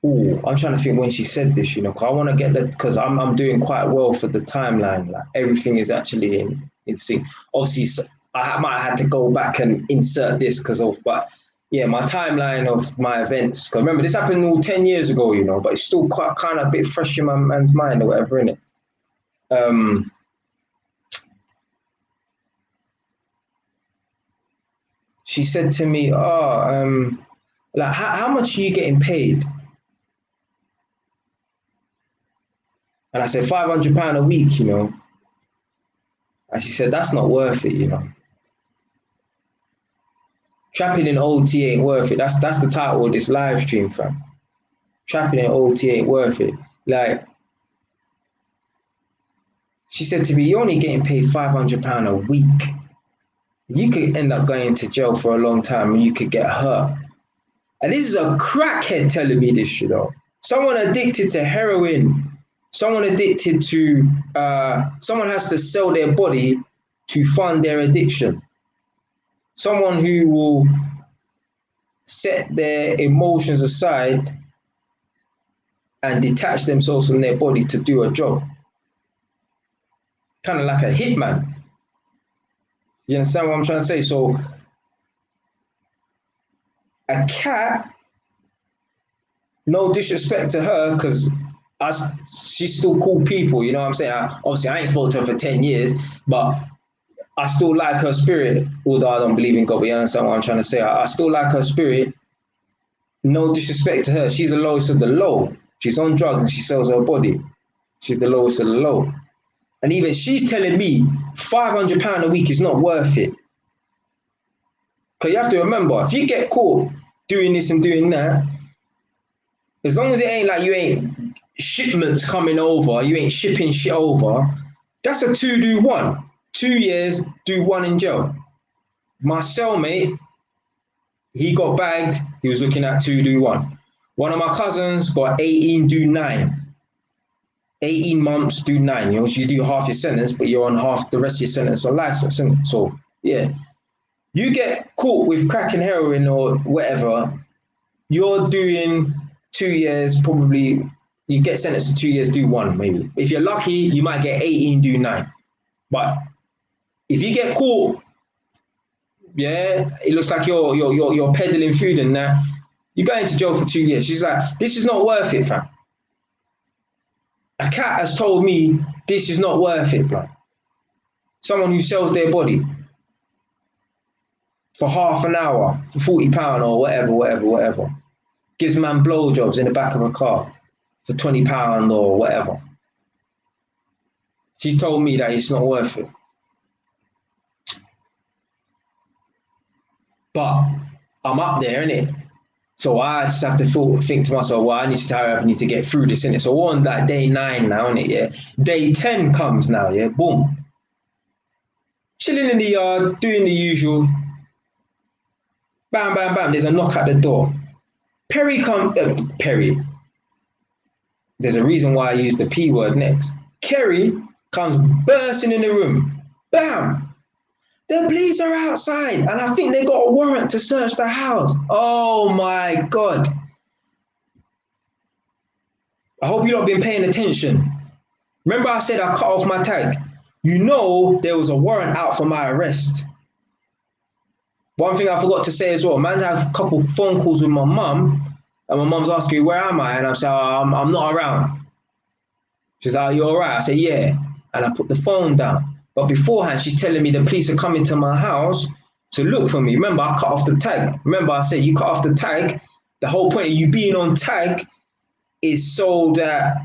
oh, I'm trying to think when she said this, you know, because I want to get that, because I'm doing quite well for the timeline. Like everything is actually in sync. Obviously, I might have had to go back and insert this because of, but yeah, my timeline of my events. Because remember, this happened all 10 years ago, you know, but it's still quite kind of a bit fresh in my man's mind or whatever, innit? She said to me, oh, like, how much are you getting paid? And I said, £500 a week, you know. And she said, that's not worth it, you know. Trapping in OT ain't worth it. That's the title of this live stream, fam. Trapping in OT ain't worth it. Like, she said to me, you're only getting paid £500 a week. You could end up going to jail for a long time and you could get hurt. And this is a crackhead telling me this, you know. Someone addicted to heroin, someone addicted to, someone has to sell their body to fund their addiction. Someone who will set their emotions aside and detach themselves from their body to do a job. Kind of like a hitman. You understand what I'm trying to say? So a cat, no disrespect to her, because she's still cool people, you know what I'm saying? Obviously, I ain't spoken to her for 10 years, but I still like her spirit, although I don't believe in God, but you understand what I'm trying to say? I still like her spirit. No disrespect to her. She's the lowest of the low. She's on drugs and she sells her body. She's the lowest of the low. And even she's telling me £500 a week is not worth it. Because you have to remember, if you get caught doing this and doing that, as long as it ain't like you ain't shipments coming over, you ain't shipping shit over, that's a 2-do-1. 2 years, do 1 in jail. My cellmate, he got bagged, he was looking at 2-do-1. One of my cousins got 18, do 9. 18 months, do 9. You know, so you do half your sentence, but you're on half the rest of your sentence on license. So, yeah. You get caught with cracking heroin or whatever, you're doing 2 years, probably, you get sentenced to 2 years, do 1 maybe. If you're lucky, you might get 18, do 9. But if you get caught, yeah, it looks like you're peddling food and that, you're going to jail for 2 years. She's like, this is not worth it, fam. A cat has told me this is not worth it, blood. Someone who sells their body for half an hour, for £40 or whatever. Gives man blowjobs in the back of a car for £20 or whatever. She's told me that it's not worth it. But I'm up there, innit? So I just have to think to myself, well, I need to hurry up, I need to get through this, innit? So we're on that day 9 now, innit? Yeah. Day 10 comes now, yeah, boom. Chilling in the yard, doing the usual. Bam, bam, bam, there's a knock at the door. Perry. There's a reason why I use the P word next. Kerry comes bursting in the room. Bam! The police are outside, and I think they got a warrant to search the house. Oh my God. I hope you've not been paying attention. Remember I said I cut off my tag? You know there was a warrant out for my arrest. One thing I forgot to say as well, man, I had a couple phone calls with my mum, and my mum's asking me, where am I? And I'm saying, I'm not around. She's like, are you all right? I say, yeah. And I put the phone down. But beforehand, she's telling me the police are coming to my house to look for me. Remember, I cut off the tag. Remember, I said, you cut off the tag. The whole point of you being on tag is so that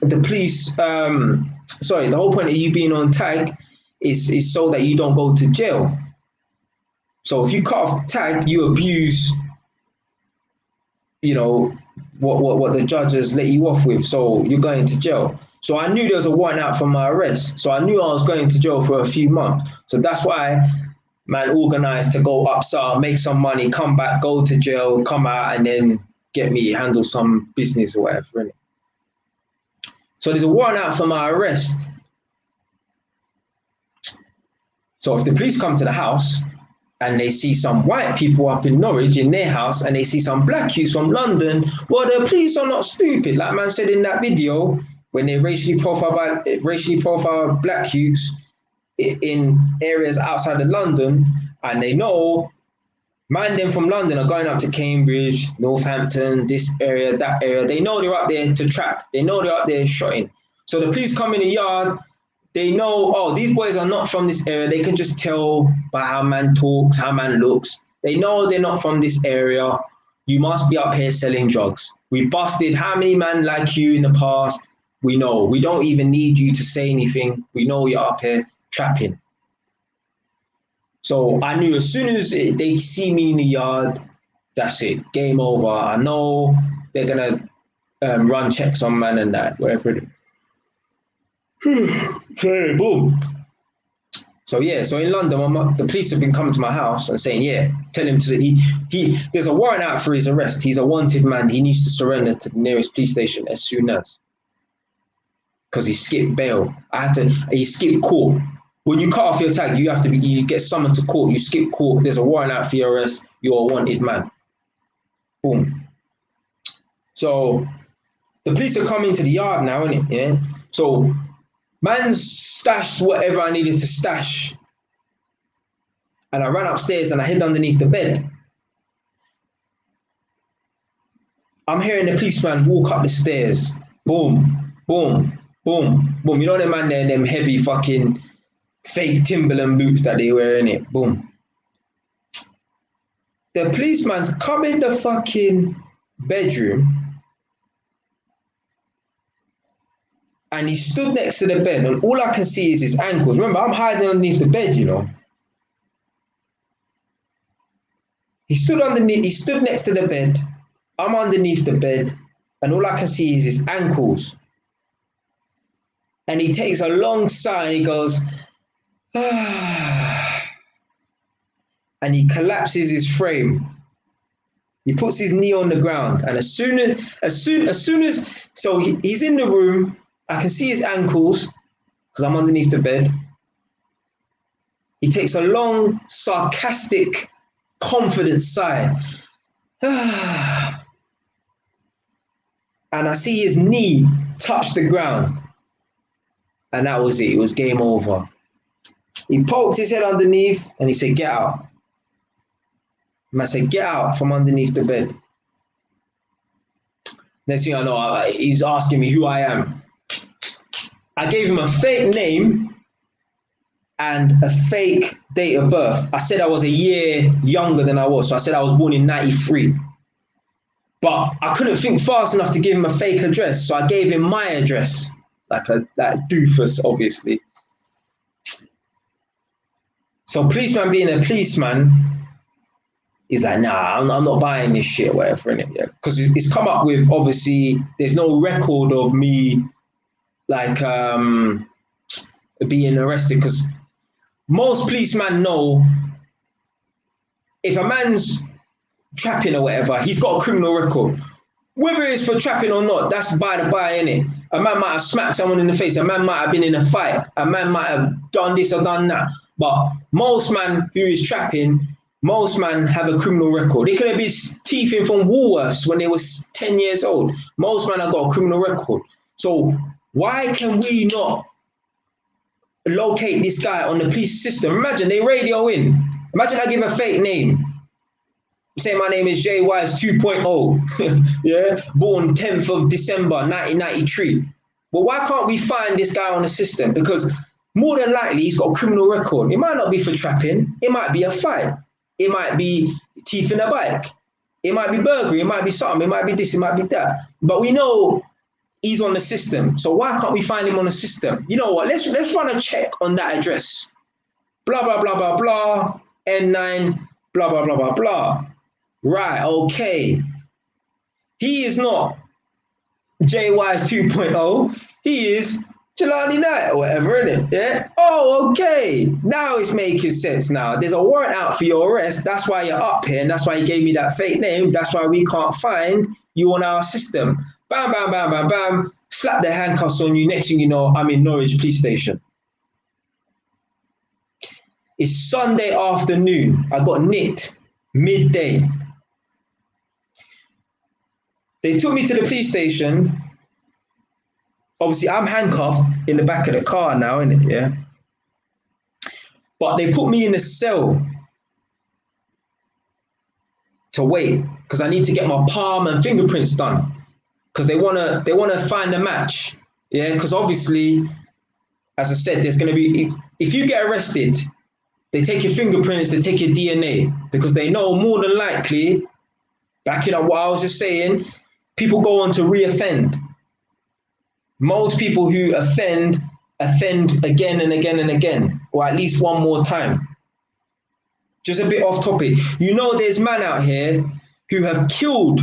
the police, the whole point of you being on tag is so that you don't go to jail. So if you cut off the tag, you abuse, you know, what the judges let you off with. So you're going to jail. So I knew there was a warrant out for my arrest. So I knew I was going to jail for a few months. So that's why man organized to go up south, make some money, come back, go to jail, come out, and then handle some business or whatever. Innit? So there's a warrant out for my arrest. So if the police come to the house and they see some white people up in Norwich in their house and they see some black youths from London, well, the police are not stupid. Like man said in that video, when they racially profile black youths in areas outside of London, and they know man them from London are going up to Cambridge, Northampton, this area, that area. They know they're up there to trap. They know they're up there shotting. So the police come in the yard, they know, oh, these boys are not from this area. They can just tell by how man talks, how man looks. They know they're not from this area. You must be up here selling drugs. We've busted how many men like you in the past. We know. We don't even need you to say anything. We know you're up here trapping. So I knew as soon as they see me in the yard, that's it. Game over. I know they're going to run checks on man and that, whatever it is. Okay, boom. So yeah, so in London, the police have been coming to my house and saying, yeah, tell him to, there's a warrant out for his arrest. He's a wanted man. He needs to surrender to the nearest police station as soon as. Because he skipped bail. He skipped court. When you cut off your tag, you get summoned to court. You skip court. There's a warrant out for your arrest. You're a wanted man. Boom. So the police are coming to the yard now, innit? Yeah. So man stashed whatever I needed to stash. And I ran upstairs and I hid underneath the bed. I'm hearing the policeman walk up the stairs. Boom, boom, boom, boom. You know them man there, them heavy fucking fake Timberland boots that they wear in it. Boom. The policeman's come in the fucking bedroom and he stood next to the bed and all I can see is his ankles. Remember, I'm hiding underneath the bed, you know. He stood next to the bed. I'm underneath the bed and all I can see is his ankles. And he takes a long sigh and he goes, ah. And he collapses his frame. He puts his knee on the ground and as soon as, so he's in the room, I can see his ankles because I'm underneath the bed. He takes a long, sarcastic, confident sigh. And I see his knee touch the ground. And that was it. It was game over. He poked his head underneath and he said, get out. And I said, get out from underneath the bed. Next thing I know, he's asking me who I am. I gave him a fake name and a fake date of birth. I said I was a year younger than I was. So I said I was born in 93. But I couldn't think fast enough to give him a fake address. So I gave him my address. Like that doofus, obviously. So policeman being a policeman, he's like, nah, I'm not buying this shit, whatever, innit? Yeah. Because it's come up with, obviously, there's no record of me like being arrested because most policemen know if a man's trapping or whatever, he's got a criminal record. Whether it's for trapping or not, that's by the by, innit? A man might have smacked someone in the face, a man might have been in a fight, a man might have done this or done that. But most man who is trapping, most men have a criminal record. They could have been thieving from Woolworths when they were 10 years old. Most men have got a criminal record. So why can we not locate this guy on the police system? Imagine they radio in. Imagine I give a fake name. Say my name is J Wise 2.0. Yeah, born 10th of December 1993. But why can't we find this guy on the system? Because more than likely he's got a criminal record. It might not be for trapping. It might be a fight. It might be thief in a bike. It might be burglary. It might be something. It might be this. It might be that. But we know he's on the system. So why can't we find him on the system? You know what? Let's run a check on that address. Blah, blah, blah, blah, blah. N9, blah, blah, blah, blah, blah. Right, okay. He is not JY's 2.0. He is Jelani Knight or whatever, isn't it? Yeah? Oh, okay. Now it's making sense now. There's a warrant out for your arrest. That's why you're up here. And that's why you gave me that fake name. That's why we can't find you on our system. Bam, bam, bam, bam, bam. Slap the handcuffs on you. Next thing you know, I'm in Norwich police station. It's Sunday afternoon. I got nicked midday. They took me to the police station. Obviously, I'm handcuffed in the back of the car now, innit? Yeah. But they put me in a cell to wait because I need to get my palm and fingerprints done because they wanna find a match. Yeah, because obviously, as I said, there's gonna be, if you get arrested, they take your fingerprints, they take your DNA because they know more than likely, backing up what I was just saying, people go on to reoffend. Most people who offend again and again and again, or at least one more time. Just a bit off topic. You know, there's men out here who have killed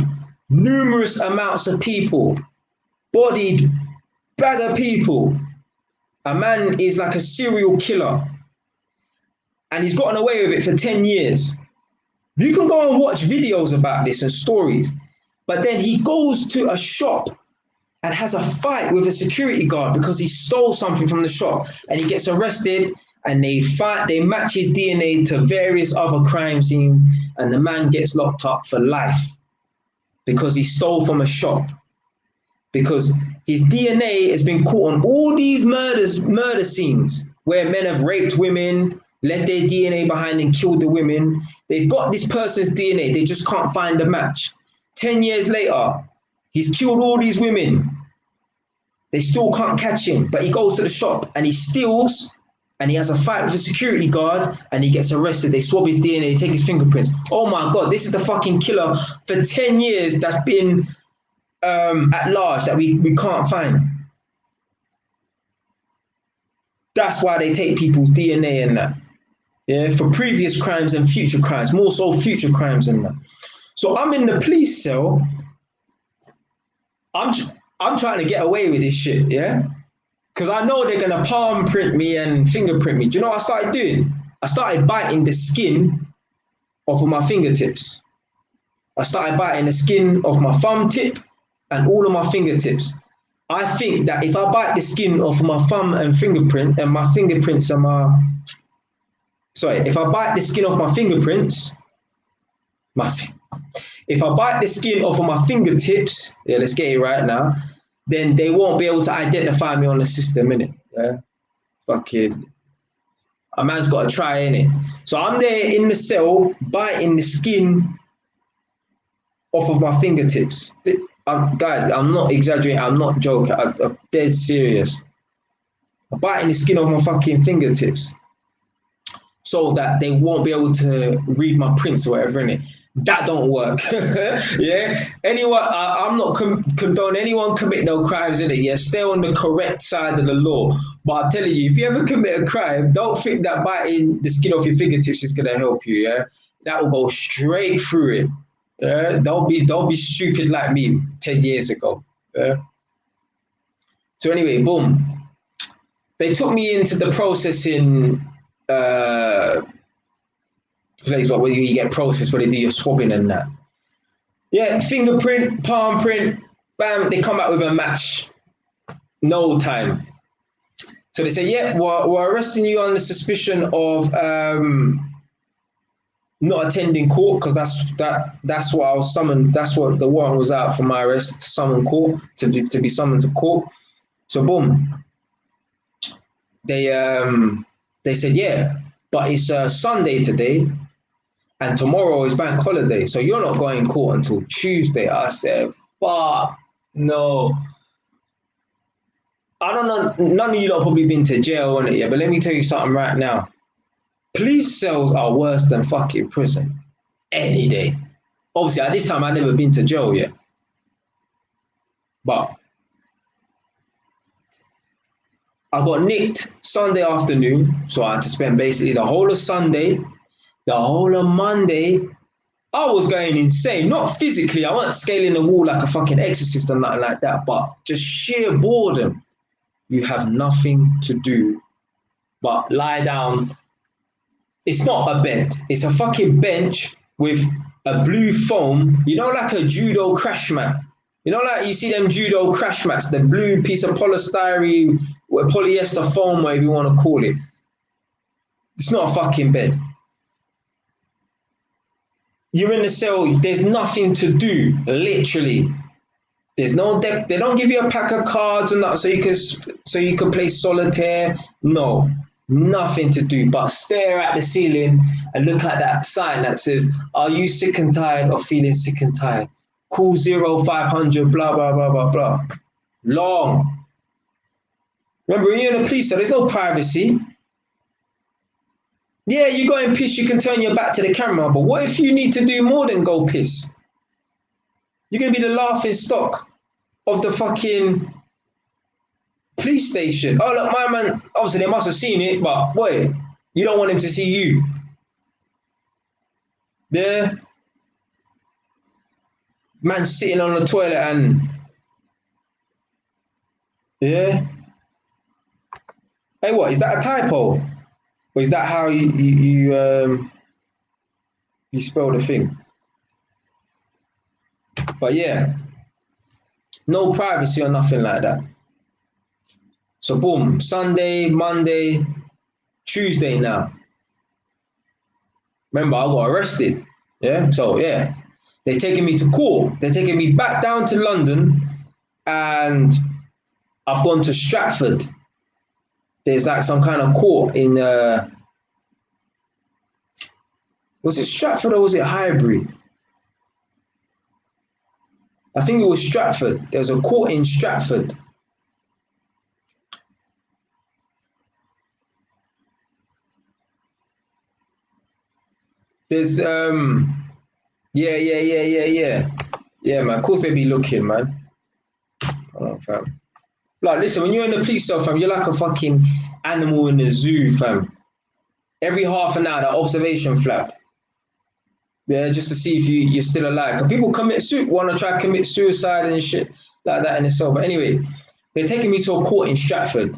numerous amounts of people, bodied bag of people. A man is like a serial killer and he's gotten away with it for 10 years. You can go and watch videos about this and stories, but then he goes to a shop and has a fight with a security guard because he stole something from the shop and he gets arrested and they match his DNA to various other crime scenes and the man gets locked up for life because he stole from a shop. Because his DNA has been caught on all these murder scenes where men have raped women, left their DNA behind and killed the women. They've got this person's DNA, they just can't find the match. 10 years later, he's killed all these women. They still can't catch him, but he goes to the shop and he steals and he has a fight with a security guard and he gets arrested. They swab his DNA, they take his fingerprints. Oh my God, this is the fucking killer for 10 years that's been at large that we can't find. That's why they take people's DNA and that. Yeah, for previous crimes and future crimes, more so future crimes and that. So I'm in the police cell. I'm trying to get away with this shit, yeah? Because I know they're gonna palm print me and fingerprint me. Do you know what I started doing? I started biting the skin off of my fingertips. I started biting the skin of my thumb tip and all of my fingertips. I think that if I bite the skin off my thumb and fingerprint and my fingerprints are if I bite the skin off my fingerprints, if I bite the skin off of my fingertips, yeah, let's get it right now, then they won't be able to identify me on the system, innit? Yeah, fucking, a man's got to try, innit? So I'm there in the cell, biting the skin off of my fingertips. Guys, I'm not exaggerating, I'm not joking, I'm dead serious. I'm biting the skin off my fucking fingertips so that they won't be able to read my prints or whatever, innit? That don't work. Yeah, anyone, I'm not condone anyone commit no crimes, innit? Yeah, stay on the correct side of the law. But I'm telling you, if you ever commit a crime, don't think that biting the skin off your fingertips is gonna help you. Yeah, that will go straight through it. Yeah, don't be stupid like me 10 years ago. Yeah. So anyway, boom. They took me into the processing place where you get processed, where they do your swabbing and that. Yeah, fingerprint, palm print, bam, they come out with a match. No time. So they say, yeah, we're arresting you on the suspicion of not attending court, because that's what I was summoned, that's what the warrant was out for my arrest, to summon court, to be summoned to court. So boom. They said, yeah, but it's Sunday today, and tomorrow is bank holiday, so you're not going to court until Tuesday. I said, fuck, no. I don't know, none of you lot probably been to jail, innit? Yeah, but let me tell you something right now. Police cells are worse than fucking prison. Any day. Obviously, at this time, I've never been to jail yet. But I got nicked Sunday afternoon, so I had to spend basically the whole of Sunday, the whole of Monday. I was going insane. Not physically, I wasn't scaling the wall like a fucking exorcist or nothing like that, but just sheer boredom. You have nothing to do but lie down. It's not a bed. It's a fucking bench with a blue foam, you know, like a judo crash mat. You know, like you see them judo crash mats, the blue piece of polystyrene, or polyester foam, whatever you want to call it. It's not a fucking bed. You're in the cell, there's nothing to do, literally. There's no deck, they don't give you a pack of cards and that so you can play solitaire. No, nothing to do but stare at the ceiling and look at that sign that says, are you sick and tired of feeling sick and tired? Call 0500, blah, blah, blah, blah, blah. Long. Remember, when you're in a police cell, there's no privacy. Yeah, you go and piss, you can turn your back to the camera, but what if you need to do more than go piss? You're going to be the laughing stock of the fucking police station. Oh, look, my man, obviously they must have seen it, but boy, you don't want him to see you. Yeah? Man sitting on the toilet and, yeah? Hey, what, is that a typo? Or is that how you spell the thing? But yeah, no privacy or nothing like that. So boom, Sunday, Monday, Tuesday now. Remember, I got arrested. Yeah, so yeah, they're taking me to court. They're taking me back down to London, and I've gone to Stratford. There's like some kind of court in was it Stratford or was it Highbury? I think it was Stratford. There's a court in Stratford. There's yeah, man. Of course they be looking, man. Come on, fam. Like, listen, when you're in the police cell, fam, you're like a fucking animal in the zoo, fam. Every half an hour, that observation flap. Yeah, just to see if you're still alive. Because people want to try to commit suicide and shit like that in the cell. But anyway, they're taking me to a court in Stratford.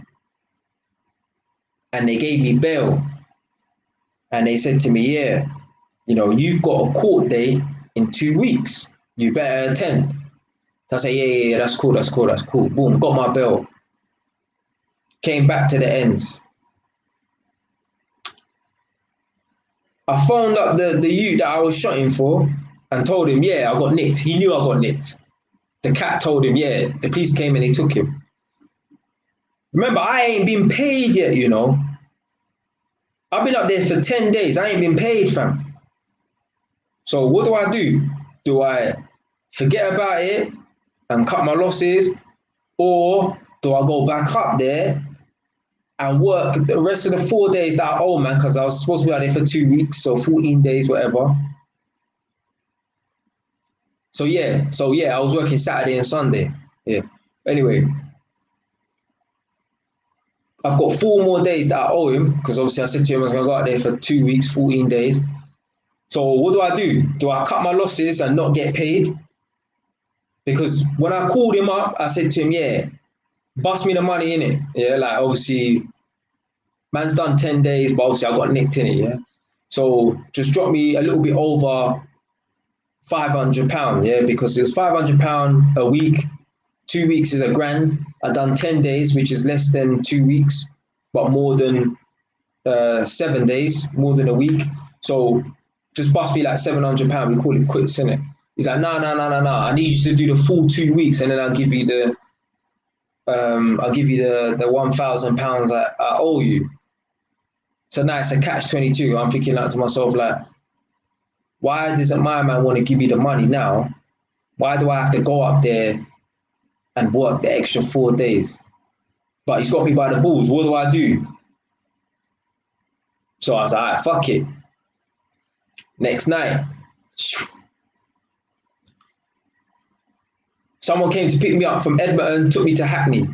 And they gave me bail. And they said to me, yeah, you've got a court date in 2 weeks. You better attend. So I say, yeah, that's cool. Boom, got my bail. Came back to the ends. I phoned up the youth that I was shotting for and told him, yeah, I got nicked. He knew I got nicked. The cat told him, yeah, the police came and they took him. Remember, I ain't been paid yet, I've been up there for 10 days. I ain't been paid, fam. So what do? Do I forget about it and cut my losses? Or do I go back up there and work the rest of the 4 days that I owe, man, because I was supposed to be out there for 2 weeks, so 14 days, whatever. So yeah, I was working Saturday and Sunday. Yeah. Anyway, I've got 4 more days that I owe him, because obviously I said to him I was going to go out there for 2 weeks, 14 days. So what do? Do I cut my losses and not get paid? Because when I called him up, I said to him, yeah, bust me the money in it. Yeah, like obviously, man's done 10 days, but obviously I got nicked in it, yeah? So just drop me a little bit over £500, yeah? Because it was £500 a week. 2 weeks is £1,000. I've done 10 days, which is less than 2 weeks, but more than 7 days, more than a week. So just bust me like £700. We call it quits, innit? He's like, no. I need you to do the full 2 weeks, and then I'll give you the £1,000 I owe you. So now it's a catch-22. I'm thinking like to myself, like, why doesn't my man want to give me the money now? Why do I have to go up there and work the extra 4 days? But he's got me by the balls. What do? So I was like, all right, fuck it. Next night, someone came to pick me up from Edmonton, took me to Hackney,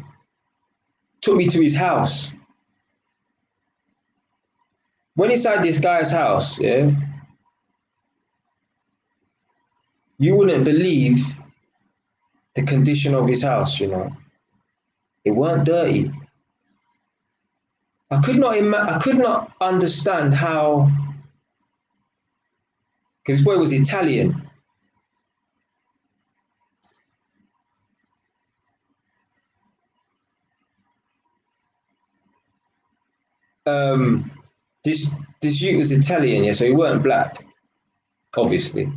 took me to his house. Went inside this guy's house, yeah, you wouldn't believe the condition of his house, It weren't dirty. I could not understand how, because this boy was Italian. This youth was Italian, yeah, so he weren't black, obviously.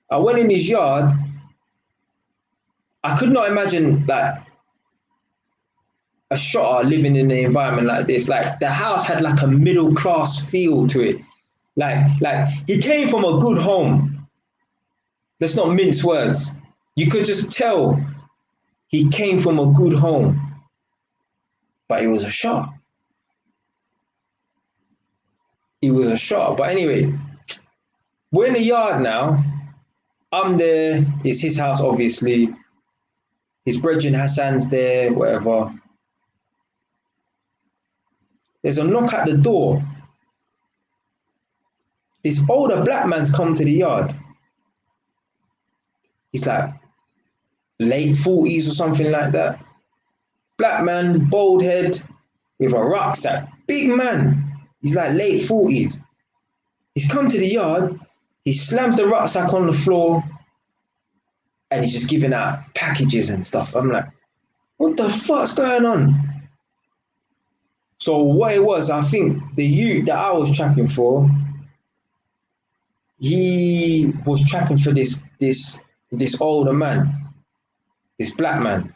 I went in his yard. I could not imagine like a shotter living in an environment like this. Like the house had like a middle class feel to it. Like he came from a good home. Let's not mince words. You could just tell he came from a good home, but he was a shotter. He was a shotter. But anyway, we're in the yard now. I'm there. It's his house, obviously. His brethren Hassan's there, whatever. There's a knock at the door. This older black man's come to the yard. He's like late 40s or something like that. Black man, bald head, with a rucksack. Big man. He's like late 40s. He's come to the yard. He slams the rucksack on the floor and he's just giving out packages and stuff. I'm like, what the fuck's going on? So what it was, I think the youth that I was trapping for, he was trapping for this older man, this black man.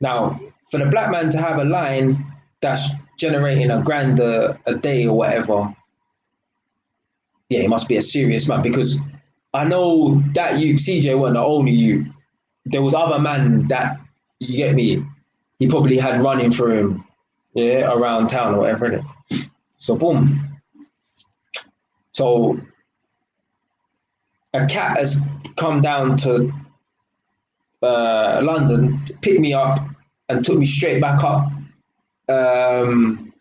Now, for the black man to have a line that's generating $1,000 a day or whatever, yeah, he must be a serious man, because I know that you, CJ, wasn't the only you. There was other man that, you get me, he probably had running for him, yeah, around town or whatever it is. So boom. So a cat has come down to London, picked me up and took me straight back up to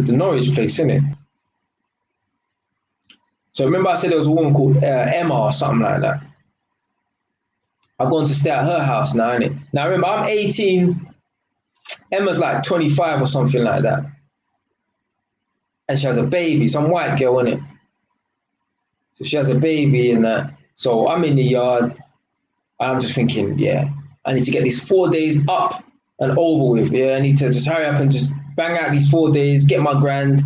the Norwich place, innit? So remember I said there was a woman called Emma or something like that. I've gone to stay at her house now, innit? Now remember, I'm 18, Emma's like 25 or something like that. And she has a baby, some white girl, innit? So she has a baby and that. So I'm in the yard. I'm just thinking, yeah, I need to get these 4 days up and over with. Yeah, I need to just hurry up and just bang out these 4 days, get my grand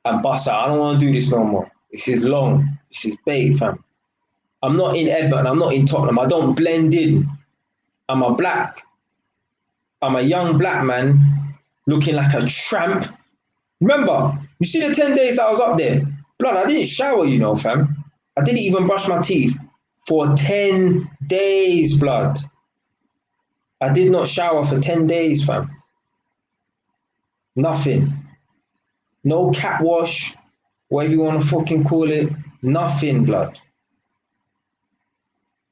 and bust out. I don't want to do this no more. This is long. This is bait, fam. I'm not in Edmonton. I'm not in Tottenham. I don't blend in. I'm a young black man looking like a tramp. Remember, you see the 10 days I was up there? Blood, I didn't shower, you know, fam. I didn't even brush my teeth for 10 days, blood. I did not shower for 10 days, fam. Nothing. No cat wash, whatever you want to fucking call it. Nothing, blood.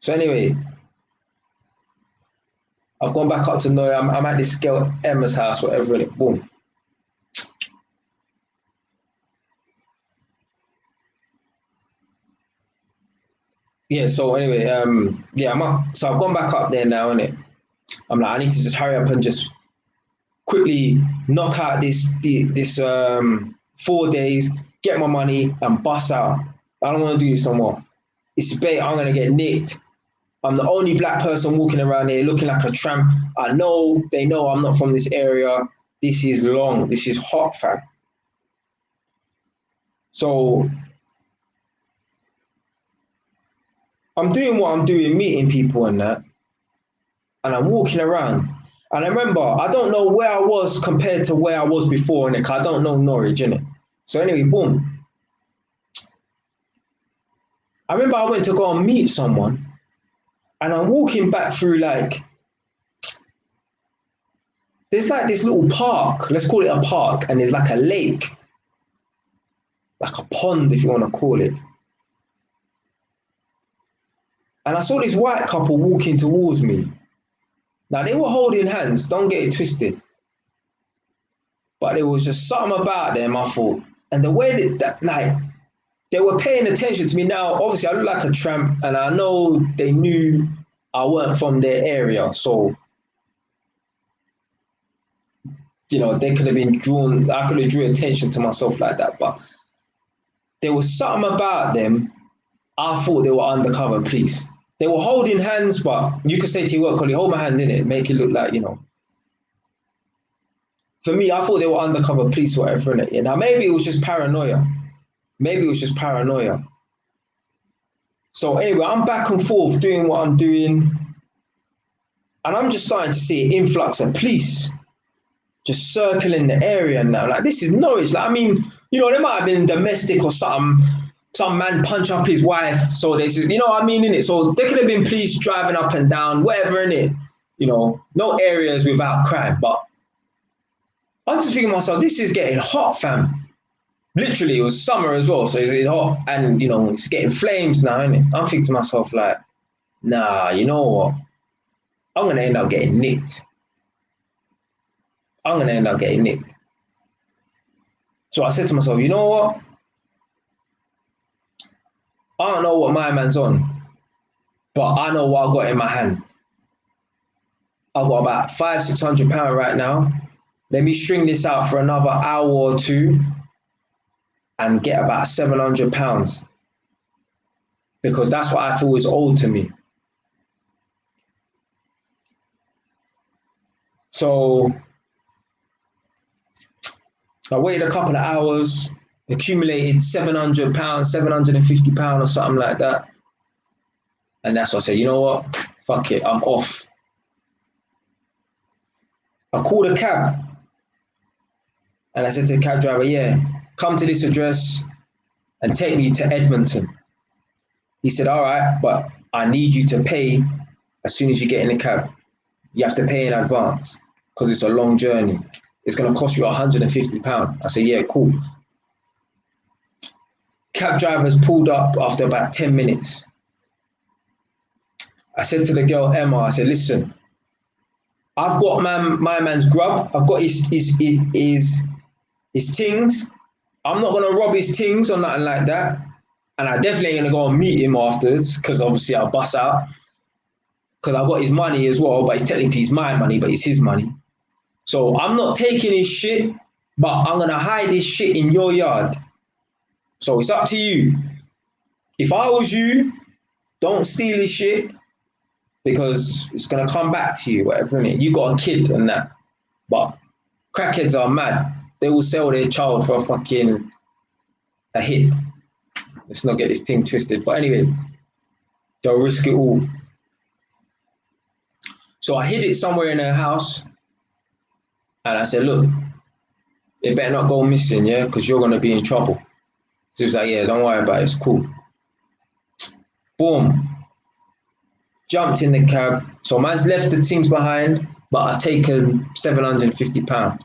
So anyway, I've gone back up to Noya. I'm at this girl Emma's house, whatever, and boom. Yeah, so anyway, yeah, I'm up. So I've gone back up there now, innit? I'm like, I need to just hurry up and just quickly knock out this 4 days, get my money and bust out. I don't want to do this no more. It's bait, I'm gonna get nicked. I'm the only black person walking around here looking like a tramp. I know, they know I'm not from this area. This is long, this is hot, fam. So I'm doing what I'm doing, meeting people and that, and I'm walking around. And I remember, I don't know where I was compared to where I was before, innit? 'Cause I don't know Norwich, innit? So anyway, boom. I remember I went to go and meet someone, and I'm walking back through like, there's like this little park, let's call it a park, and there's like a lake, like a pond if you want to call it. And I saw this white couple walking towards me. Now they were holding hands, don't get it twisted. But there was just something about them, I thought. And the way that like, they were paying attention to me. Now, obviously I look like a tramp and I know they knew I weren't from their area. So, you know, they could have been drawn, I could have drew attention to myself like that. But there was something about them, I thought they were undercover police. They were holding hands, but you could say to your work colleague, hold my hand in it, make it look like, you know. for me, I thought they were undercover police or whatever, innit? Now, maybe it was just paranoia. Maybe it was just paranoia. So anyway, I'm back and forth doing what I'm doing. And I'm just starting to see an influx of police just circling the area now. Like, this is Norwich. Like, I mean, you know, there might have been domestic or something. Some man punch up his wife. So this is, you know what I mean, innit? So there could have been police driving up and down, whatever, innit? You know, no areas without crime. But I'm just thinking to myself, this is getting hot, fam. Literally, it was summer as well, so it's hot, and you know, it's getting flames now, innit? I'm thinking to myself, like, nah, you know what? I'm gonna end up getting nicked. I'm gonna end up getting nicked. So I said to myself, you know what? I don't know what my man's on, but I know what I got in my hand. I've got about £500-600 right now. Let me string this out for another hour or two and get about £700 because that's what I feel is owed to me. So I waited a couple of hours, accumulated £700, £750 or something like that. And that's what I said, you know what? Fuck it, I'm off. I called a cab and I said to the cab driver, yeah, come to this address and take me to Edmonton. He said, all right, but I need you to pay as soon as you get in the cab. You have to pay in advance because it's a long journey. It's going to cost you £150. I said, yeah, cool. Cab drivers pulled up after about 10 minutes. I said to the girl, Emma, I said, listen, I've got my man's grub. I've got his things. I'm not going to rob his things or nothing like that. And I definitely ain't going to go and meet him afterwards because obviously I'll bust out because I got his money as well, but it's technically it's my money, but it's his money. So I'm not taking his shit, but I'm going to hide his shit in your yard. So it's up to you. If I was you, don't steal his shit because it's going to come back to you, whatever, innit? You got a kid and that. But crackheads are mad. They will sell their child for a hit. Let's not get this thing twisted. But anyway, they'll risk it all. So I hid it somewhere in her house. And I said, look, it better not go missing, yeah? Because you're going to be in trouble. So he was like, yeah, don't worry about it. It's cool. Boom. Jumped in the cab. So man's left the things behind, but I've taken £750.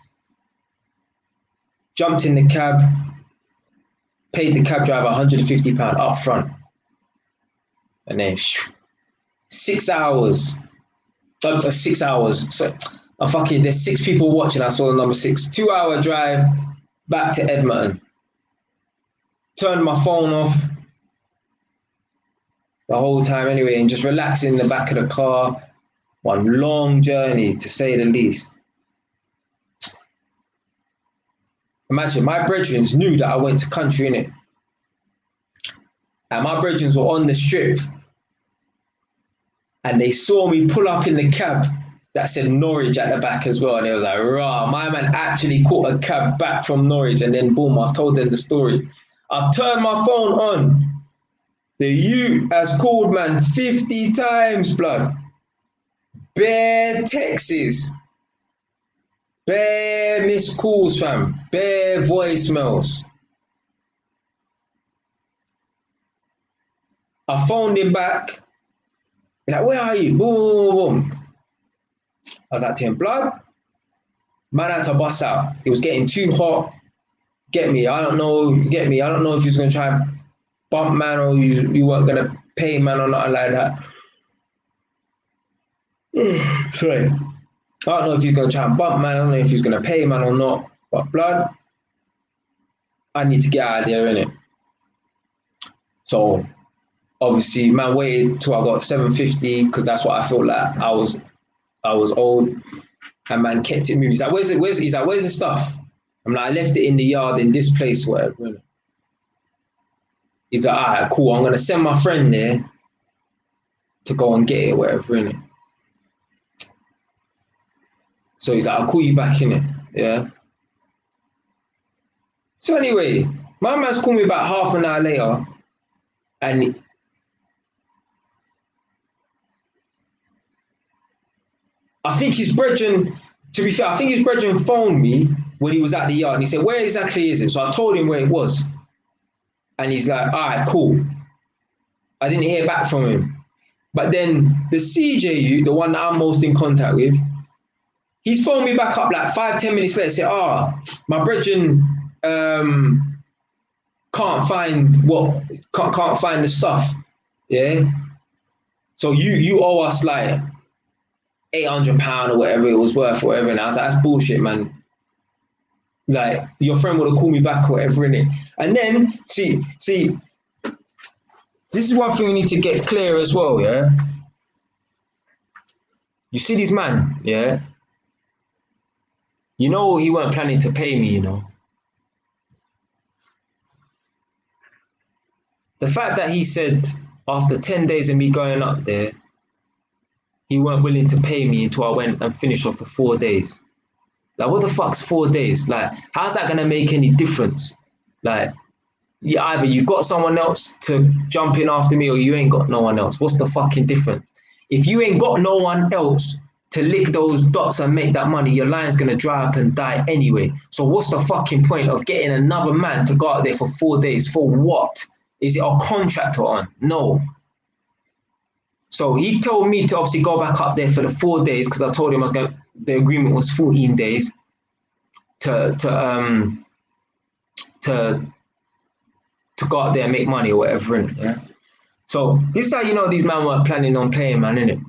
Jumped in the cab. Paid the cab driver £150 up front. And then 6 hours. Up to 6 hours. So there's 6 people watching. I saw the number 6. 2-hour drive back to Edmonton. Turned my phone off the whole time anyway and just relaxing in the back of the car. One long journey, to say the least. Imagine, my brethren knew that I went to country, innit? And my brethren were on the strip. And they saw me pull up in the cab that said Norwich at the back as well. And it was like, rah, my man actually caught a cab back from Norwich. And then boom, I've told them the story. I've turned my phone on. The youth has called man 50 times, blood. Bare texts. Bare missed calls, fam. Bare voicemails. I phoned him back. Like, where are you? Boom, boom, boom. I was like to him, blood. Man had to bust out. It was getting too hot. Get me. I don't know. Get me. I don't know if he was going to try and bump man or you weren't going to pay man or nothing like that. Sorry. I don't know if he's going to try and bump man. I don't know if he's going to pay man or not. But blood, I need to get out of there, innit? So obviously, man waited till I got 750 because that's what I felt like I was old. And man kept it moving. He's like, where's the stuff? I'm like, I left it in the yard in this place, whatever. Innit? He's like, all right, cool. I'm gonna send my friend there to go and get it, whatever, innit? So he's like, I'll call you back, innit? yeah. So anyway, my man's called me about half an hour later, and I think his brethren, to be fair, I think his brethren phoned me when he was at the yard, and he said, "Where exactly is it?" So I told him where it was, and he's like, "All right, cool." I didn't hear back from him, but then the CJU, the one that I'm most in contact with, he's phoned me back up like 5-10 minutes later. Said, my brethren can't find the stuff. Yeah. So you owe us like £800 or whatever it was worth, or whatever. And I was like, that's bullshit, man. Like, your friend would have called me back or whatever, innit? And then see, this is one thing we need to get clear as well, yeah. You see this man, yeah. You know he weren't planning to pay me, you know. The fact that he said after 10 days of me going up there, he weren't willing to pay me until I went and finished off the 4 days. Like, what the fuck's 4 days? Like, how's that gonna make any difference? Like, either you got someone else to jump in after me or you ain't got no one else. What's the fucking difference? If you ain't got no one else to lick those dots and make that money, your line's gonna dry up and die anyway. So what's the fucking point of getting another man to go out there for 4 days? For what? Is it a contractor on? No. So he told me to obviously go back up there for the 4 days, because I told him the agreement was 14 days to go out there and make money or whatever, innit? Yeah. So this is how you know these men weren't planning on playing, man, innit?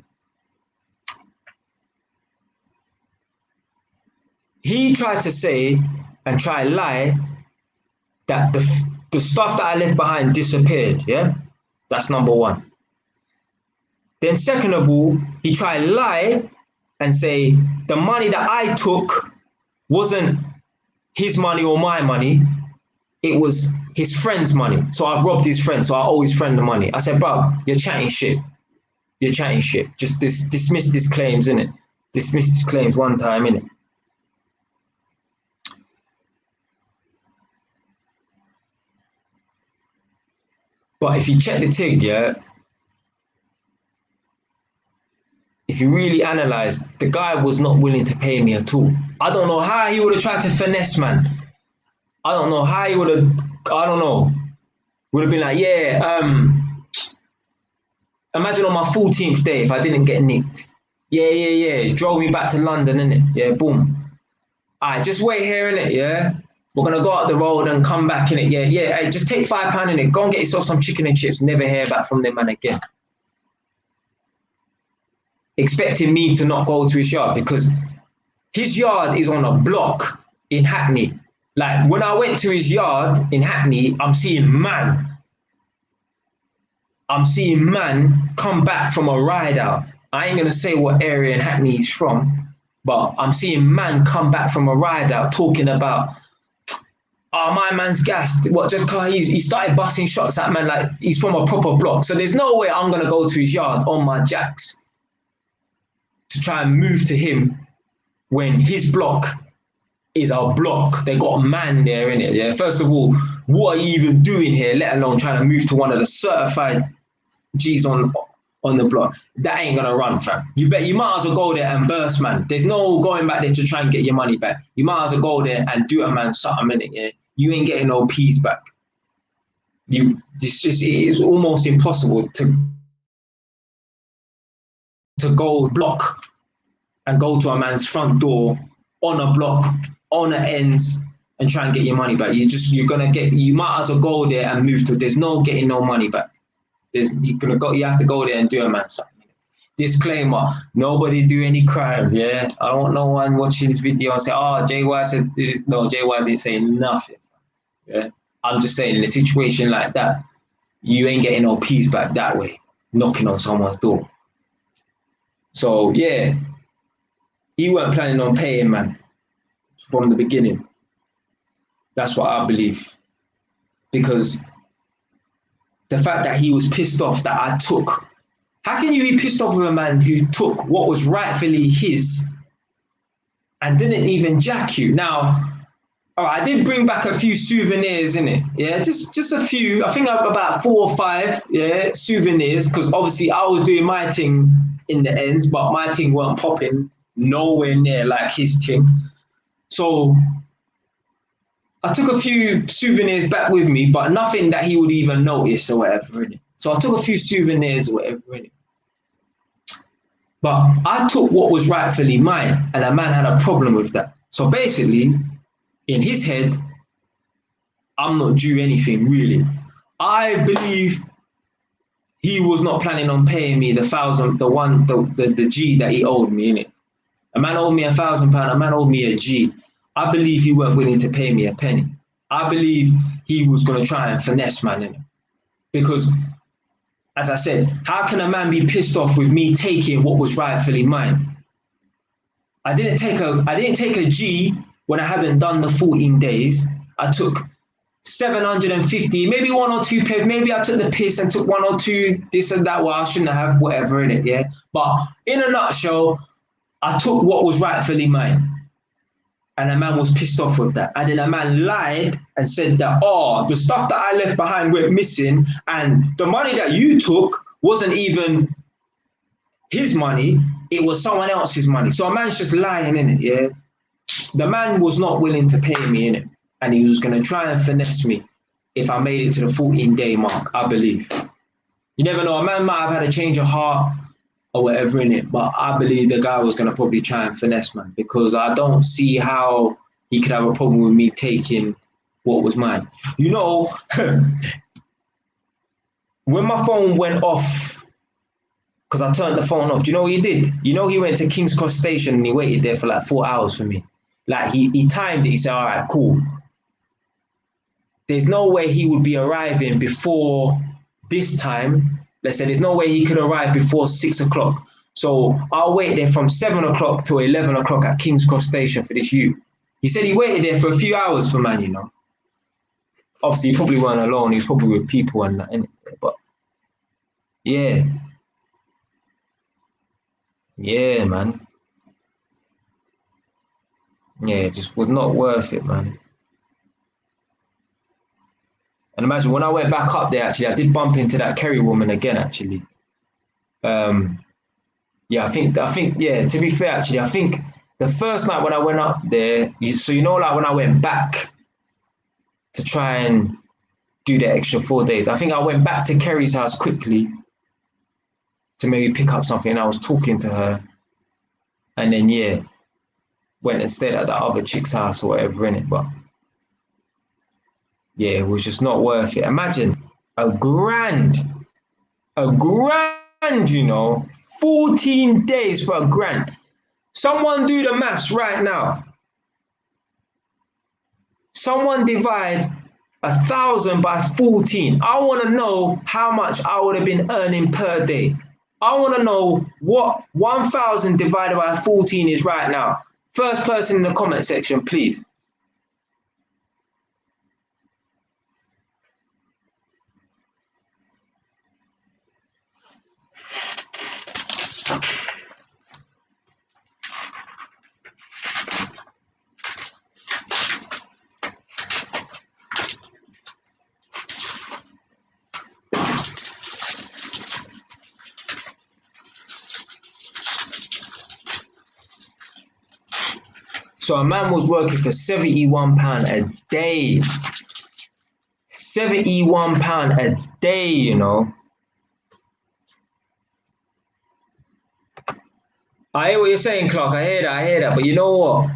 He tried to say and try to lie that the stuff that I left behind disappeared, yeah? That's number one. Then second of all, he tried to lie and say the money that I took wasn't his money or my money, it was his friend's money. So I've robbed his friend, so I owe his friend the money. I said, bro, you're chatting shit. You're chatting shit. Just dismiss his claims, innit? Dismiss his claims one time, innit? But if you check the TIG, yeah, if you really analyze, the guy was not willing to pay me at all. I don't know how he would have tried to finesse, man. I don't know how he would have, I don't know. Would have been like, yeah, imagine on my 14th day if I didn't get nicked. Yeah. Drove me back to London, innit? Yeah, boom. All right, just wait here, innit? Yeah. We're going to go out the road and come back, innit? Yeah. Hey, just take £5, innit? Go and get yourself some chicken and chips. Never hear back from them, man, again. Expecting me to not go to his yard, because his yard is on a block in Hackney. Like, when I went to his yard in Hackney, I'm seeing man come back from a ride out. I ain't gonna say what area in Hackney he's from, but I'm seeing man come back from a ride out talking about, oh, my man's gassed. What, just cause he started busting shots at man like he's from a proper block. So there's no way I'm gonna go to his yard on my jacks to try and move to him when his block is a block. They got a man there, innit? Yeah. First of all, what are you even doing here, let alone trying to move to one of the certified G's on the block? That ain't gonna run, fam. You might as well go there and burst, man. There's no going back there to try and get your money back. You might as well go there and do a man something, innit? Yeah. You ain't getting no peas back. It's almost impossible to go block and go to a man's front door on a block, on the ends, and try and get your money back. You might as well go there and move to, there's no getting no money back. You have to go there and do a man something. Disclaimer, nobody do any crime, yeah? I don't want no one watching this video and say, oh, JY said this. No, JY didn't say nothing, yeah? I'm just saying, in a situation like that, you ain't getting no peace back that way, knocking on someone's door. So, yeah, he weren't planning on paying, man, from the beginning. That's what I believe. Because the fact that he was pissed off that I took, how can you be pissed off with a man who took what was rightfully his and didn't even jack you. Now, all right, I did bring back a few souvenirs, innit? Yeah, just a few. I think about 4 or 5, yeah, souvenirs, because obviously I was doing my thing in the ends, but my thing weren't popping nowhere near like his thing. So I took a few souvenirs back with me, but nothing that he would even notice or whatever, innit? So I took a few souvenirs or whatever, innit? But I took what was rightfully mine, and a man had a problem with that. So basically, in his head, I'm not due anything really. I believe he was not planning on paying me the G that he owed me, innit? A man owed me £1,000, a man owed me a G. I believe he weren't willing to pay me a penny. I believe he was gonna try and finesse man, innit? Because as I said, how can a man be pissed off with me taking what was rightfully mine? I didn't take a G when I hadn't done the 14 days. I took 750, maybe 1 or 2 pay. Maybe I took the piss and took 1 or 2 this and that. Well, I shouldn't have, whatever in it, yeah. But in a nutshell, I took what was rightfully mine, and a man was pissed off with that. And then a man lied and said that, oh, the stuff that I left behind went missing, and the money that you took wasn't even his money, it was someone else's money. So a man's just lying in it, yeah. The man was not willing to pay me in it, and he was going to try and finesse me if I made it to the 14-day mark, I believe. You never know, a man might have had a change of heart or whatever in it, but I believe the guy was going to probably try and finesse man, because I don't see how he could have a problem with me taking what was mine. You know, when my phone went off, because I turned the phone off, do you know what he did? You know, he went to King's Cross Station and he waited there for like 4 hours for me. Like he timed it, he said, all right, cool. There's no way he would be arriving before this time. Let's say there's no way he could arrive before 6 o'clock. So I'll wait there from 7 o'clock to 11 o'clock at King's Cross Station for this youth. He said he waited there for a few hours for man, you know. Obviously, he probably weren't alone. He was probably with people and that, innit? But yeah. Yeah, man. Yeah, it just was not worth it, man. And imagine when I went back up there, actually, I did bump into that Kerry woman again, actually. Yeah, I think, yeah, to be fair, actually, I think the first night when I went up there, so you know, like when I went back to try and do the extra 4 days, I think I went back to Kerry's house quickly to maybe pick up something, and I was talking to her. And then, yeah, went and stayed at the other chick's house or whatever, innit? But yeah, it was just not worth it. Imagine a grand, you know, 14 days for a grand. Someone do the maths right now. Someone divide 1,000 by 14. I want to know how much I would have been earning per day. I want to know what 1,000 divided by 14 is right now. First person in the comment section, please. So a man was working for £71 a day. £71 a day, you know. I hear what you're saying, Clark. I hear that. But you know what?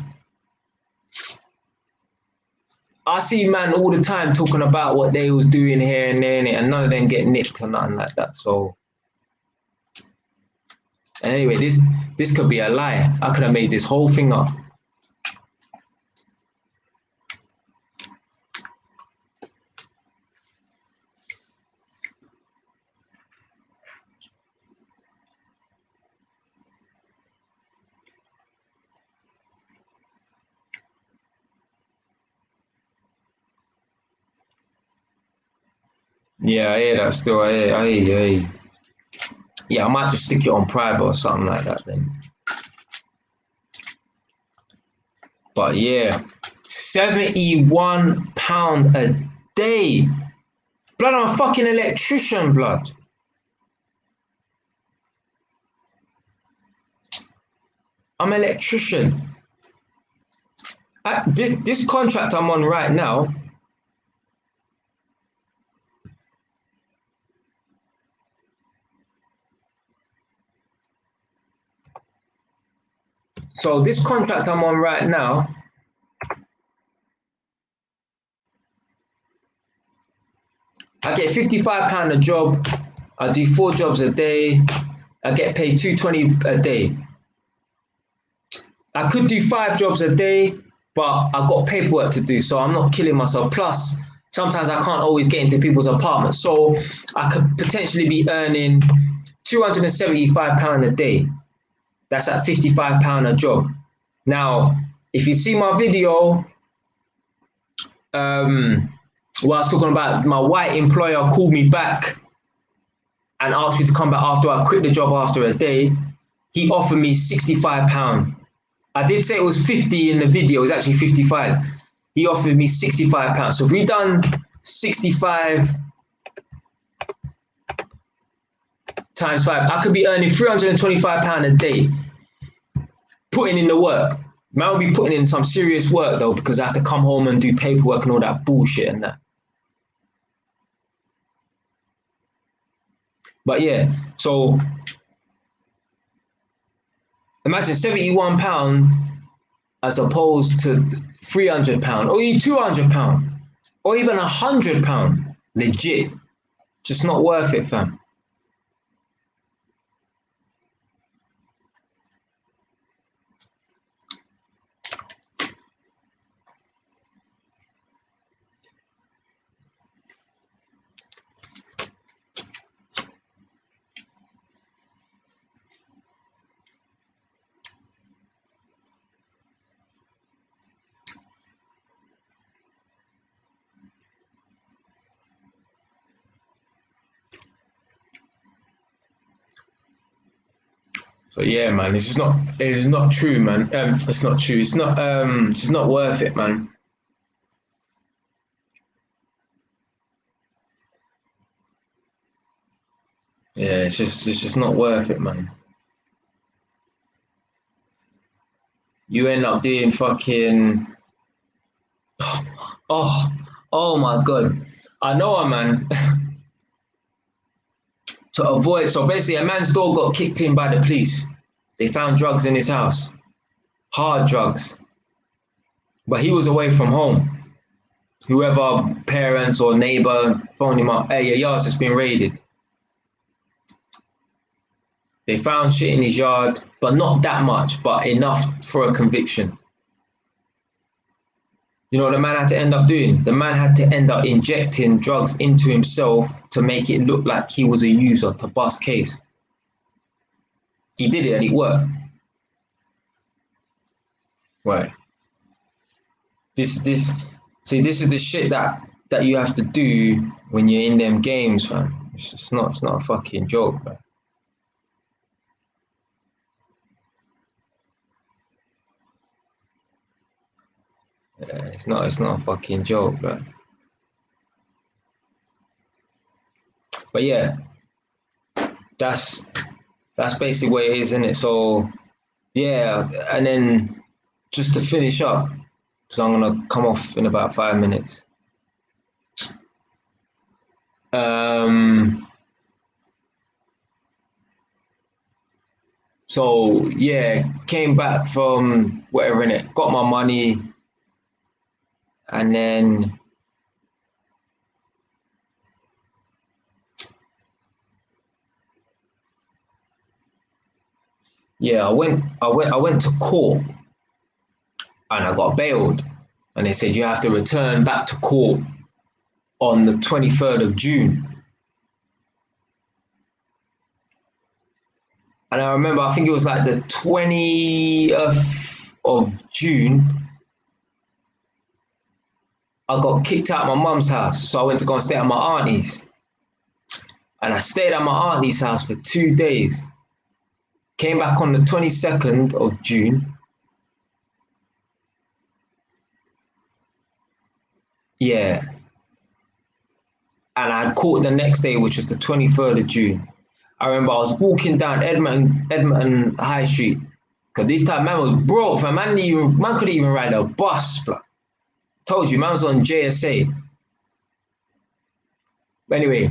I see man all the time talking about what they was doing here and there, and none of them get nicked or nothing like that. So, and anyway, this could be a lie. I could have made this whole thing up. Yeah, I hear that still. I hear. Yeah, I might just stick it on private or something like that then. But yeah, £71 a day. Blood, I'm a fucking electrician, blood. I'm an electrician. This contract I'm on right now, so this contract I'm on right now, I get £55 a job. I do 4 jobs a day. I get paid $220 a day. I could do 5 jobs a day, but I've got paperwork to do, so I'm not killing myself. Plus, sometimes I can't always get into people's apartments, so I could potentially be earning £275 a day. That's at £55 a job. Now, if you see my video, where I was talking about my white employer called me back and asked me to come back after I quit the job after a day, he offered me £65. I did say it was 50 in the video, it was actually 55. He offered me £65. So if we done 65 times 5, I could be earning £325 a day, putting in the work. Man will be putting in some serious work though, because I have to come home and do paperwork and all that bullshit and that. But yeah, so imagine £71 as opposed to £300 or even £200 or even £100. Legit, just not worth it, fam. So yeah, man, it's not true, man. It's not true. It's not worth it, man. Yeah, it's just not worth it, man. You end up doing fucking, oh my god. I know a man to avoid. So basically, a man's dog got kicked in by the police. They found drugs in his house, hard drugs, but he was away from home. Whoever parents or neighbor phoned him up, hey, your yard's just been raided. They found shit in his yard, but not that much, but enough for a conviction. You know what the man had to end up doing? The man had to end up injecting drugs into himself to make it look like he was a user to bust case. He did it and it worked. Right. This is the shit that you have to do when you're in them games, man. It's not a fucking joke, man. Yeah, it's not a fucking joke, man. But yeah, that's basically what it is, isn't it? So yeah, and then just to finish up, because I'm gonna come off in about 5 minutes. So yeah, came back from whatever in it, got my money, and then yeah, I went to court, and I got bailed, and they said you have to return back to court on the 23rd of June. And I remember, I think it was like the 20th of June, I got kicked out of my mum's house. So I went to go and stay at my auntie's. And I stayed at my auntie's house for 2 days. Came back on the 22nd of June. yeah. And I had court the next day, which was the 23rd of June. I remember I was walking down Edmonton High Street, because this time man was broke, fam. Man couldn't even ride a bus, bro. Told you, man was on JSA. But anyway,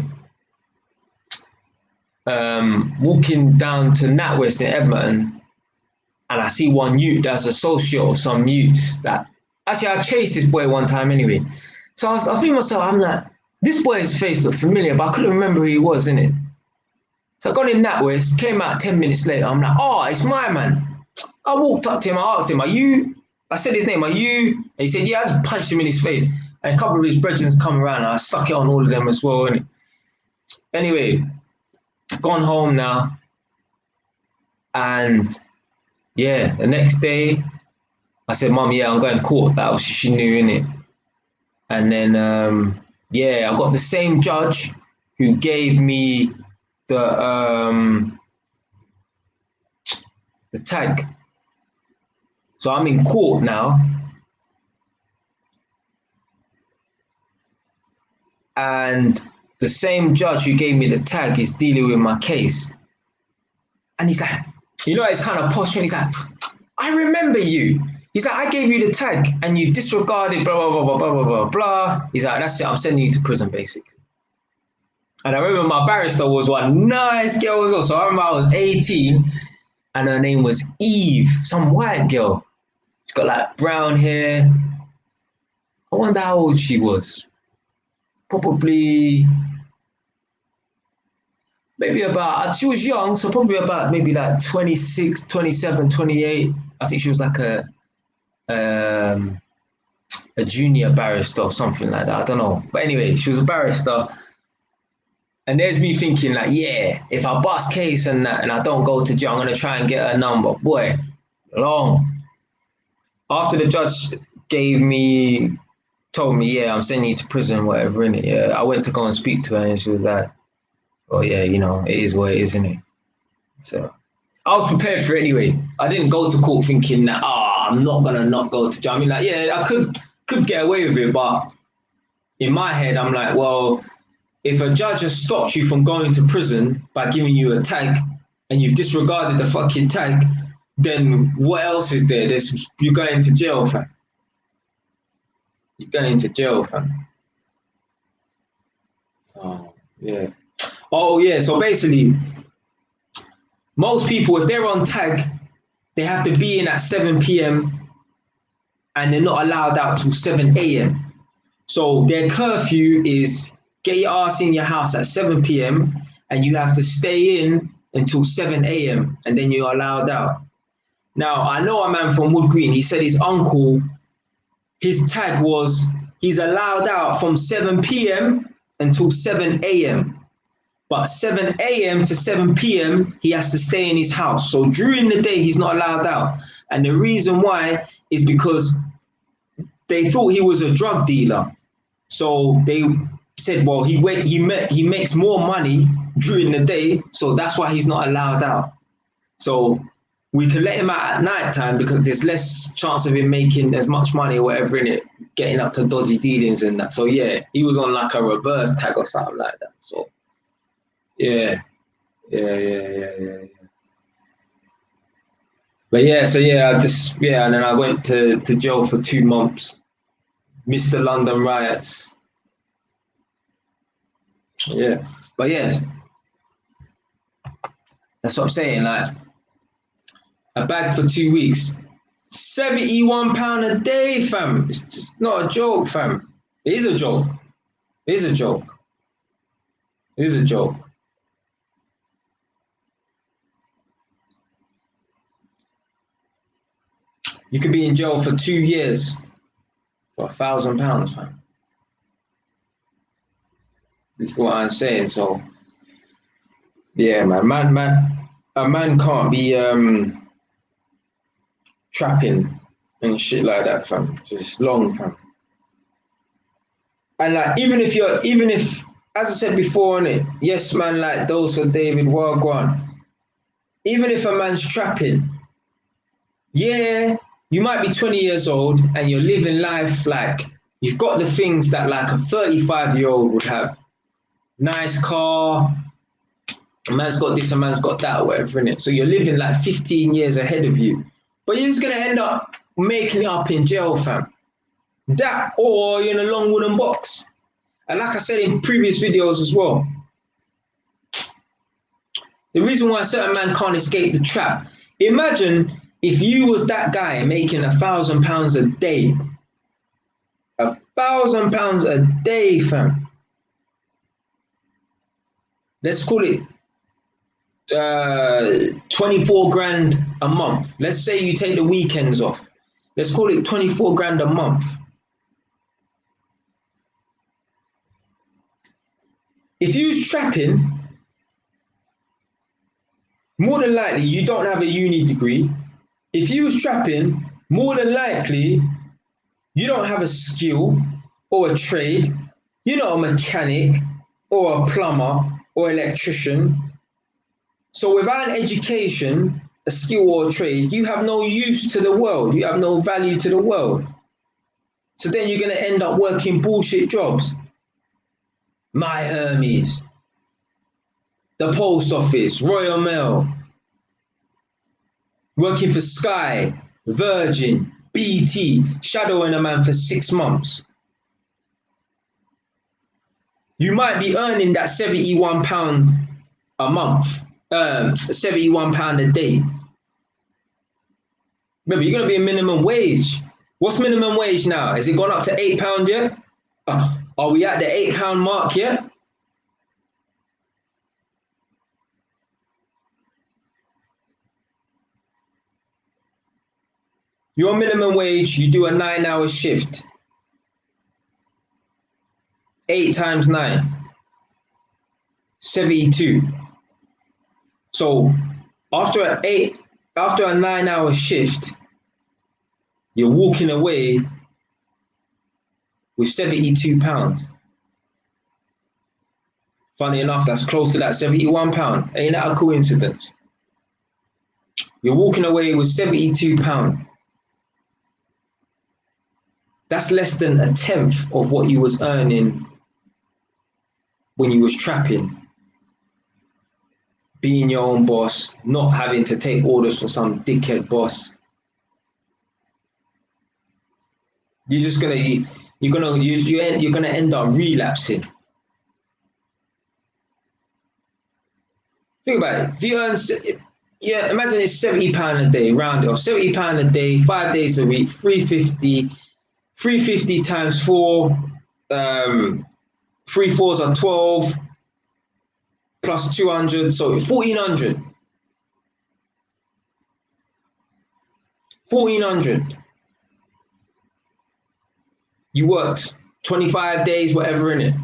walking down to NatWest in Edmonton, and I see one youth that's associate of some youths that, actually I chased this boy one time anyway. So I think to myself, I'm like, this boy's face looked familiar, but I couldn't remember who he was, innit? So I got in NatWest, came out 10 minutes later, I'm like, oh, it's my man. I walked up to him, I asked him, are you, I said his name, are you? And he said, yeah, I just punched him in his face. And a couple of his brethren come around and I stuck it on all of them as well, innit? Anyway, gone home now. And yeah, the next day, I said, Mum, yeah, I'm going to court. That was, she knew, innit? And then, yeah, I got the same judge who gave me the tag. So I'm in court now. And the same judge who gave me the tag is dealing with my case. And he's like, you know, it's kind of posh, and he's like, I remember you. He's like, I gave you the tag and you disregarded blah, blah, blah, blah, blah, blah, blah. He's like, that's it, I'm sending you to prison, basically. And I remember my barrister was one nice girl as well. So I remember I was 18 and her name was Eve, some white girl. She got like brown hair. I wonder how old she was. Probably, maybe about, she was young, so probably about maybe like 26, 27, 28. I think she was like a junior barrister or something like that. I don't know. But anyway, she was a barrister. And there's me thinking like, yeah, if I bust case and that, and I don't go to jail, I'm gonna try and get her number. Boy, long. After the judge told me, yeah, I'm sending you to prison, whatever, innit? Yeah, I went to go and speak to her and she was like, oh yeah, you know, it is what it is, isn't it? So I was prepared for it anyway. I didn't go to court thinking that, I'm not gonna not go to jail. I mean, like, yeah, I could get away with it, but in my head, I'm like, well, if a judge has stopped you from going to prison by giving you a tag and you've disregarded the fucking tag, then what else is there? You're going to jail, fam. You're going to jail, fam. So, yeah. Oh, yeah, so basically, most people, if they're on tag, they have to be in at 7 p.m. and they're not allowed out till 7 a.m. So their curfew is get your ass in your house at 7 p.m. and you have to stay in until 7 a.m. and then you're allowed out. Now, I know a man from Wood Green, he said his uncle, his tag was he's allowed out from 7 p.m. until 7 a.m. But 7 a.m. to 7 p.m., he has to stay in his house. So during the day, he's not allowed out. And the reason why is because they thought he was a drug dealer. So they said, well, he makes more money during the day, so that's why he's not allowed out. So we can let him out at night time because there's less chance of him making as much money or whatever in it, getting up to dodgy dealings and that. So yeah, he was on like a reverse tag or something like that. So yeah. But yeah, so yeah, and then I went to jail for 2 months. Missed the London riots. Yeah, but yeah, that's what I'm saying. Like a bag for 2 weeks, £71 a day, fam. It's just not a joke, fam. It is a joke. It is a joke. It is a joke. You could be in jail for 2 years for £1,000, fam. That's what I'm saying. So, yeah, man, a man can't be trapping and shit like that, fam. Just long, fam. And like, even if, as I said before, innit, yes, man, like those for David Wagwan. Even if a man's trapping, yeah, you might be 20 years old and you're living life like you've got the things that like a 35-year-old would have. Nice car, a man's got this, a man's got that, or whatever in it. So you're living like 15 years ahead of you. But you're just gonna end up making it up in jail, fam. That, or you're in a long wooden box. And like I said in previous videos as well, the reason why a certain man can't escape the trap. Imagine if you was that guy making £1,000 a day. £1,000 a day, fam. Let's call it 24 grand a month. Let's say you take the weekends off. Let's call it 24 grand a month. If you was trapping, more than likely you don't have a uni degree. If you was trapping, more than likely you don't have a skill or a trade. You're not a mechanic or a plumber or electrician. So without an education, a skill or a trade, you have no use to the world. You have no value to the world. So then you're going to end up working bullshit jobs. My Hermes, the post office, Royal Mail, working for Sky, Virgin, BT, shadowing a man for 6 months. You might be earning that £71 a month, £71 a day. Remember, you're going to be a minimum wage. What's minimum wage now? Has it gone up to £8 yet? Are we at the £8 mark yet? Your minimum wage, you do a 9-hour shift. 8 times 9, 72. So after a 9-hour shift, you're walking away with £72. Funny enough, that's close to that £71. Ain't that a coincidence? You're walking away with £72. That's less than a tenth of what you was earning when you was trapping. Being your own boss, not having to take orders from some dickhead boss. You're gonna end up relapsing. Think about it. If you earn, imagine it's £70 a day, round it off. £70 a day, 5 days a week, 350. 350 times 4, 3 fours are 12, plus 200, so 1,400. 1,400. You worked 25 days, whatever in it,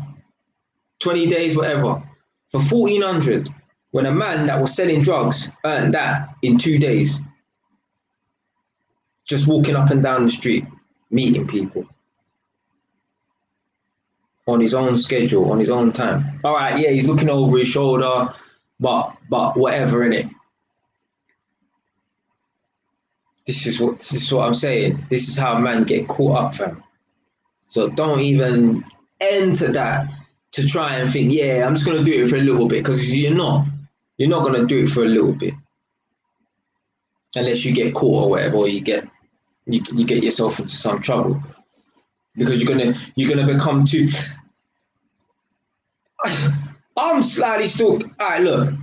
20 days, whatever, for 1,400. When a man that was selling drugs earned that in 2 days, just walking up and down the street, meeting people on his own schedule, on his own time. All right, yeah, he's looking over his shoulder, but whatever in it. This is what I'm saying. This is how man get caught up, fam. So don't even enter that to try and think, yeah, I'm just gonna do it for a little bit, because you're not gonna do it for a little bit unless you get caught or whatever, or you get yourself into some trouble, because you're gonna become too. I'm slightly still. All right, look.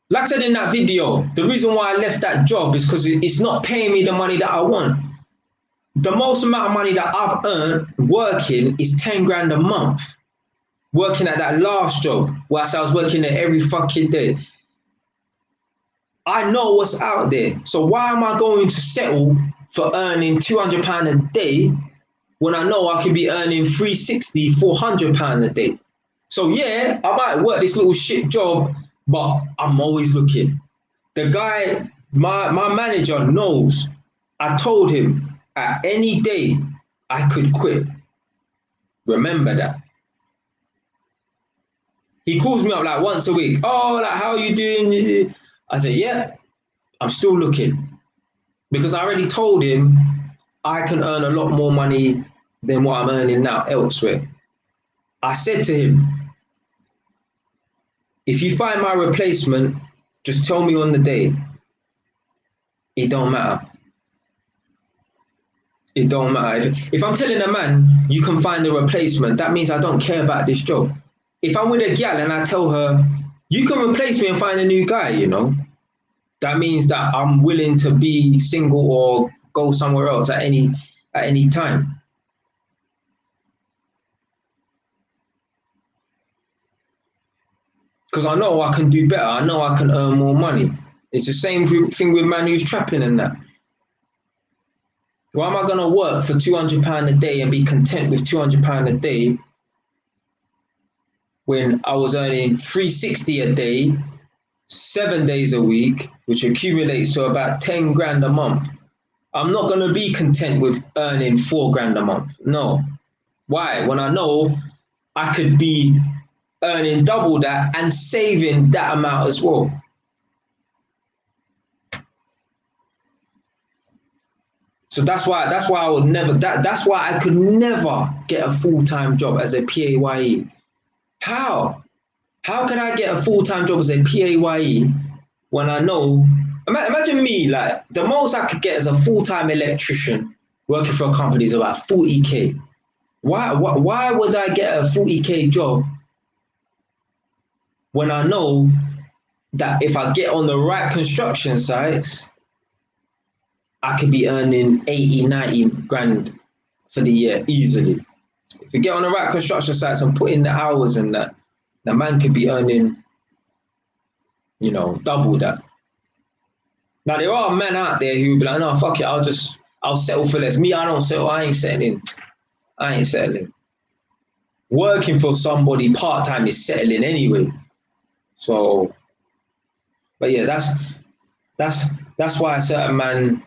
Like I said in that video, the reason why I left that job is because it's not paying me the money that I want. The most amount of money that I've earned working is 10 grand a month. Working at that last job, whilst I was working there every fucking day. I know what's out there. So why am I going to settle for earning £200 a day when I know I could be earning £360, £400 a day? So yeah, I might work this little shit job, but I'm always looking. The guy, my manager knows. I told him at any day I could quit. Remember that. He calls me up like once a week. Oh, like, how are you doing? I said, yeah, I'm still looking. Because I already told him I can earn a lot more money than what I'm earning now elsewhere. I said to him, if you find my replacement, just tell me on the day. It don't matter. It don't matter. If I'm telling a man, you can find a replacement, that means I don't care about this job. If I'm with a gal and I tell her, you can replace me and find a new guy, you know, that means that I'm willing to be single or go somewhere else at any time. Because I know I can do better. I know I can earn more money. It's the same thing with man who's trapping and that. Why am I going to work for £200 a day and be content with £200 a day when I was earning £360 a day, 7 days a week, which accumulates to about 10 grand a month? I'm not going to be content with earning 4 grand a month. No. Why? When I know I could be earning double that and saving that amount as well. So that's why I would never, that's why I could never get a full-time job as a PAYE. How can I get a full-time job as a PAYE when I know, imagine me, like the most I could get as a full-time electrician working for a company is about 40k. Why would I get a 40k job when I know that if I get on the right construction sites, I could be earning 80, 90 grand for the year easily. If you get on the right construction sites and put in the hours and that, the man could be earning, you know, double that. Now, there are men out there who be like, no, fuck it, I'll settle for less. Me, I don't settle, I ain't settling. Working for somebody part-time is settling anyway. So, but yeah, that's why a certain man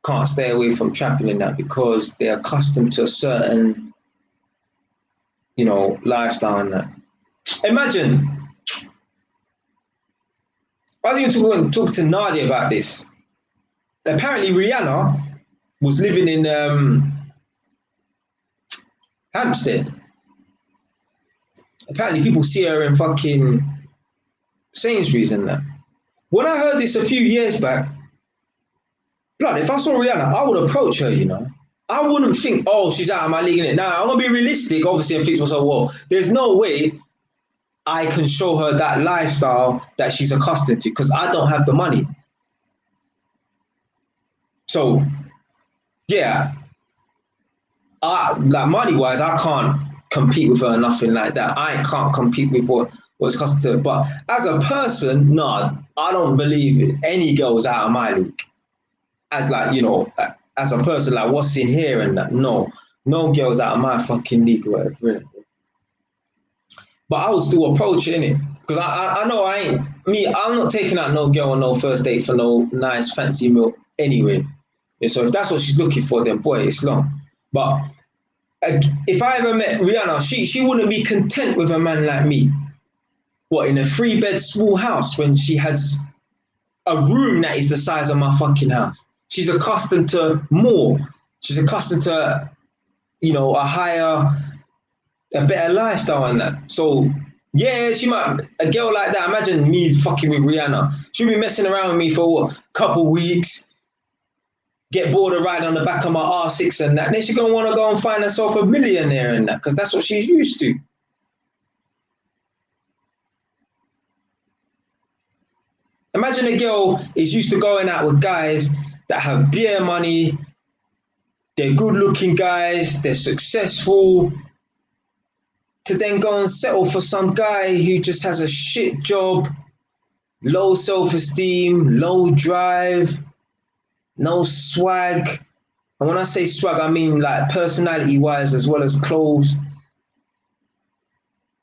can't stay away from trapping in that, because they're accustomed to a certain, you know, lifestyle and that. Imagine, I was even talking to Nadia about this. Apparently Rihanna was living in Hampstead. Apparently people see her in fucking Sainsbury's and that. When I heard this a few years back, blood, if I saw Rihanna, I would approach her, you know. I wouldn't think, oh, she's out of my league in it. Now, I'm going to be realistic, obviously, and think to myself, well, there's no way I can show her that lifestyle that she's accustomed to, because I don't have the money. So, yeah, like money-wise, I can't compete with her, nothing like that. I can't compete with what's accustomed to her. But as a person, no, I don't believe any girl's out of my league. As like, you know, as a person, like what's in here and that. No girls out of my fucking league or whatever. Really. But I would still approach it, innit? Because I know I'm not taking out no girl on no first date for no nice fancy meal anyway. Yeah, so if that's what she's looking for, then boy, it's long. But if I ever met Rihanna, she wouldn't be content with a man like me. What, in a 3-bed small house when she has a room that is the size of my fucking house? She's accustomed to more. She's accustomed to, you know, a better lifestyle and that. So, yeah, a girl like that, imagine me fucking with Rihanna. She'll be messing around with me for a couple weeks, get bored of riding on the back of my R6 and that. And then she's going to want to go and find herself a millionaire and that, because that's what she's used to. Imagine a girl is used to going out with guys that have beer money, they're good-looking guys, they're successful, to then go and settle for some guy who just has a shit job, low self-esteem, low drive, no swag. And when I say swag, I mean like personality-wise as well as clothes.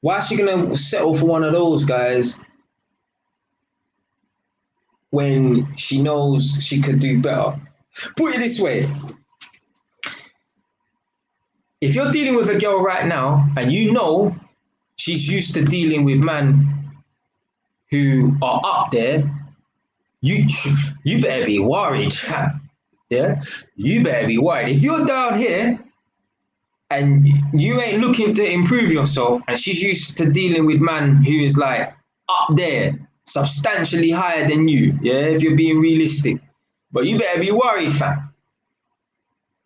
Why is she going to settle for one of those guys when she knows she could do better? Put it this way. If you're dealing with a girl right now and you know she's used to dealing with men who are up there, you better be worried. Yeah? You better be worried. If you're down here and you ain't looking to improve yourself, and she's used to dealing with man who is like up there, substantially higher than you, yeah, if you're being realistic. But you better be worried, fam.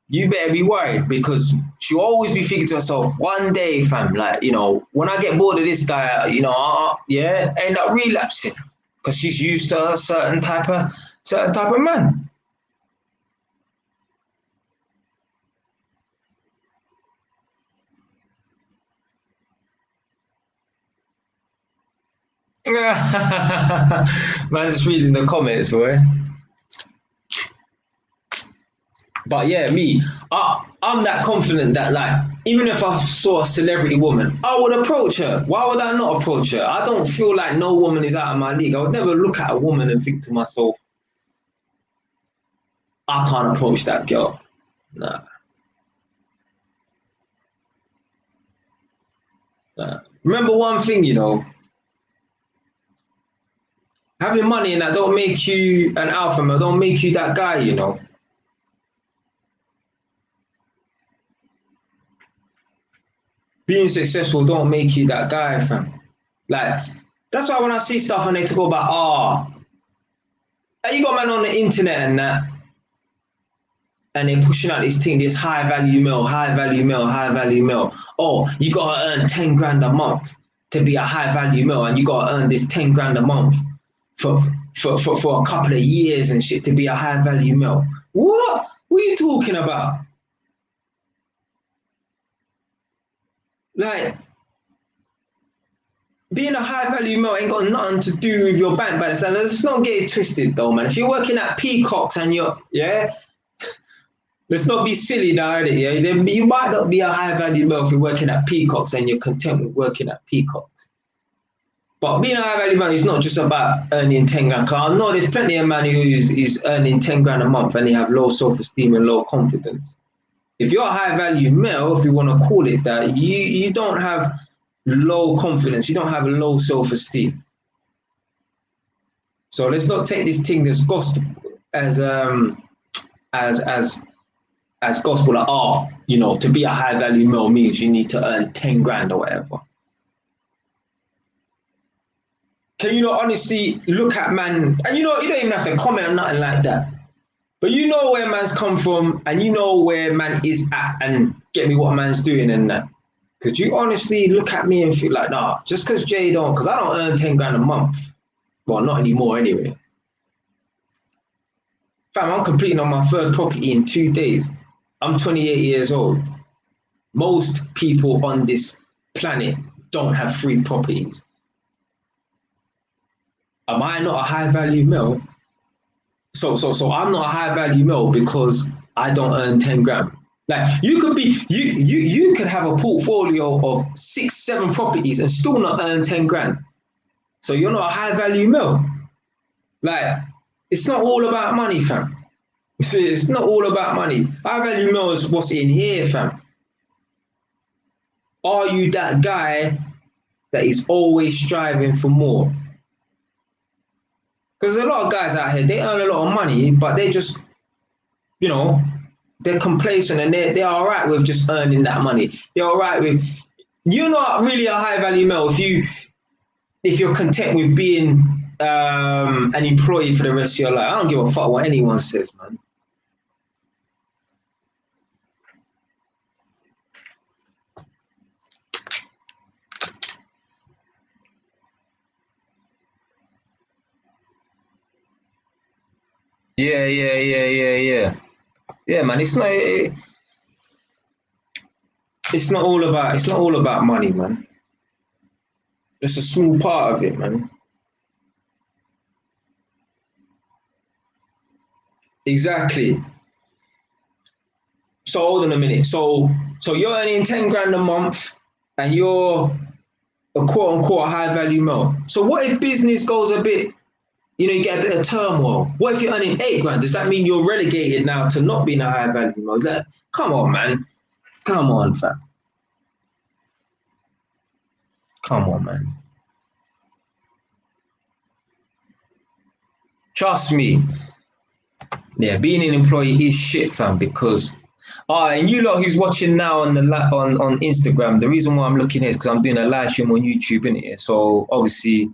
You better be worried because she'll always be thinking to herself, one day, fam, like, you know, when I get bored of this guy, you know, yeah, end up relapsing because she's used to a certain type of man. Man's just reading the comments, boy. But yeah, I'm that confident that, like, even if I saw a celebrity woman, I would approach her. Why would I not approach her? I don't feel like no woman is out of my league. I would never look at a woman and think to myself, I can't approach that girl. Nah. Remember one thing, you know, having money and that don't make you an alpha male, don't make you that guy, you know. Being successful don't make you that guy, fam. Like, that's why when I see stuff and they talk about, you got man on the internet and that, and they're pushing out this thing, this high value male, high value male, high value male. Oh, you gotta earn 10 grand a month to be a high value male, and you gotta earn this 10 grand a month for a couple of years and shit to be a high value male. What? What are you talking about? Like, being a high value male ain't got nothing to do with your bank balance. And let's not get it twisted though, man. If you're working at Peacocks and let's not be silly now, yeah? You might not be a high value male if you're working at Peacocks and you're content with working at Peacocks. But being a high value man is not just about earning 10 grand. Cause I know there's plenty of man who is earning 10 grand a month and they have low self-esteem and low confidence. If you're a high value male, if you want to call it that, you don't have low confidence, you don't have low self-esteem. So let's not take this thing as gospel, as gospel, like, you know, to be a high value male means you need to earn 10 grand or whatever. Can you not honestly look at man, and you know, you don't even have to comment on nothing like that, but you know where man's come from and you know where man is at and get me what man's doing and that. Could you honestly look at me and feel like, nah, just because Jay don't, because I don't earn 10 grand a month. Well, not anymore anyway. Fam, I'm completing on my third property in 2 days. I'm 28 years old. Most people on this planet don't have 3 properties. Am I not a high value male? So I'm not a high value male because I don't earn 10 grand. Like, you could be, you could have a portfolio of 6, 7 properties and still not earn 10 grand. So you're not a high value male. Like, it's not all about money, fam. It's not all about money. High value male is what's in here, fam. Are you that guy that is always striving for more? Because there's a lot of guys out here, they earn a lot of money, but they just, you know, they're complacent and they're all right with just earning that money. They're all right with, you're not really a high value male if you're content with being an employee for the rest of your life. I don't give a fuck what anyone says, man. Yeah. Yeah, man. It's not all about money, man. It's a small part of it, man. Exactly. So hold on a minute. So you're earning 10 grand a month and you're a quote unquote high value male. So what if business goes a bit, you know, you get a bit of turmoil? What if you're earning 8 grand? Does that mean you're relegated now to not being a high value male? Like, come on, man. Come on, fam. Come on, man. Trust me. Yeah, being an employee is shit, fam, because Oh, and you lot who's watching now on the on Instagram, the reason why I'm looking here is because I'm doing a live stream on YouTube, innit? So obviously,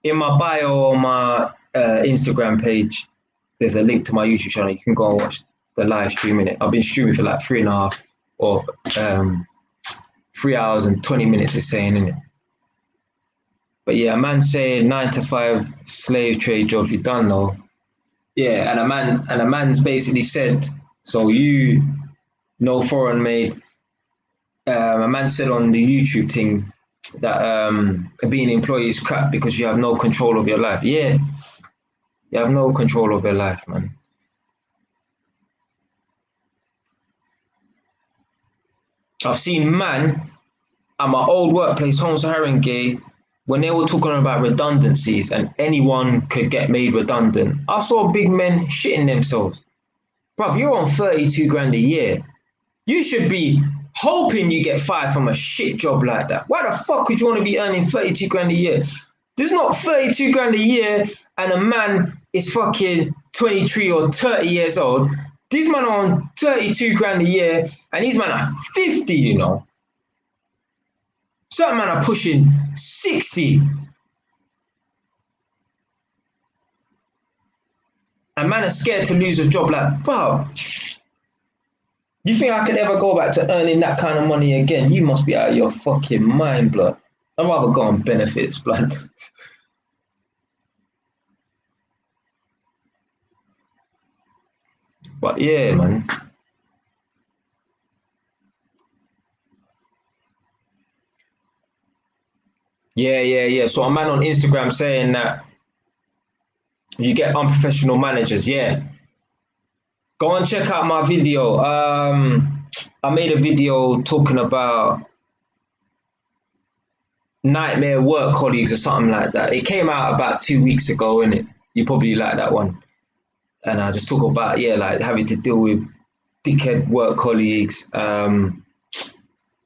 in my bio on my Instagram page, there's a link to my YouTube channel. You can go and watch the live stream, innit? I've been streaming for like 3.5 or 3 hours and 20 minutes is saying, innit? But yeah, a man saying 9 to 5 slave trade jobs, you done though. Yeah, and a man's basically said, so you no foreign made. A man said on the YouTube thing that being an employee is crap because you have no control of your life. Yeah, you have no control of your life, man. I've seen man at my old workplace, Holmes Haringey, when they were talking about redundancies and anyone could get made redundant. I saw big men shitting themselves. Bruv, you're on 32 grand a year. You should be hoping you get fired from a shit job like that. Why the fuck would you want to be earning 32 grand a year? There's not 32 grand a year and a man is fucking 23 or 30 years old. These men are on 32 grand a year and these men are 50, you know. Certain men are pushing 60. And man are scared to lose a job like, bro, you think I could ever go back to earning that kind of money again? You must be out of your fucking mind, blood. I'd rather go on benefits, blood. But yeah, man. Yeah. So a man on Instagram saying that you get unprofessional managers. Yeah. Go and check out my video. I made a video talking about nightmare work colleagues or something like that. It came out about 2 weeks ago, innit? You probably like that one. And I just talk about, yeah, like having to deal with dickhead work colleagues,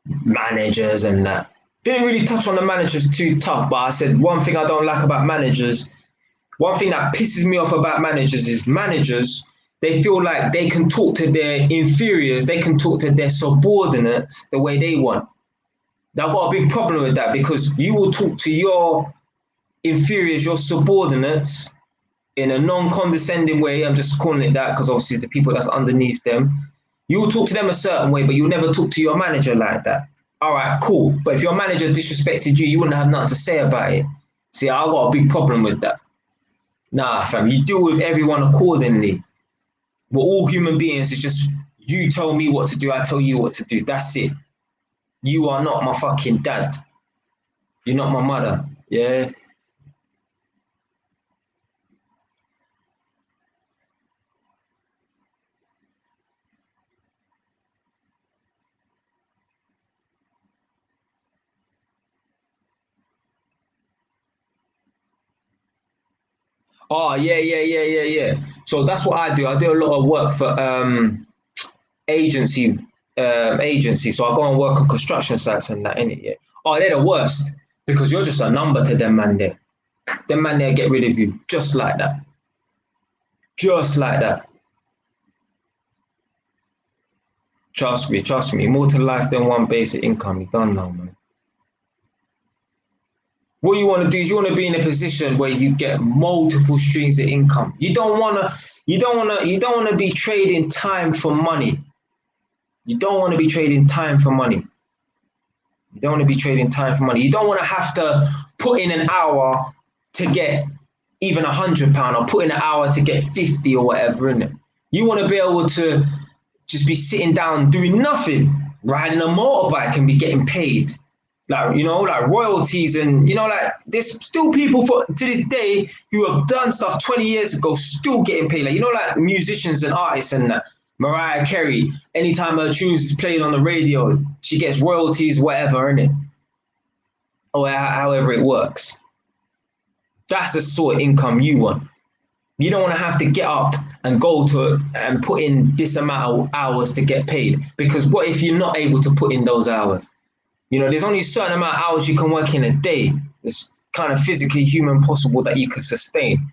managers and that. Didn't really touch on the managers too tough, but I said one thing I don't like about managers, one thing that pisses me off about managers is managers, they feel like they can talk to their inferiors, they can talk to their subordinates the way they want. I've got a big problem with that because you will talk to your inferiors, your subordinates, in a non-condescending way. I'm just calling it that because obviously it's the people that's underneath them. You will talk to them a certain way, but you'll never talk to your manager like that. All right, cool. But if your manager disrespected you, you wouldn't have nothing to say about it. See, I got a big problem with that. Nah, fam, you deal with everyone accordingly. We're all human beings. It's just you tell me what to do, I tell you what to do. That's it. You are not my fucking dad. You're not my mother. Yeah. Oh, yeah. So that's what I do. I do a lot of work for agency. So I go and work on construction sites and that, innit? Yeah. Oh, they're the worst because you're just a number to them man there. Them man there get rid of you just like that. Just like that. Trust me. More to life than one basic income. You don't know, man. What you want to do is you want to be in a position where you get multiple streams of income. You don't want to be trading time for money. You don't want to be trading time for money. You don't want to be trading time for money. You don't want to have to put in an hour to get even £100 or put in an hour to get 50 or whatever, innit? You want to be able to just be sitting down doing nothing, riding a motorbike and be getting paid. Like, you know, like royalties and, you know, like there's still people to this day who have done stuff 20 years ago still getting paid. Like, you know, like musicians and artists and that. Mariah Carey, anytime her tunes is played on the radio, she gets royalties, whatever, innit? Or however it works. That's the sort of income you want. You don't want to have to get up and go to and put in this amount of hours to get paid. Because what if you're not able to put in those hours? You know, there's only a certain amount of hours you can work in a day. It's kind of physically human possible that you can sustain.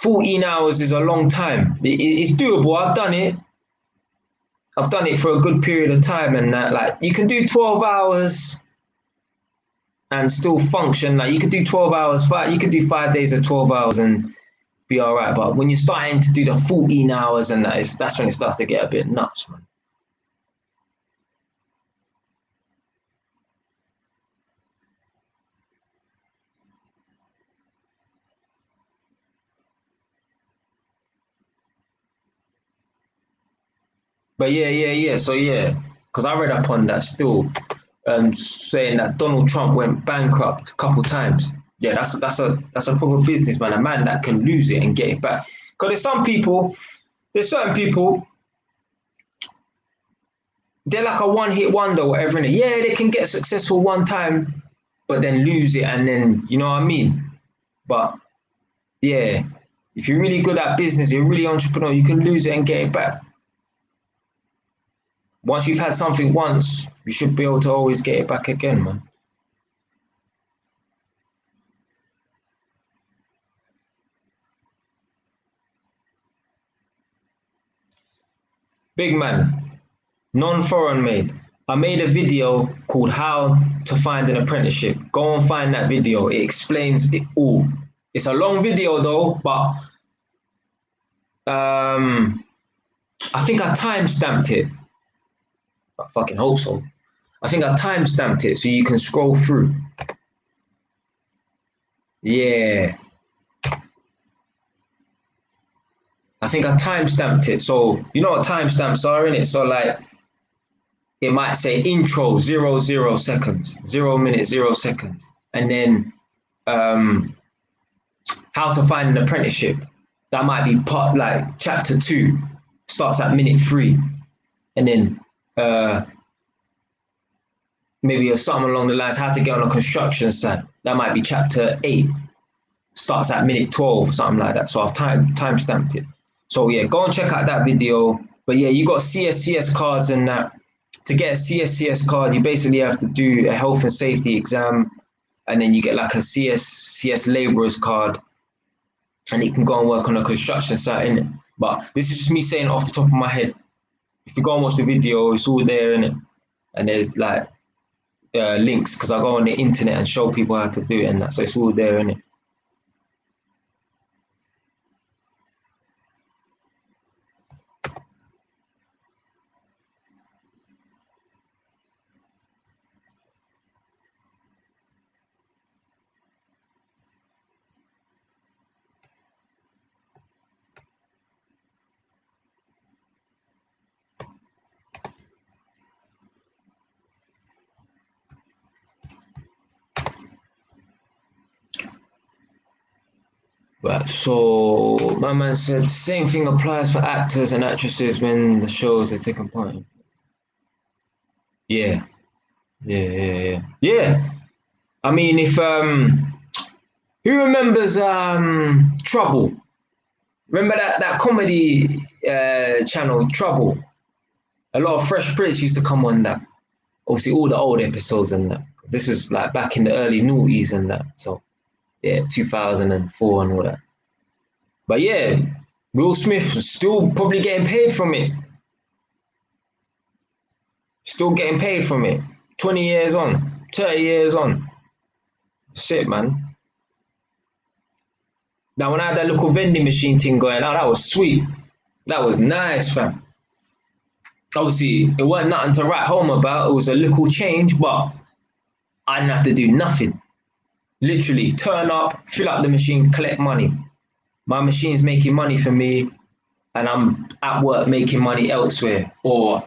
14 hours is a long time. It's doable. I've done it. I've done it for a good period of time, and like you can do 12 hours and still function. Like you could do 12 hours, you could do 5 days of 12 hours and be all right. But when you're starting to do the 14 hours and that's when it starts to get a bit nuts, man. But yeah. So yeah, because I read up on that still, saying that Donald Trump went bankrupt a couple times. Yeah, that's a proper businessman, a man that can lose it and get it back. Because there's certain people, they're like a one-hit wonder, whatever. Innit? Yeah, they can get successful one time, but then lose it, and then you know what I mean. But yeah, if you're really good at business, you're really entrepreneur, you can lose it and get it back. Once you've had something once, you should be able to always get it back again, man. Big man, non-foreign made. I made a video called How to Find an Apprenticeship. Go and find that video. It explains it all. It's a long video though, but I think I time-stamped it. I fucking hope so. I think I time-stamped it so you can scroll through. Yeah. I think I time-stamped it. So you know what timestamps are, innit? So like it might say intro 0 seconds, 0 minutes 0 seconds, and then how to find an apprenticeship. That might be part like chapter 2, starts at minute 3, and then maybe something along the lines how to get on a construction site. That might be chapter 8, starts at minute 12 or something like that. So I've time-stamped it. So yeah, go and check out that video. But yeah, you got CSCS cards and that. To get a CSCS card, you basically have to do a health and safety exam, and then you get like a CSCS laborer's card, and you can go and work on a construction site, innit? But this is just me saying it off the top of my head. If you go and watch the video, it's all there, innit? And there's like links, because I go on the internet and show people how to do it and that, so it's all there, innit? Right, so my man said same thing applies for actors and actresses when the shows are taking part in. Yeah. I mean, if who remembers Trouble? Remember that comedy channel Trouble? A lot of Fresh Prince used to come on that. Obviously, all the old episodes and that. This was like back in the early noughties and that. So yeah, 2004 and all that. But yeah, Will Smith was still probably getting paid from it. Still getting paid from it. 20 years on, 30 years on. Shit, man. Now, when I had that little vending machine thing going on, that was sweet. That was nice, fam. Obviously, it wasn't nothing to write home about. It was a little change, but I didn't have to do nothing. Literally, turn up, fill up the machine, collect money. My machine's making money for me, and I'm at work making money elsewhere or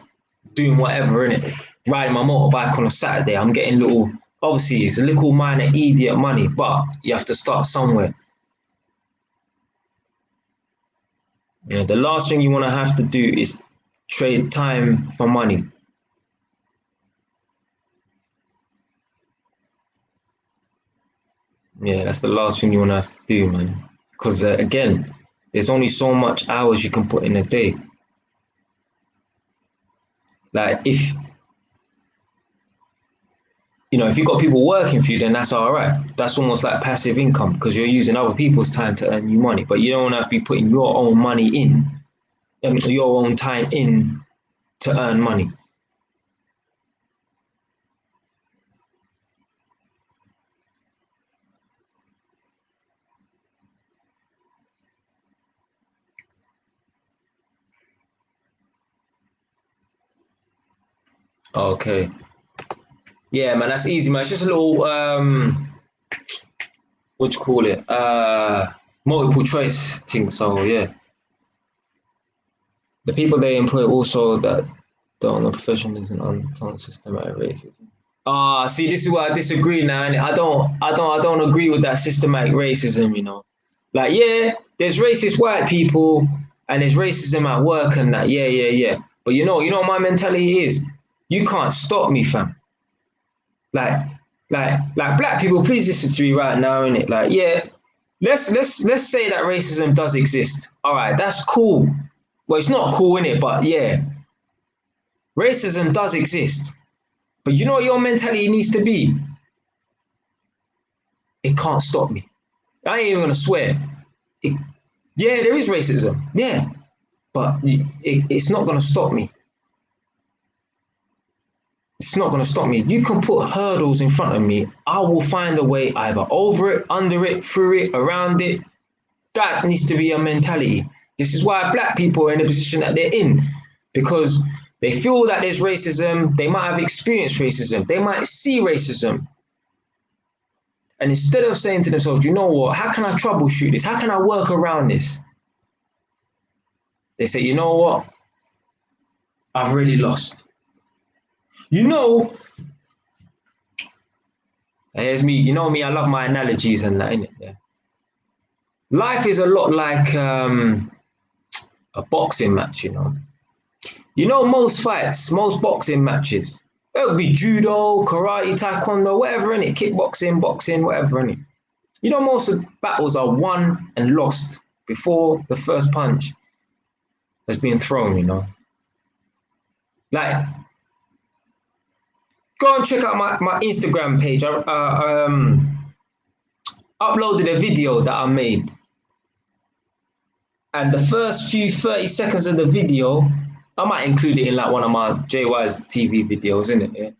doing whatever, innit? Riding my motorbike on a Saturday. I'm getting little, obviously, it's a little minor idiot money, but you have to start somewhere. Yeah, the last thing you want to have to do is trade time for money. Yeah, that's the last thing you want to have to do, man. Because again, there's only so much hours you can put in a day. Like if you've got people working for you, then that's all right. That's almost like passive income because you're using other people's time to earn you money. But you don't want to have to be putting your own money in, your own time in to earn money. Okay. Yeah, man, that's easy, man. It's just a little what you call it? Multiple choice thing. So yeah. The people they employ also that don't know professionalism on systematic racism. See, this is where I disagree now. And I don't agree with that systematic racism, you know. Like, yeah, there's racist white people and there's racism at work and that. Yeah. But you know what my mentality is? You can't stop me, fam. Like black people, please listen to me right now, innit? Like, yeah, let's say that racism does exist. All right, that's cool. Well, it's not cool, innit? But yeah, racism does exist. But you know what your mentality needs to be? It can't stop me. I ain't even gonna swear. Yeah, there is racism. Yeah, but it's not gonna stop me. It's not going to stop me. You can put hurdles in front of me. I will find a way either over it, under it, through it, around it. That needs to be your mentality. This is why black people are in the position that they're in, because they feel that there's racism. They might have experienced racism. They might see racism. And instead of saying to themselves, you know what, how can I troubleshoot this? How can I work around this? They say, you know what, I've really lost. You know, here's me. You know me, I love my analogies and that, innit? Yeah. Life is a lot like a boxing match, you know. You know, most fights, most boxing matches, it'll be judo, karate, taekwondo, whatever, innit? Kickboxing, boxing, whatever, innit? You know, most of the battles are won and lost before the first punch has been thrown, you know. Like, go and check out my Instagram page. I uploaded a video that I made. And the first few 30 seconds of the video, I might include it in like one of my JY's TV videos, innit? Yeah?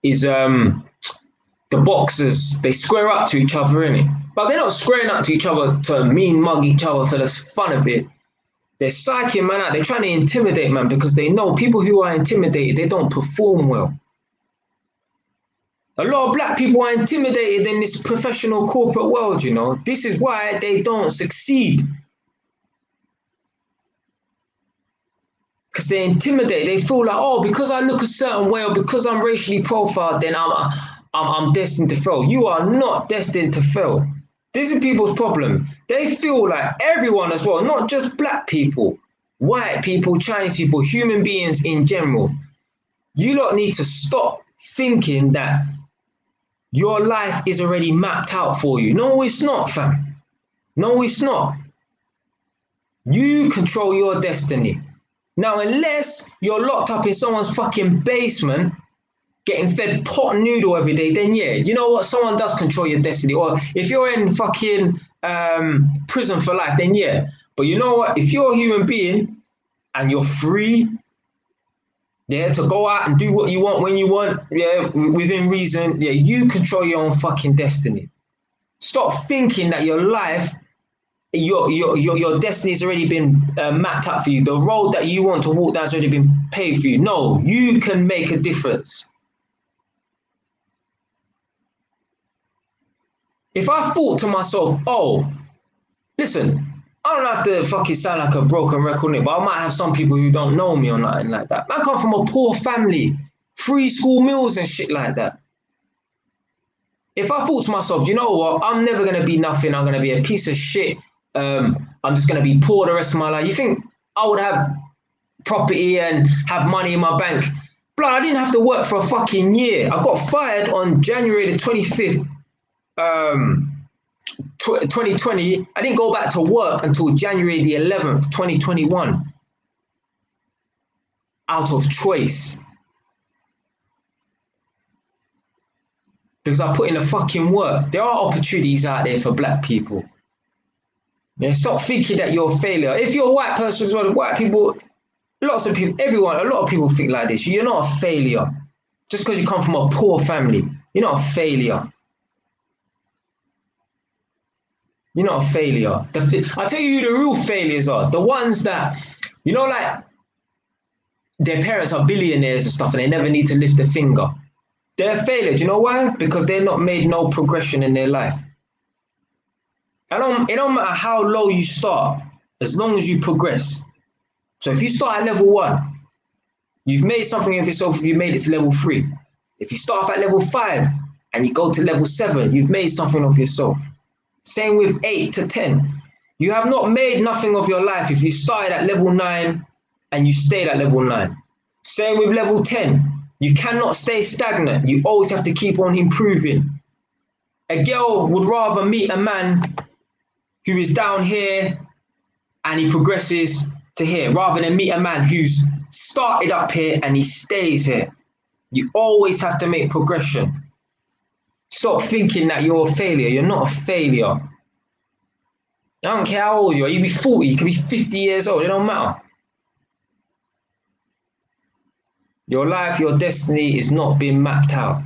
Is the boxers, they square up to each other, innit? But they're not squaring up to each other to mean mug each other for the fun of it. They're psyching man out. They're trying to intimidate man because they know people who are intimidated, they don't perform well. A lot of black people are intimidated in this professional corporate world, you know. This is why they don't succeed. Because they're intimidated. They feel like, oh, because I look a certain way or because I'm racially profiled, then I'm destined to fail. You are not destined to fail. This is people's problem. They feel like everyone as well, not just black people, white people, Chinese people, human beings in general. You lot need to stop thinking that your life is already mapped out for you. No, it's not, fam. No, it's not. You control your destiny. Now, unless you're locked up in someone's fucking basement, getting fed pot noodle every day, then yeah, you know what? Someone does control your destiny. Or if you're in fucking prison for life, then yeah. But you know what? If you're a human being and you're free, yeah, to go out and do what you want when you want, yeah, within reason, yeah, you control your own fucking destiny. Stop thinking that your life, your destiny's already been mapped out for you. The road that you want to walk down's already been paved for you. No, you can make a difference. If I thought to myself, oh, listen, I don't have to fucking sound like a broken record, but I might have some people who don't know me or nothing like that. I come from a poor family, free school meals and shit like that. If I thought to myself, you know what, I'm never going to be nothing, I'm going to be a piece of shit, I'm just going to be poor the rest of my life, you think I would have property and have money in my bank? Blood, I didn't have to work for a fucking year. I got fired on January the 25th, 2020. I didn't go back to work until January the 11th, 2021. Out of choice. Because I put in the fucking work. There are opportunities out there for black people. Yeah, stop thinking that you're a failure. If you're a white person as well, white people, lots of people, a lot of people think like this. You're not a failure. Just because you come from a poor family, you're not a failure. You're not a failure. I'll tell you who the real failures are. The ones that, like their parents are billionaires and stuff and they never need to lift a finger. They're a failure. Do you know why? Because they're not made no progression in their life. It don't matter how low you start, as long as you progress. So if you start at level 1, you've made something of yourself if you made it to level 3. If you start off at level 5 and you go to level 7, you've made something of yourself. Same with 8 to 10. You have not made nothing of your life if you started at level 9 and you stayed at level 9. Same with level 10. You cannot stay stagnant. You always have to keep on improving. A girl would rather meet a man who is down here and he progresses to here, rather than meet a man who's started up here and he stays here. You always have to make progression. Stop thinking that you're a failure. You're not a failure. I don't care how old you are. You can be 40, you can be 50 years old. It don't matter. Your life, your destiny is not being mapped out.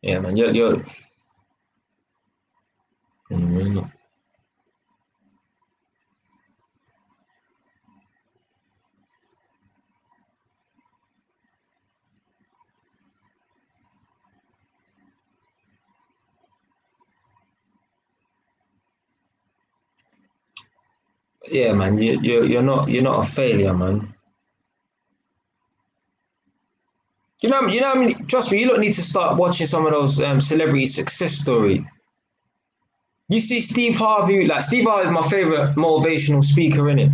Yeah, man. You're yeah, man. You're not a failure, man. You know, I mean, trust me, you don't need to start watching some of those celebrity success stories. You see Steve Harvey, like Steve Harvey is my favorite motivational speaker, innit?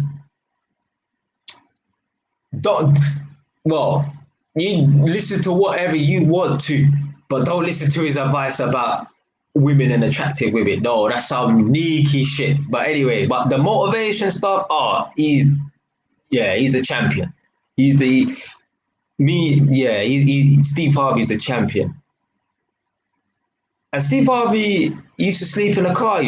Well, you listen to whatever you want to, but don't listen to his advice about women and attractive women. No, that's some sneaky shit. But anyway, but the motivation stuff, he's a champion. Steve Harvey's the champion. And Steve Harvey used to sleep in a car,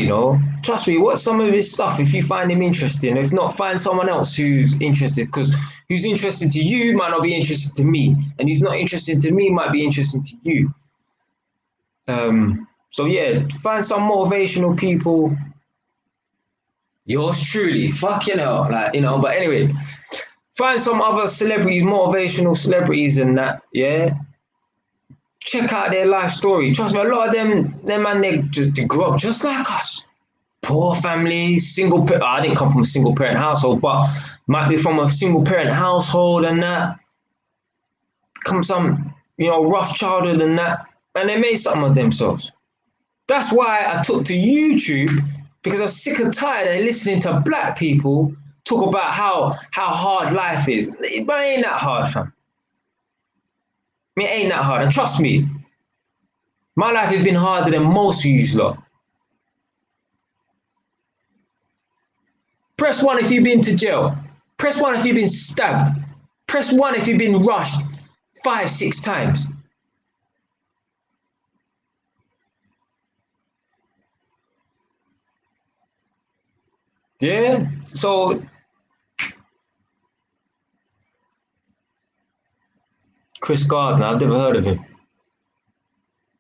Trust me, watch some of his stuff if you find him interesting. If not, find someone else who's interested, because who's interested to you might not be interested to me. And who's not interested to me might be interesting to you. So yeah, find some motivational people. Yours truly, fucking hell, but anyway, find some other celebrities, motivational celebrities and that, yeah. Check out their life story. Trust me, a lot of them man, they grew up just like us. Poor family, single parent. I didn't come from a single parent household, but might be from a single parent household and that. Come some, rough childhood and that. And they made something of themselves. That's why I took to YouTube, because I'm sick and tired of listening to black people talk about how hard life is. But it ain't that hard, fam. It ain't that hard. And trust me, my life has been harder than most of you lot. Press 1 if you've been to jail. Press 1 if you've been stabbed. Press 1 if you've been rushed 5-6 times. Yeah, so Chris Gardner, I've never heard of him.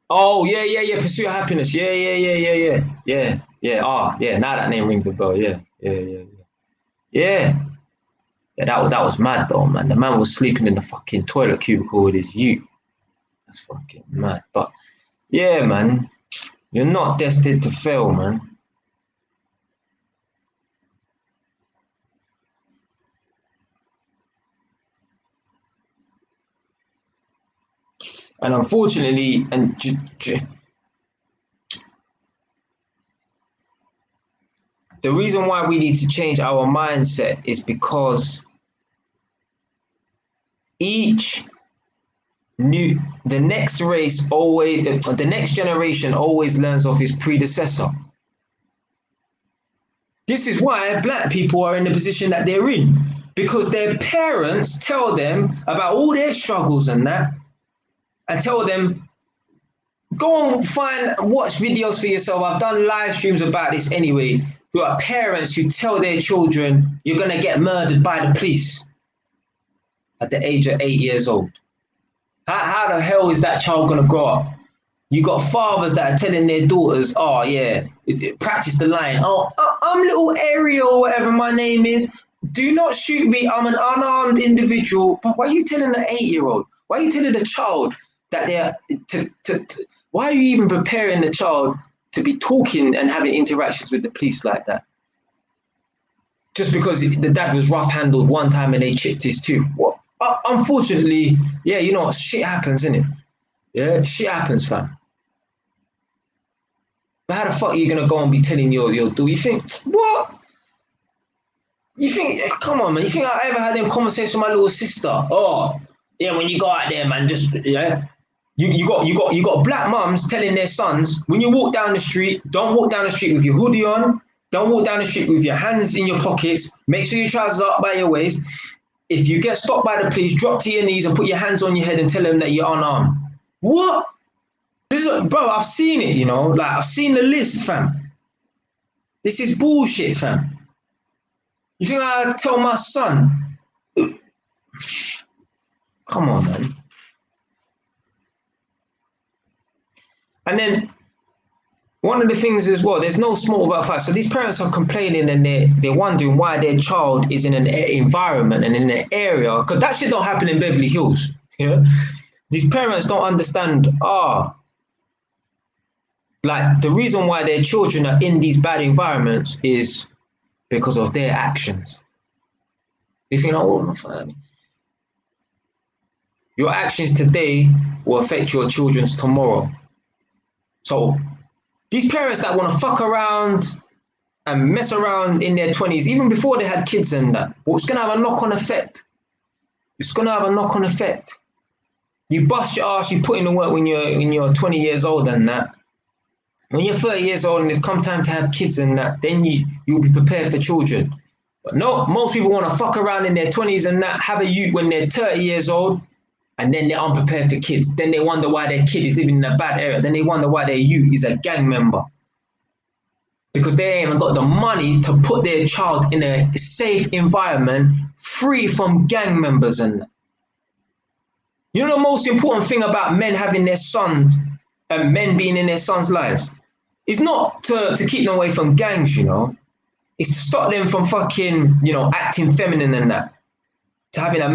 Oh, yeah. Pursue Happiness. Yeah. Now that name rings a bell. Yeah. Yeah, that was mad though, man. The man was sleeping in the fucking toilet cubicle with his ute. That's fucking mad. But yeah, man, you're not destined to fail, man. And unfortunately, the reason why we need to change our mindset is because the next generation always learns off his predecessor. This is why black people are in the position that they're in, because their parents tell them about all their struggles and that, and tell them Go and watch videos for yourself. I've done live streams about this anyway. Who are parents who tell their children you're gonna get murdered by the police at the age of 8 years old. How the hell is that child gonna grow up? You got fathers that are telling their daughters, oh yeah, practice the line. Oh, I'm little Ariel, or whatever my name is. Do not shoot me. I'm an unarmed individual. But why are you telling an 8-year-old? Why are you telling the child that they're why are you even preparing the child to be talking and having interactions with the police like that? Just because the dad was rough handled one time and they chipped his tooth. What? Unfortunately, yeah, you know what? Shit happens, innit? Yeah, shit happens, fam. But how the fuck are you gonna go and be telling your daughter? You think what? You think? Come on, man. You think I ever had them conversations with my little sister? Oh, yeah. When you go out there, man, just yeah. You got black mums telling their sons when you walk down the street, don't walk down the street with your hoodie on. Don't walk down the street with your hands in your pockets. Make sure your trousers are up by your waist. If you get stopped by the police, drop to your knees and put your hands on your head and tell them that you're unarmed. What? Bro, I've seen it, you know. Like, I've seen the list, fam. This is bullshit, fam. You think I tell my son? Come on, man. And then one of the things as well, there's no small about fact. So these parents are complaining and they're wondering why their child is in an environment and in an area, because that shit don't happen in Beverly Hills. Yeah, these parents don't understand. Like the reason why their children are in these bad environments is because of their actions. If you know, your actions today will affect your children's tomorrow. So these parents that want to fuck around and mess around in their 20s, even before they had kids and that, but it's going to have a knock-on effect. It's going to have a knock-on effect. You bust your ass, you put in the work when you're 20 years old and that. When you're 30 years old and it come time to have kids and that, then you'll be prepared for children. But no, most people want to fuck around in their 20s and that, have a youth when they're 30 years old, and then they're unprepared for kids. Then they wonder why their kid is living in a bad area. Then they wonder why their youth is a gang member. Because they ain't even got the money to put their child in a safe environment, free from gang members and that. You know the most important thing about men having their sons and men being in their sons' lives? It's not to keep them away from gangs, you know. It's to stop them from fucking, you know, acting feminine and that. To having a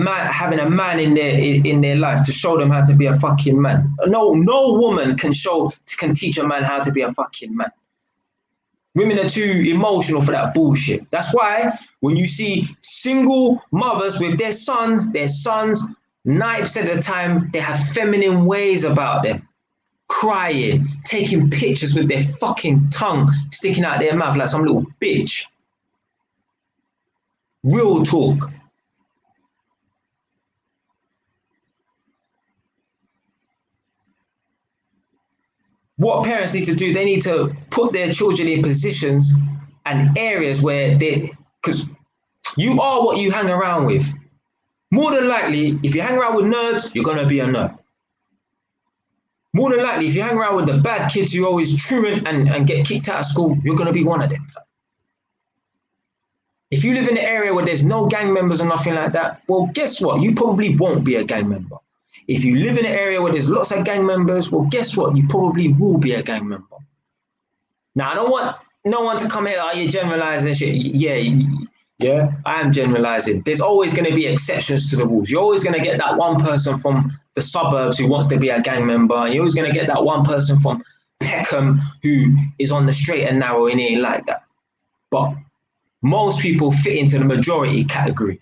man in their life to show them how to be a fucking man. No woman can teach a man how to be a fucking man. Women are too emotional for that bullshit. That's why when you see single mothers with their sons, 90% of the time they have feminine ways about them. Crying, taking pictures with their fucking tongue sticking out their mouth like some little bitch. Real talk. What parents need to do, they need to put their children in positions and areas where because you are what you hang around with. More than likely, if you hang around with nerds, you're going to be a nerd. More than likely, if you hang around with the bad kids who always truant and get kicked out of school, you're going to be one of them. If you live in an area where there's no gang members or nothing like that, well, guess what? You probably won't be a gang member. If you live in an area where there's lots of gang members, well, guess what? You probably will be a gang member. Now, I don't want no one to come here, oh, you're generalizing and shit. Yeah, I am generalizing. There's always going to be exceptions to the rules. You're always going to get that one person from the suburbs who wants to be a gang member. And you're always going to get that one person from Peckham who is on the straight and narrow and ain't like that. But most people fit into the majority category.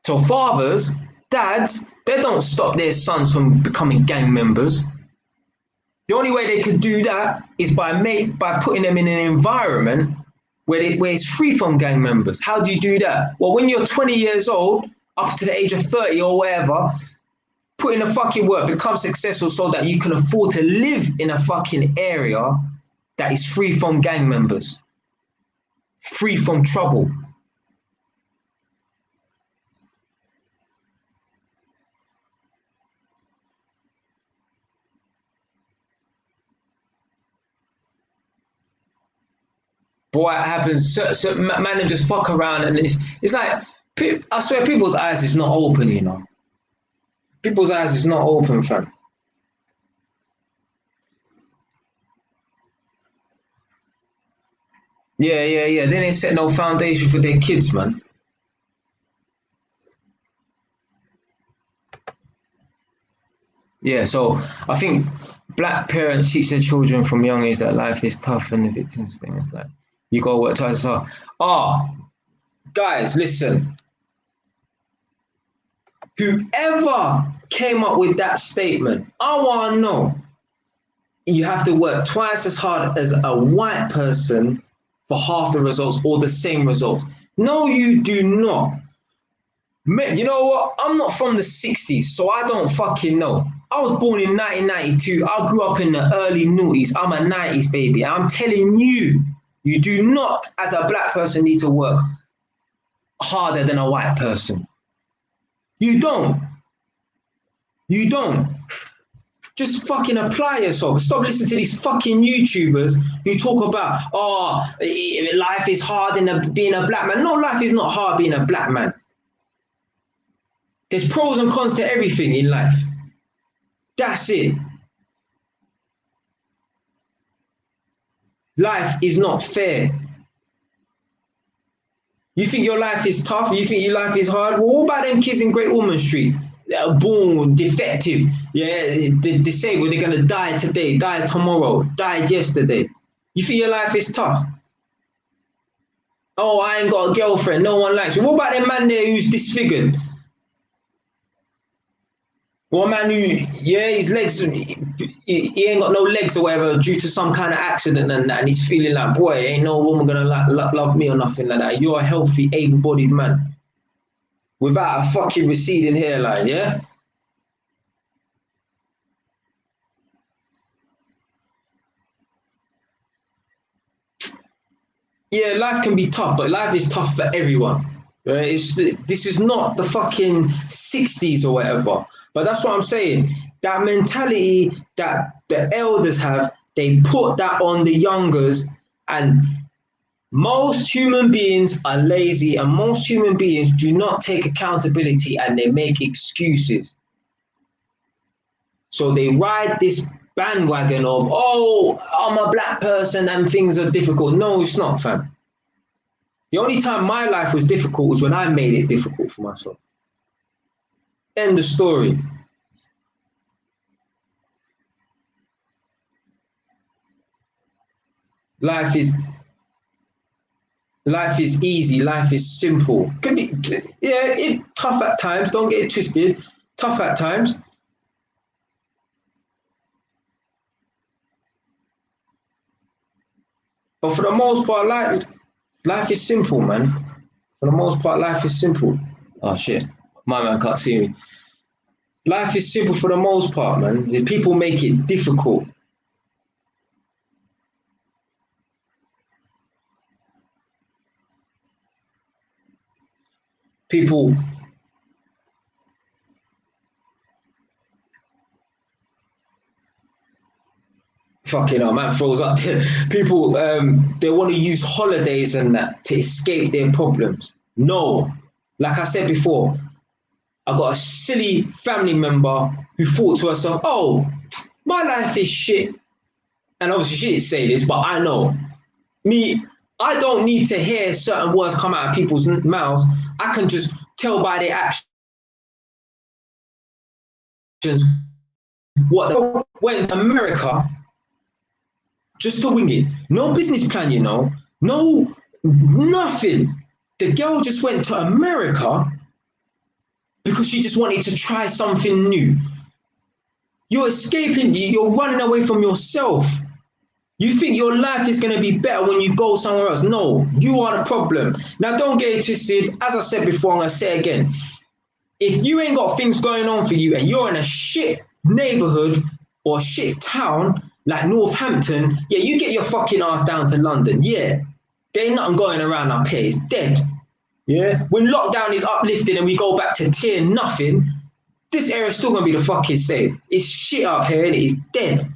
So fathers, dads, they don't stop their sons from becoming gang members. The only way they could do that is by putting them in an environment where it's free from gang members. How do you do that? Well, when you're 20 years old, up to the age of 30 or whatever, put in the fucking work, become successful so that you can afford to live in a fucking area that is free from gang members, free from trouble. But what happens? So man, them just fuck around, and it's like I swear, people's eyes is not open. You know, people's eyes is not open, fam. Yeah. They didn't set no foundation for their kids, man. Yeah, so I think black parents teach their children from young age that life is tough and the victims thing. It's like you gotta work twice as hard. Oh, guys, listen. Whoever came up with that statement, I wanna know. You have to work twice as hard as a white person for half the results or the same results. No, you do not. You know what? I'm not from the 60s, so I don't fucking know. I was born in 1992. I grew up in the early noughties. I'm a 90s baby. I'm telling you, you do not, as a black person, need to work harder than a white person. You don't. You don't. Just fucking apply yourself. Stop listening to these fucking YouTubers who talk about, oh, life is hard in being a black man. No, life is not hard being a black man. There's pros and cons to everything in life. That's it. Life is not fair. You think your life is tough? You think your life is hard? Well, what about them kids in Great Ormond Street? They're born defective. Yeah, they're disabled. They're going to die today, die tomorrow, died yesterday. You think your life is tough? Oh, I ain't got a girlfriend. No one likes me. What about them man there who's disfigured? One man who, yeah, his legs, he ain't got no legs or whatever due to some kind of accident and that, and he's feeling like, boy, ain't no woman gonna love me or nothing like that. You're a healthy, able-bodied man without a fucking receding hairline, yeah? Yeah, life can be tough, but life is tough for everyone. Right? This is not the fucking 60s or whatever. But that's what I'm saying. That mentality that the elders have, they put that on the youngers. And most human beings are lazy, and most human beings do not take accountability and they make excuses. So they ride this bandwagon of, oh, I'm a black person and things are difficult. No, it's not, fam. The only time my life was difficult was when I made it difficult for myself. End of story. Life is easy. Life is simple. Could be, yeah, tough at times. Don't get it twisted. Tough at times. But for the most part, life is simple, man. For the most part, life is simple. Oh shit, my man can't see me. Life is simple for the most part, man. The people make it difficult. People fucking hell, man froze up. People they want to use holidays and that to escape their problems. No, like I said before, I got a silly family member who thought to herself, oh, my life is shit. And obviously she didn't say this, but I know. I don't need to hear certain words come out of people's mouths. I can just tell by their actions what went to America just to wing it. No business plan, you know. No, nothing. The girl just went to America because she just wanted to try something new. You're escaping, you're running away from yourself. You think your life is going to be better when you go somewhere else. No, you are the problem. Now, don't get it twisted. As I said before, I'm going to say again. If you ain't got things going on for you and you're in a shit neighborhood or shit town like Northampton, yeah, you get your fucking ass down to London. Yeah, there ain't nothing going around up here. It's dead. Yeah, when lockdown is uplifted and we go back to tier nothing, this area is still going to be the fucking same. It's shit up here and it's dead.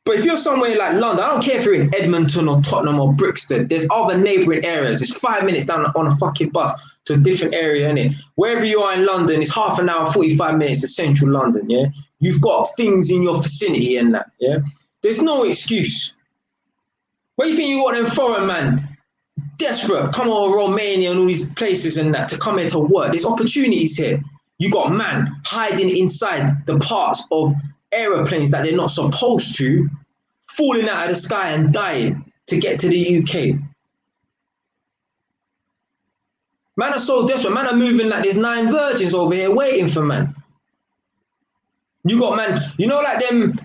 But if you're somewhere like London, I don't care if you're in Edmonton or Tottenham or Brixton, there's other neighbouring areas. It's 5 minutes down on a fucking bus to a different area, innit? Wherever you are in London, it's half an hour, 45 minutes to central London, yeah? You've got things in your vicinity and that, yeah? There's no excuse. Where do you think you got them foreign man desperate, come on Romania and all these places and that to come here to work? There's opportunities here. You got man hiding inside the parts of aeroplanes that they're not supposed to, falling out of the sky and dying to get to the UK. Man are so desperate. Man are moving like there's 9 virgins over here waiting for man. You got man, you know, like them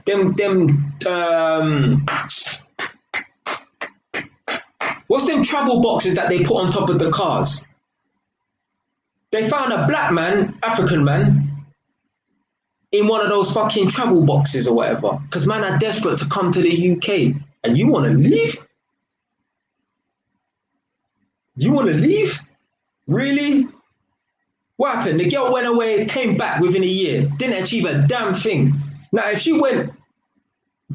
what's them travel boxes that they put on top of the cars? They found a black man, African man, in one of those fucking travel boxes or whatever, because man are desperate to come to the UK. And you want to leave? You want to leave? Really? What happened? The girl went away, came back within a year, didn't achieve a damn thing. Now, if she went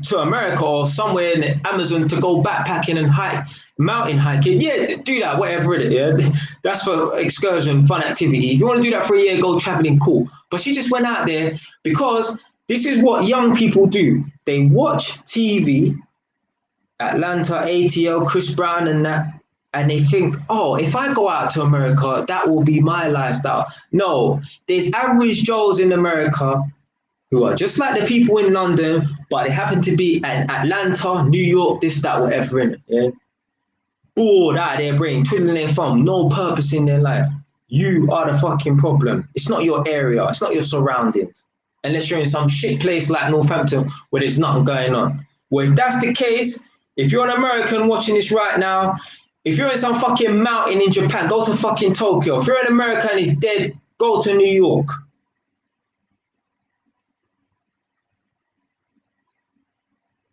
to America or somewhere in the Amazon to go backpacking and hike, mountain hiking, yeah, do that, whatever it is, yeah. That's for excursion, fun activity. If you want to do that for a year, go traveling, cool. But she just went out there because this is what young people do. They watch TV, Atlanta, ATL, Chris Brown and that, and they think, oh, if I go out to America, that will be my lifestyle. No, there's average Joes in America who are just like the people in London, but they happen to be in Atlanta, New York, this, that, whatever, in it, yeah? Bored out of their brain, twiddling their thumb, no purpose in their life. You are the fucking problem. It's not your area, it's not your surroundings. Unless you're in some shit place like Northampton where there's nothing going on. Well, if that's the case, if you're an American watching this right now, if you're in some fucking mountain in Japan, go to fucking Tokyo. If you're an American and he's dead, go to New York.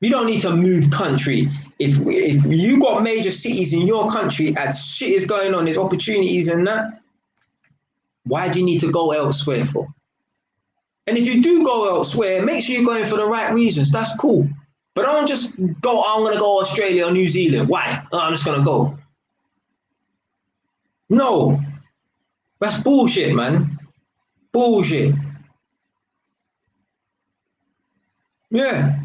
You don't need to move country. If you got major cities in your country and shit is going on, there's opportunities and that, why do you need to go elsewhere for? And if you do go elsewhere, make sure you're going for the right reasons. That's cool. But don't just go, I'm going to go Australia or New Zealand. Why? Oh, I'm just going to go. No. That's bullshit, man. Bullshit. Yeah.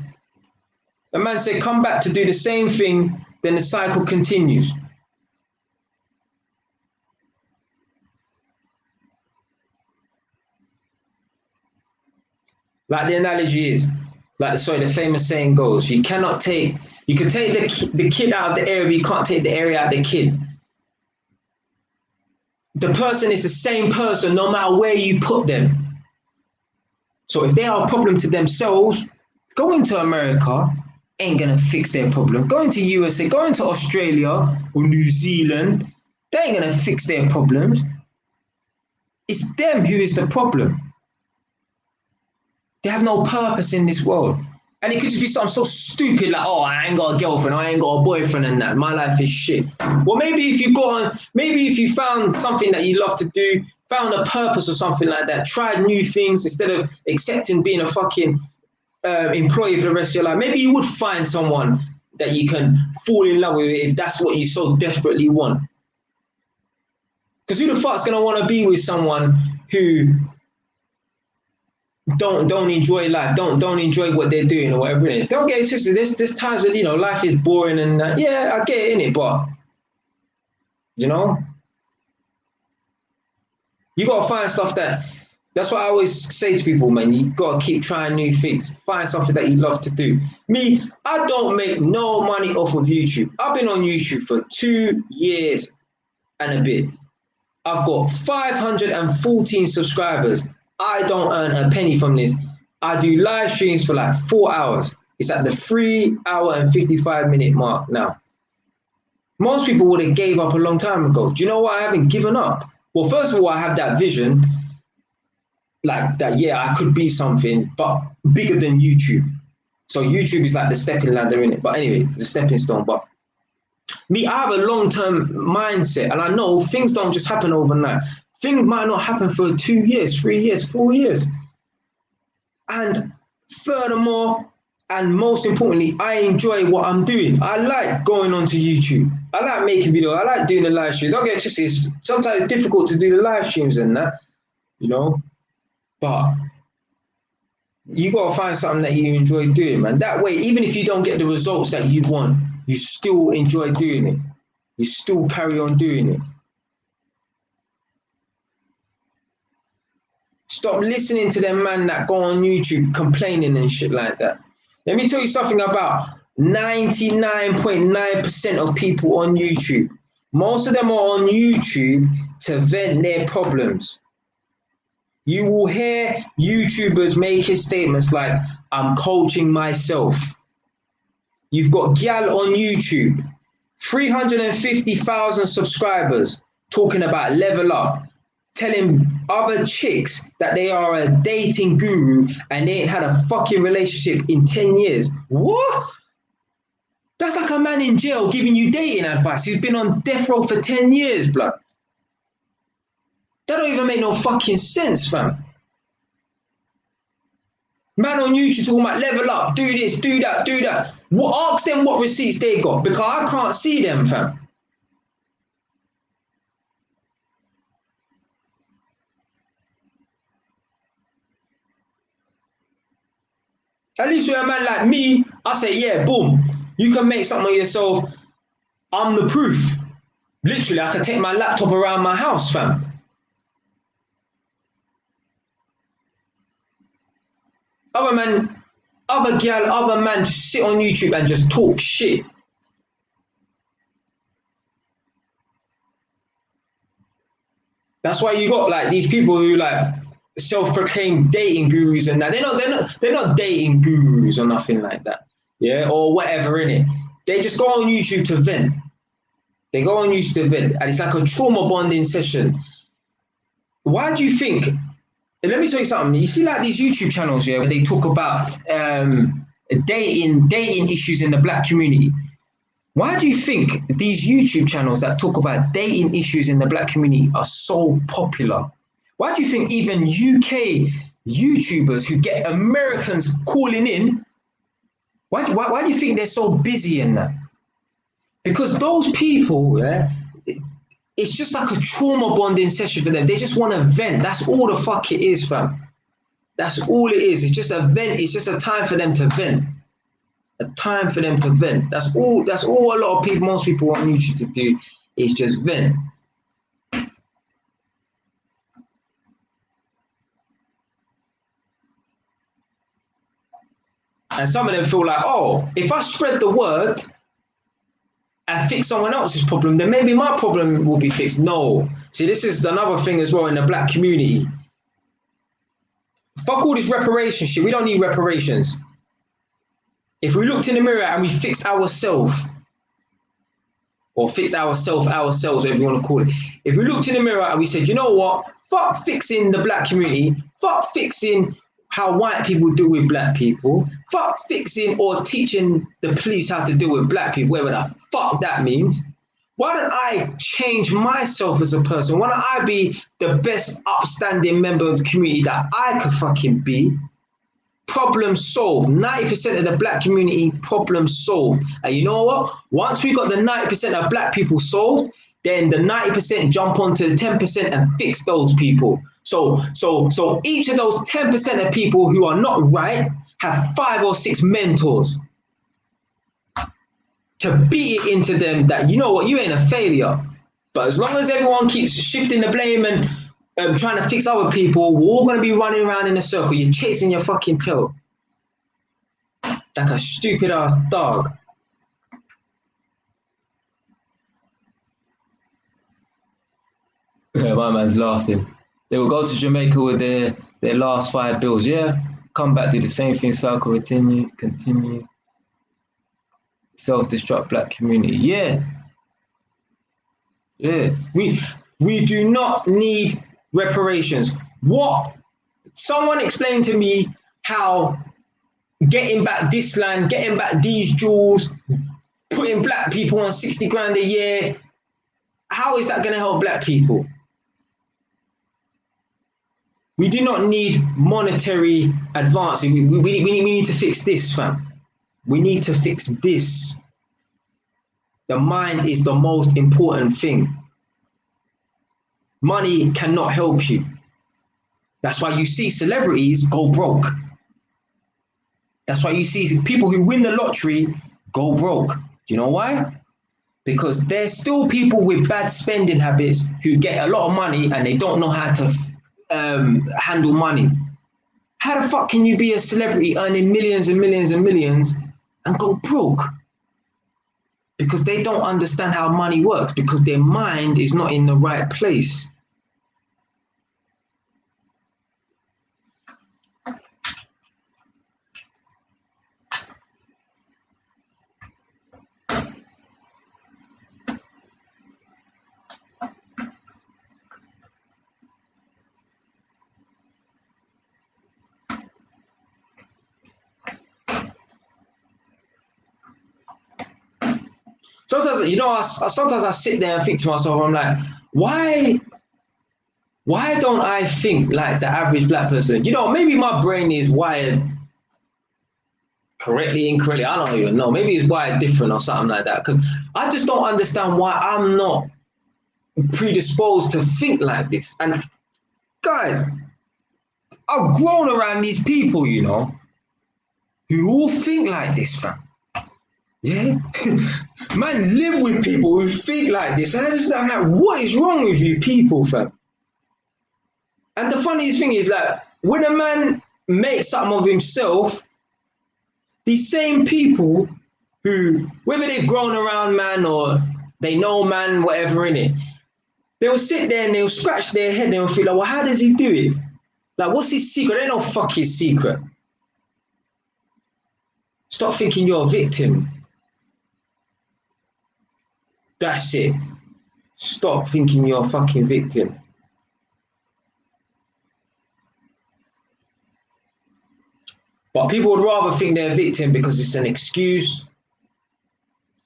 The man said, come back to do the same thing, then the cycle continues. Like the analogy is, like, sorry, the famous saying goes, you can take the kid out of the area, but you can't take the area out of the kid. The person is the same person no matter where you put them. So if they are a problem to themselves, going to America ain't gonna fix their problem. Going to USA, going to Australia or New Zealand, they ain't gonna fix their problems. It's them who is the problem. They have no purpose in this world. And it could just be something so stupid like, oh, I ain't got a girlfriend, or I ain't got a boyfriend and that. My life is shit. Well, maybe if you found something that you love to do, found a purpose or something like that, tried new things instead of accepting being a fucking employee for the rest of your life, maybe you would find someone that you can fall in love with if that's what you so desperately want. Because who the fuck's gonna want to be with someone who don't enjoy life, don't enjoy what they're doing or whatever it is? Don't get it twisted. There's times when, you know, life is boring and yeah, I get it, innit, but you know, you gotta find stuff that's what I always say to people, man. You gotta keep trying new things. Find something that you love to do. Me, I don't make no money off of YouTube. I've been on YouTube for 2 years and a bit. I've got 514 subscribers. I don't earn a penny from this. I do live streams for like 4 hours. It's at the 3 hour and 55 minute mark now. Most people would have gave up a long time ago. Do you know why I haven't given up? Well, first of all, I have that vision, like that, yeah, I could be something, but bigger than YouTube. So YouTube is like the stepping ladder in it. But anyway, it's a stepping stone. But me, I have a long-term mindset, and I know things don't just happen overnight. Things might not happen for 2 years, 3 years, 4 years. And furthermore, And most importantly, I enjoy what I'm doing. I like going onto YouTube. I like making videos. I like doing the live streams. Don't get twisted. Sometimes it's difficult to do the live streams and that, you know. But you gotta find something that you enjoy doing, man. That way, even if you don't get the results that you want, you still enjoy doing it. You still carry on doing it. Stop listening to them man that go on YouTube complaining and shit like that. Let me tell you something about 99.9% of people on YouTube. Most of them are on YouTube to vent their problems. You will hear YouTubers making statements like, I'm coaching myself. You've got gal on YouTube, 350,000 subscribers, talking about level up, telling other chicks that they are a dating guru and they ain't had a fucking relationship in 10 years. What? That's like a man in jail giving you dating advice who's been on death row for 10 years, blood. That don't even make no fucking sense, fam. Man on YouTube talking about level up, do this, do that, do that. Ask them what receipts they got, because I can't see them, fam. At least with a man like me, I say, yeah, boom. You can make something of yourself. I'm the proof. Literally, I can take my laptop around my house, fam. Other man, other gal, other man just sit on YouTube and just talk shit. That's why you got like these people who like self-proclaimed dating gurus and that. They're not dating gurus or nothing like that. Yeah, or whatever in it. They just go on YouTube to vent. They go on YouTube to vent, and it's like a trauma bonding session. Why do you think? Let me tell you something. You see, like these YouTube channels, yeah, where they talk about dating issues in the black community. Why do you think these YouTube channels that talk about dating issues in the black community are so popular? Why do you think even UK YouTubers who get Americans calling in, why do you think they're so busy in that? Because those people, yeah, it's just like a trauma bonding session for them. They just want to vent. That's all the fuck it is, fam. That's all it is. It's just a vent. It's just a time for them to vent. A time for them to vent. That's all a lot of people, most people want YouTube to do, is just vent. And some of them feel like, oh, if I spread the word and fix someone else's problem, then maybe my problem will be fixed. No. See, this is another thing as well in the black community. Fuck all this reparation shit. We don't need reparations. If we looked in the mirror and we fixed ourselves, or fixed ourselves, whatever you want to call it. If we looked in the mirror and we said, you know what? Fuck fixing the black community. Fuck fixing how white people deal with black people. Fuck fixing or teaching the police how to deal with black people, whatever the fuck that means. Why don't I change myself as a person? Why don't I be the best upstanding member of the community that I could fucking be? Problem solved. 90% of the black community, problem solved. And you know what? Once we got the 90% of black people solved, then the 90% jump onto the 10% and fix those people. So each of those 10% of people who are not right have 5 or 6 mentors to beat it into them that, you know what, you ain't a failure. But as long as everyone keeps shifting the blame and trying to fix other people, we're all going to be running around in a circle. You're chasing your fucking tail like a stupid ass dog. Yeah, my man's laughing. They will go to Jamaica with their last 5 bills. Yeah, come back, do the same thing, cycle, continue. Self-destruct black community. Yeah. We do not need reparations. What? Someone explained to me how getting back this land, getting back these jewels, putting black people on 60 grand a year, how is that going to help black people? We do not need monetary advancing. We need to fix this, fam. We need to fix this. The mind is the most important thing. Money cannot help you. That's why you see celebrities go broke. That's why you see people who win the lottery go broke. Do you know why? Because there's still people with bad spending habits who get a lot of money and they don't know how to handle money. How the fuck can you be a celebrity earning millions and millions and millions and go broke? Because they don't understand how money works, because their mind is not in the right place. Sometimes, you know, sometimes I sit there and think to myself, I'm like, why don't I think like the average black person? You know, maybe my brain is wired correctly, incorrectly. I don't even know. Maybe it's wired different or something like that. Because I just don't understand why I'm not predisposed to think like this. And guys, I've grown around these people, you know, who all think like this, fam. Yeah, man, live with people who think like this, and I'm like, what is wrong with you people, fam? And the funniest thing is, like, when a man makes something of himself, these same people who, whether they've grown around man or they know man, whatever in it, they'll sit there and they'll scratch their head and they'll feel like, well, how does he do it? Like, what's his secret? They don't fuck his secret. Stop thinking you're a victim. That's it. Stop thinking you're a fucking victim. But people would rather think they're a victim because it's an excuse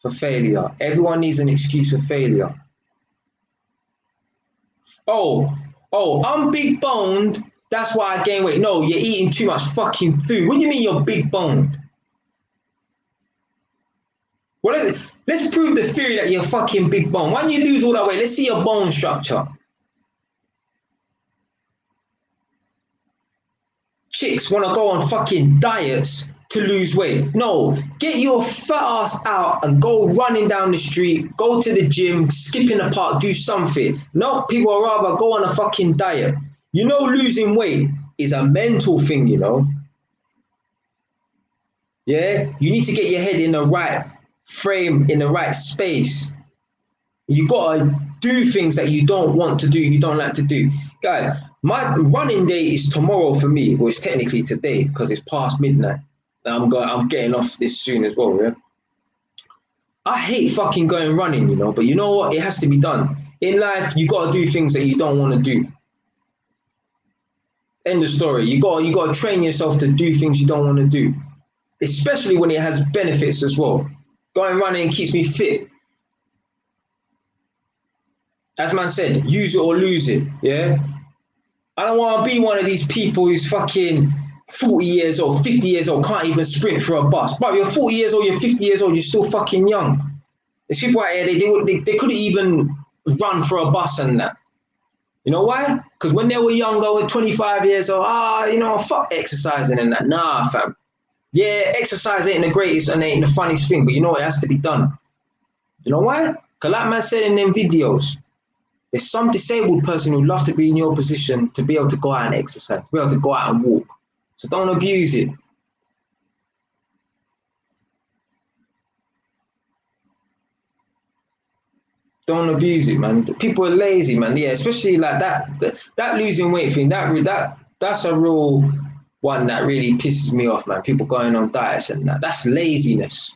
for failure. Everyone needs an excuse for failure. Oh, I'm big boned. That's why I gain weight. No, you're eating too much fucking food. What do you mean you're big boned? What is it? Let's prove the theory that you're fucking big bone. Why don't you lose all that weight? Let's see your bone structure. Chicks want to go on fucking diets to lose weight. No, get your fat ass out and go running down the street, go to the gym, skip in the park, do something. No, people would rather go on a fucking diet. You know, losing weight is a mental thing, you know. Yeah, you need to get your head in the right frame, in the right space. You gotta do things that you don't want to do, you don't like to do. Guys, my running day is tomorrow for me. Well, it's technically today because it's past midnight. I'm getting off this soon as well, yeah. I hate fucking going running, you know, but you know what? It has to be done. In life, you gotta do things that you don't want to do. End of story. You gotta train yourself to do things you don't want to do. Especially when it has benefits as well. Going running keeps me fit. As man said, use it or lose it, yeah? I don't want to be one of these people who's fucking 40 years old, 50 years old, can't even sprint for a bus. But you're 40 years old, you're 50 years old, you're still fucking young. There's people out here, they couldn't even run for a bus and that. You know why? Because when they were younger, with 25 years old, you know, fuck exercising and that. Nah, fam. Yeah, exercise ain't the greatest and ain't the funniest thing, but you know it has to be done. You know why? Because like man said in them videos, there's some disabled person who'd love to be in your position to be able to go out and exercise, to be able to go out and walk. So don't abuse it. Don't abuse it, man. People are lazy, man. Yeah, especially like that losing weight thing. That's a real one that really pisses me off, man. People going on diets and that. That's laziness.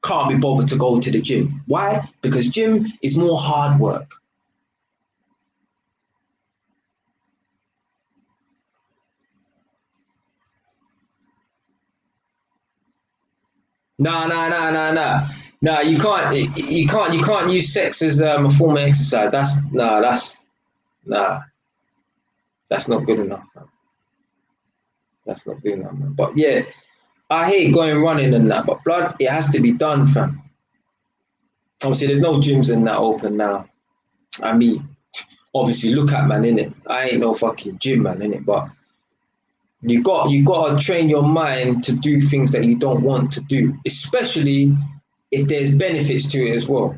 Can't be bothered to go to the gym. Why? Because gym is more hard work. No, you can't use sex as a form of exercise. That's not good enough, man. That's not good enough, man. But yeah, I hate going running and that, but blood, it has to be done, fam. Obviously, there's no gyms in that open now. I mean, obviously, look at man, innit? I ain't no fucking gym man, innit? But you got to train your mind to do things that you don't want to do, especially if there's benefits to it as well.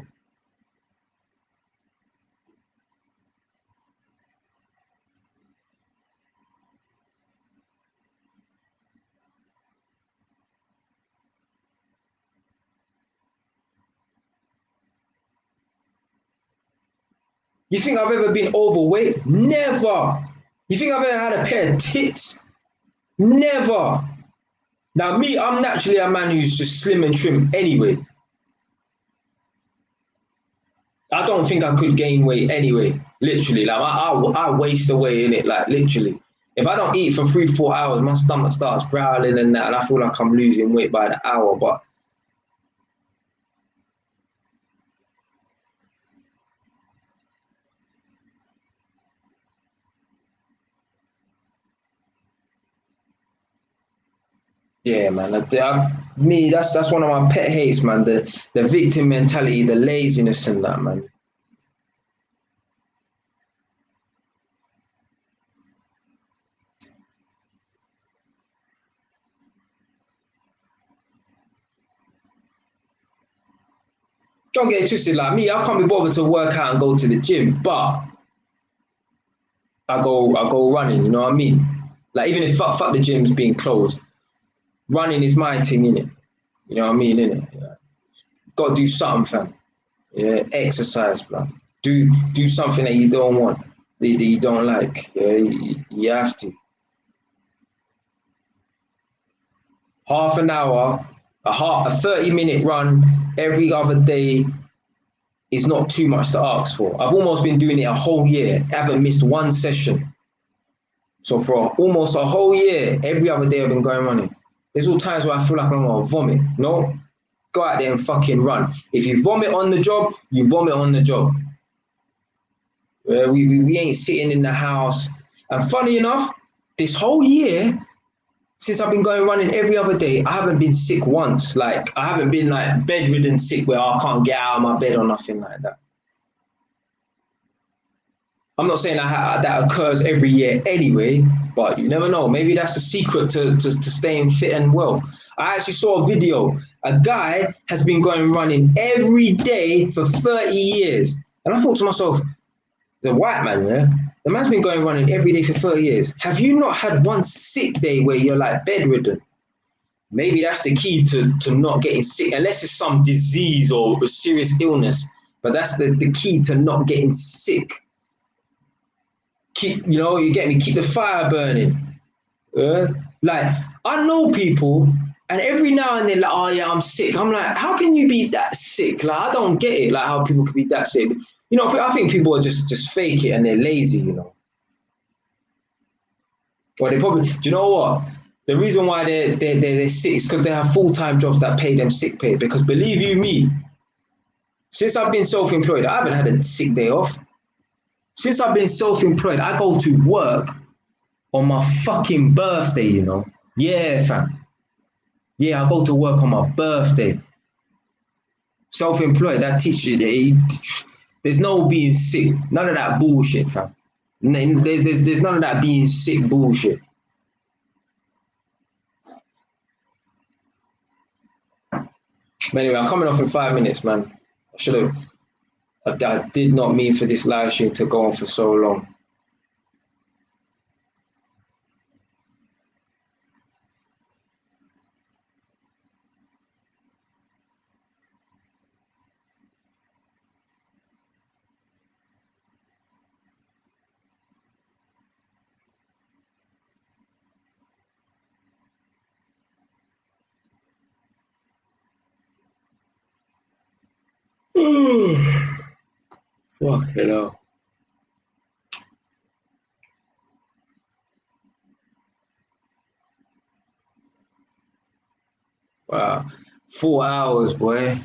You think I've ever been overweight? Never. You think I've ever had a pair of tits? Never. Now, me, I'm naturally a man who's just slim and trim anyway. I don't think I could gain weight anyway. Literally, like I waste away in it, like literally. If I don't eat for 3-4 hours, my stomach starts growling and that, and I feel like I'm losing weight by the hour. But yeah, man, me, that's one of my pet hates, man. The victim mentality, the laziness, and that, man. Don't get it twisted. Like me, I can't be bothered to work out and go to the gym, but I go running. You know what I mean? Like even if fuck the gym's being closed, running is my thing, innit? You know what I mean, innit? Yeah. Got to do something, fam. Yeah, exercise, bro. Do something that you don't want, that you don't like. Yeah, you have to. Half an hour, a 30-minute run every other day is not too much to ask for. I've almost been doing it a whole year. I haven't missed one session. So for almost a whole year, every other day I've been going running. There's all times where I feel like I'm gonna vomit. No, go out there and fucking run. If you vomit on the job, you vomit on the job. We ain't sitting in the house. And funny enough, this whole year, since I've been going running every other day, I haven't been sick once. Like I haven't been like bedridden sick where I can't get out of my bed or nothing like that. I'm not saying that occurs every year anyway, but you never know. Maybe that's the secret to staying fit and well. I actually saw a video. A guy has been going running every day for 30 years. And I thought to myself, the white man, yeah? The man's been going running every day for 30 years. Have you not had one sick day where you're like bedridden? Maybe that's the key to not getting sick, unless it's some disease or a serious illness. But that's the key to not getting sick. Keep, you get me, keep the fire burning. Like, I know people, and every now and then, like, oh yeah, I'm sick. I'm like, how can you be that sick? Like, I don't get it, like how people can be that sick. I think people are just fake it and they're lazy, Or they probably, do you know what? The reason why they're sick is because they have full-time jobs that pay them sick pay. Because believe you me, since I've been self-employed, I haven't had a sick day off. Since I've been self-employed, I go to work on my fucking birthday, Yeah, fam. Yeah, I go to work on my birthday. Self-employed, that teaches you there's no being sick. None of that bullshit, fam. There's none of that being sick bullshit. But anyway, I'm coming off in 5 minutes, man. I did not mean for this live stream to go on for so long. Fuck it up. Wow. 4 hours, boy.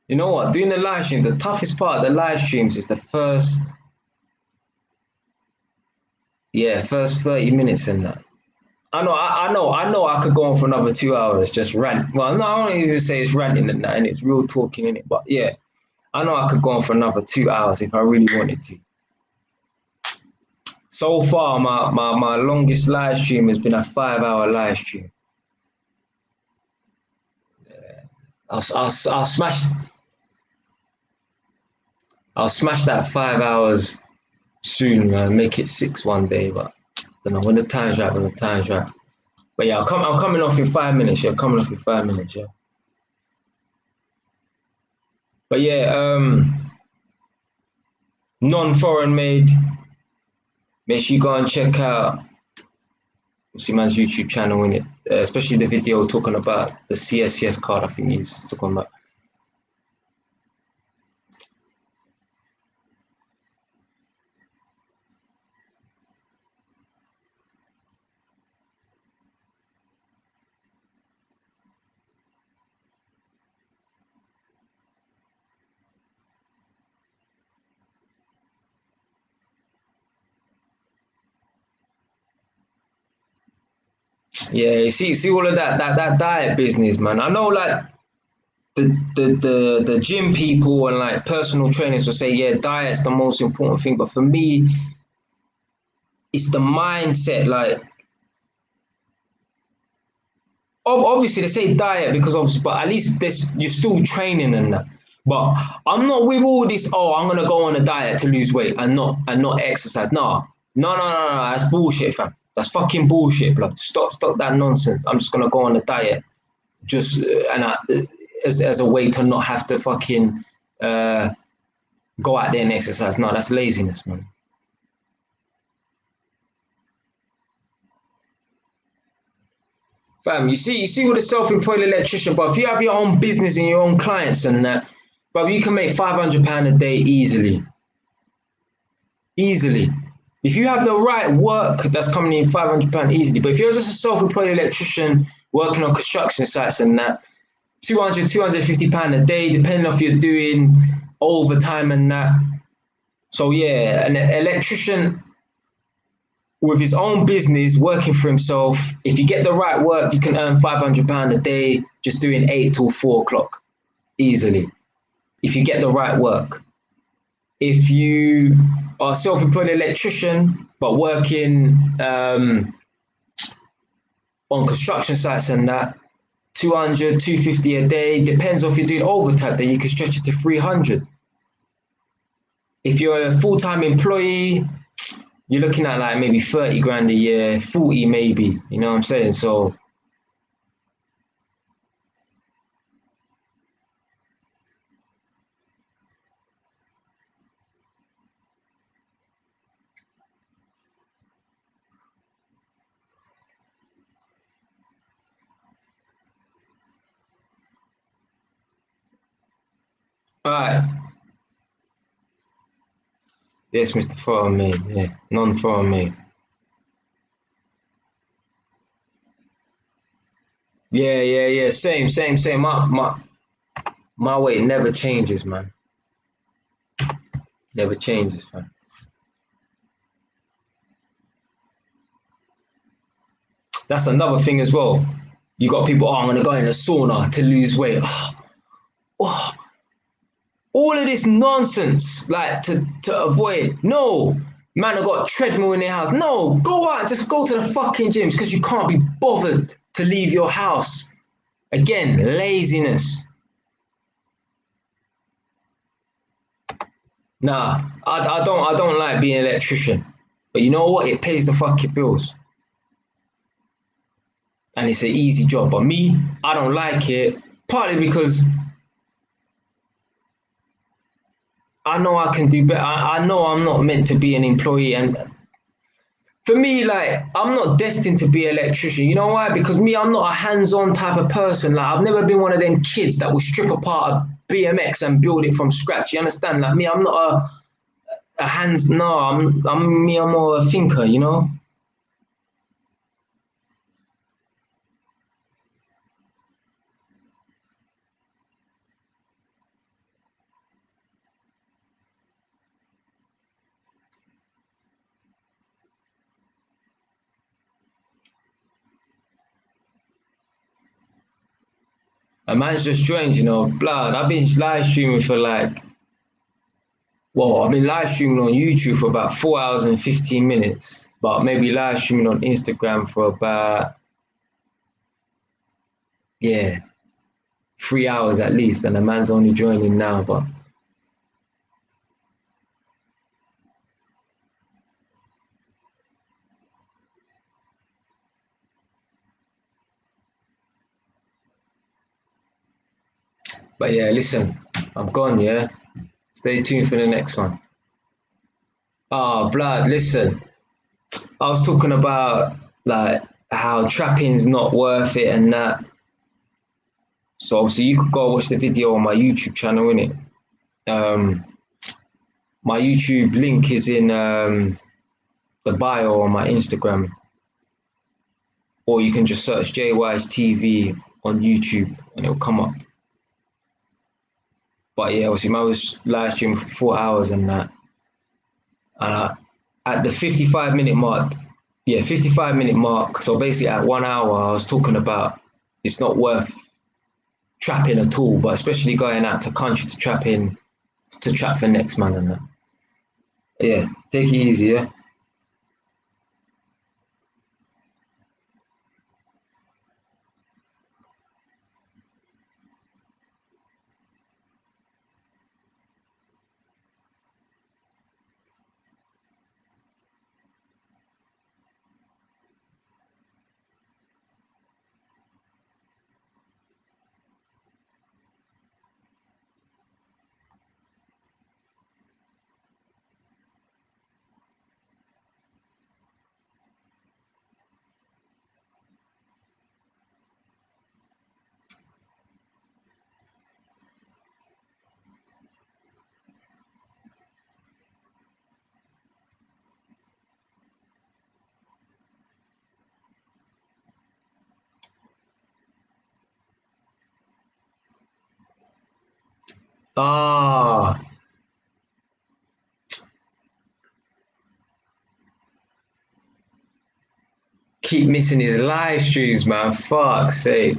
You know what? Doing the live stream, the toughest part of the live streams is the first 30 minutes in that. I know. I could go on for another 2 hours just rant. Well, no, I don't even say it's ranting and that, and it's real talking in it. But yeah, I know I could go on for another 2 hours if I really wanted to. So far, my longest live stream has been a 5 hour live stream. I'll smash. I'll smash that 5 hours soon, man. Make it 6 one day, but I don't know when the time's right. When the time's right. But yeah, I'm coming off in 5 minutes. Yeah, coming off in 5 minutes. Yeah. But yeah, non-foreign made. Make sure you go and check out see man's YouTube channel in it, especially the video talking about the CSCS card. I think he's talking about. Yeah, you see all of that diet business, man. I know like the gym people and like personal trainers will say, yeah, diet's the most important thing. But for me, it's the mindset. Like obviously they say diet because obviously, but at least this you're still training and that. But I'm not with all this. Oh, I'm gonna go on a diet to lose weight and not exercise. No. That's bullshit, fam. That's fucking bullshit, blood. Stop that nonsense. I'm just gonna go on a diet, just as a way to not have to fucking go out there and exercise. No, that's laziness, man. Fam, you see with a self-employed electrician, but if you have your own business and your own clients and that, but you can make £500 a day easily. Easily. If you have the right work, that's coming in £500 easily. But if you're just a self-employed electrician working on construction sites and that, 200, £250 a day, depending on if you're doing overtime and that. So yeah, an electrician with his own business, working for himself, if you get the right work, you can earn £500 a day just doing 8 till 4 o'clock easily. If you get the right work. If you are a self-employed electrician, but working on construction sites and that, 200, 250 a day, depends on if you're doing overtime, then you can stretch it to 300. If you're a full-time employee, you're looking at like maybe 30 grand a year, 40 maybe, you know what I'm saying? So all right. Yes, Mr. Foreign Made, yeah, non-foreign made. Yeah. Same. My weight never changes, man. Never changes, man. That's another thing as well. You got people, oh, I'm gonna go in a sauna to lose weight. Oh, all of this nonsense, like to avoid. No, man, I got a treadmill in their house. No, go out, just go to the fucking gyms because you can't be bothered to leave your house. Again, laziness. Nah, I don't like being an electrician. But you know what? It pays the fucking bills. And it's an easy job. But me, I don't like it. Partly because I know I can do better. I know I'm not meant to be an employee. And for me, like, I'm not destined to be an electrician. You know why? Because me, I'm not a hands-on type of person. Like, I've never been one of them kids that will strip apart a BMX and build it from scratch. You understand? Like me, I'm not a hands. No, I'm me. I'm more a thinker. You know. A man's just joined, you know, blood. I've been live streaming for like, well, I've been live streaming on YouTube for about 4 hours and 15 minutes, but maybe live streaming on Instagram for about, yeah, 3 hours at least. And the man's only joining now, but yeah, listen, I'm gone, yeah? Stay tuned for the next one. Oh, blood, listen. I was talking about like how trapping's not worth it and that. So obviously you could go watch the video on my YouTube channel, innit? My YouTube link is in the bio on my Instagram. Or you can just search JY's TV on YouTube and it'll come up. But yeah, obviously I was live streaming for 4 hours and that. And at the 55-minute mark, 55-minute mark, so basically at 1 hour, I was talking about it's not worth trapping at all, but especially going out to country to trap for next man and that. Yeah, take it easy, yeah? Ah, keep missing his live streams, man. Fuck's sake.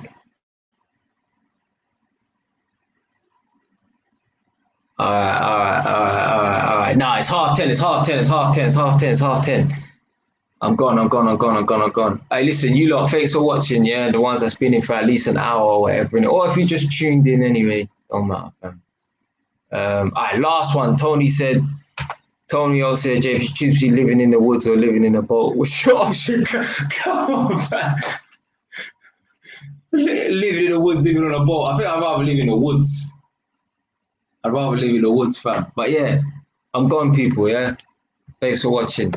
All right. Nah, it's 10:30. I'm gone. Hey, listen, you lot, thanks for watching, yeah? The ones that's been in for at least an hour or whatever. Or if you just tuned in anyway, don't matter, fam. All right, last one. Tony also said, Jay, if you choose between living in the woods or living in a boat, which option? Come on, fam. Living in the woods, living on a boat. I think I'd rather live in the woods. I'd rather live in the woods, fam. But yeah, I'm gone, people, yeah? Thanks for watching.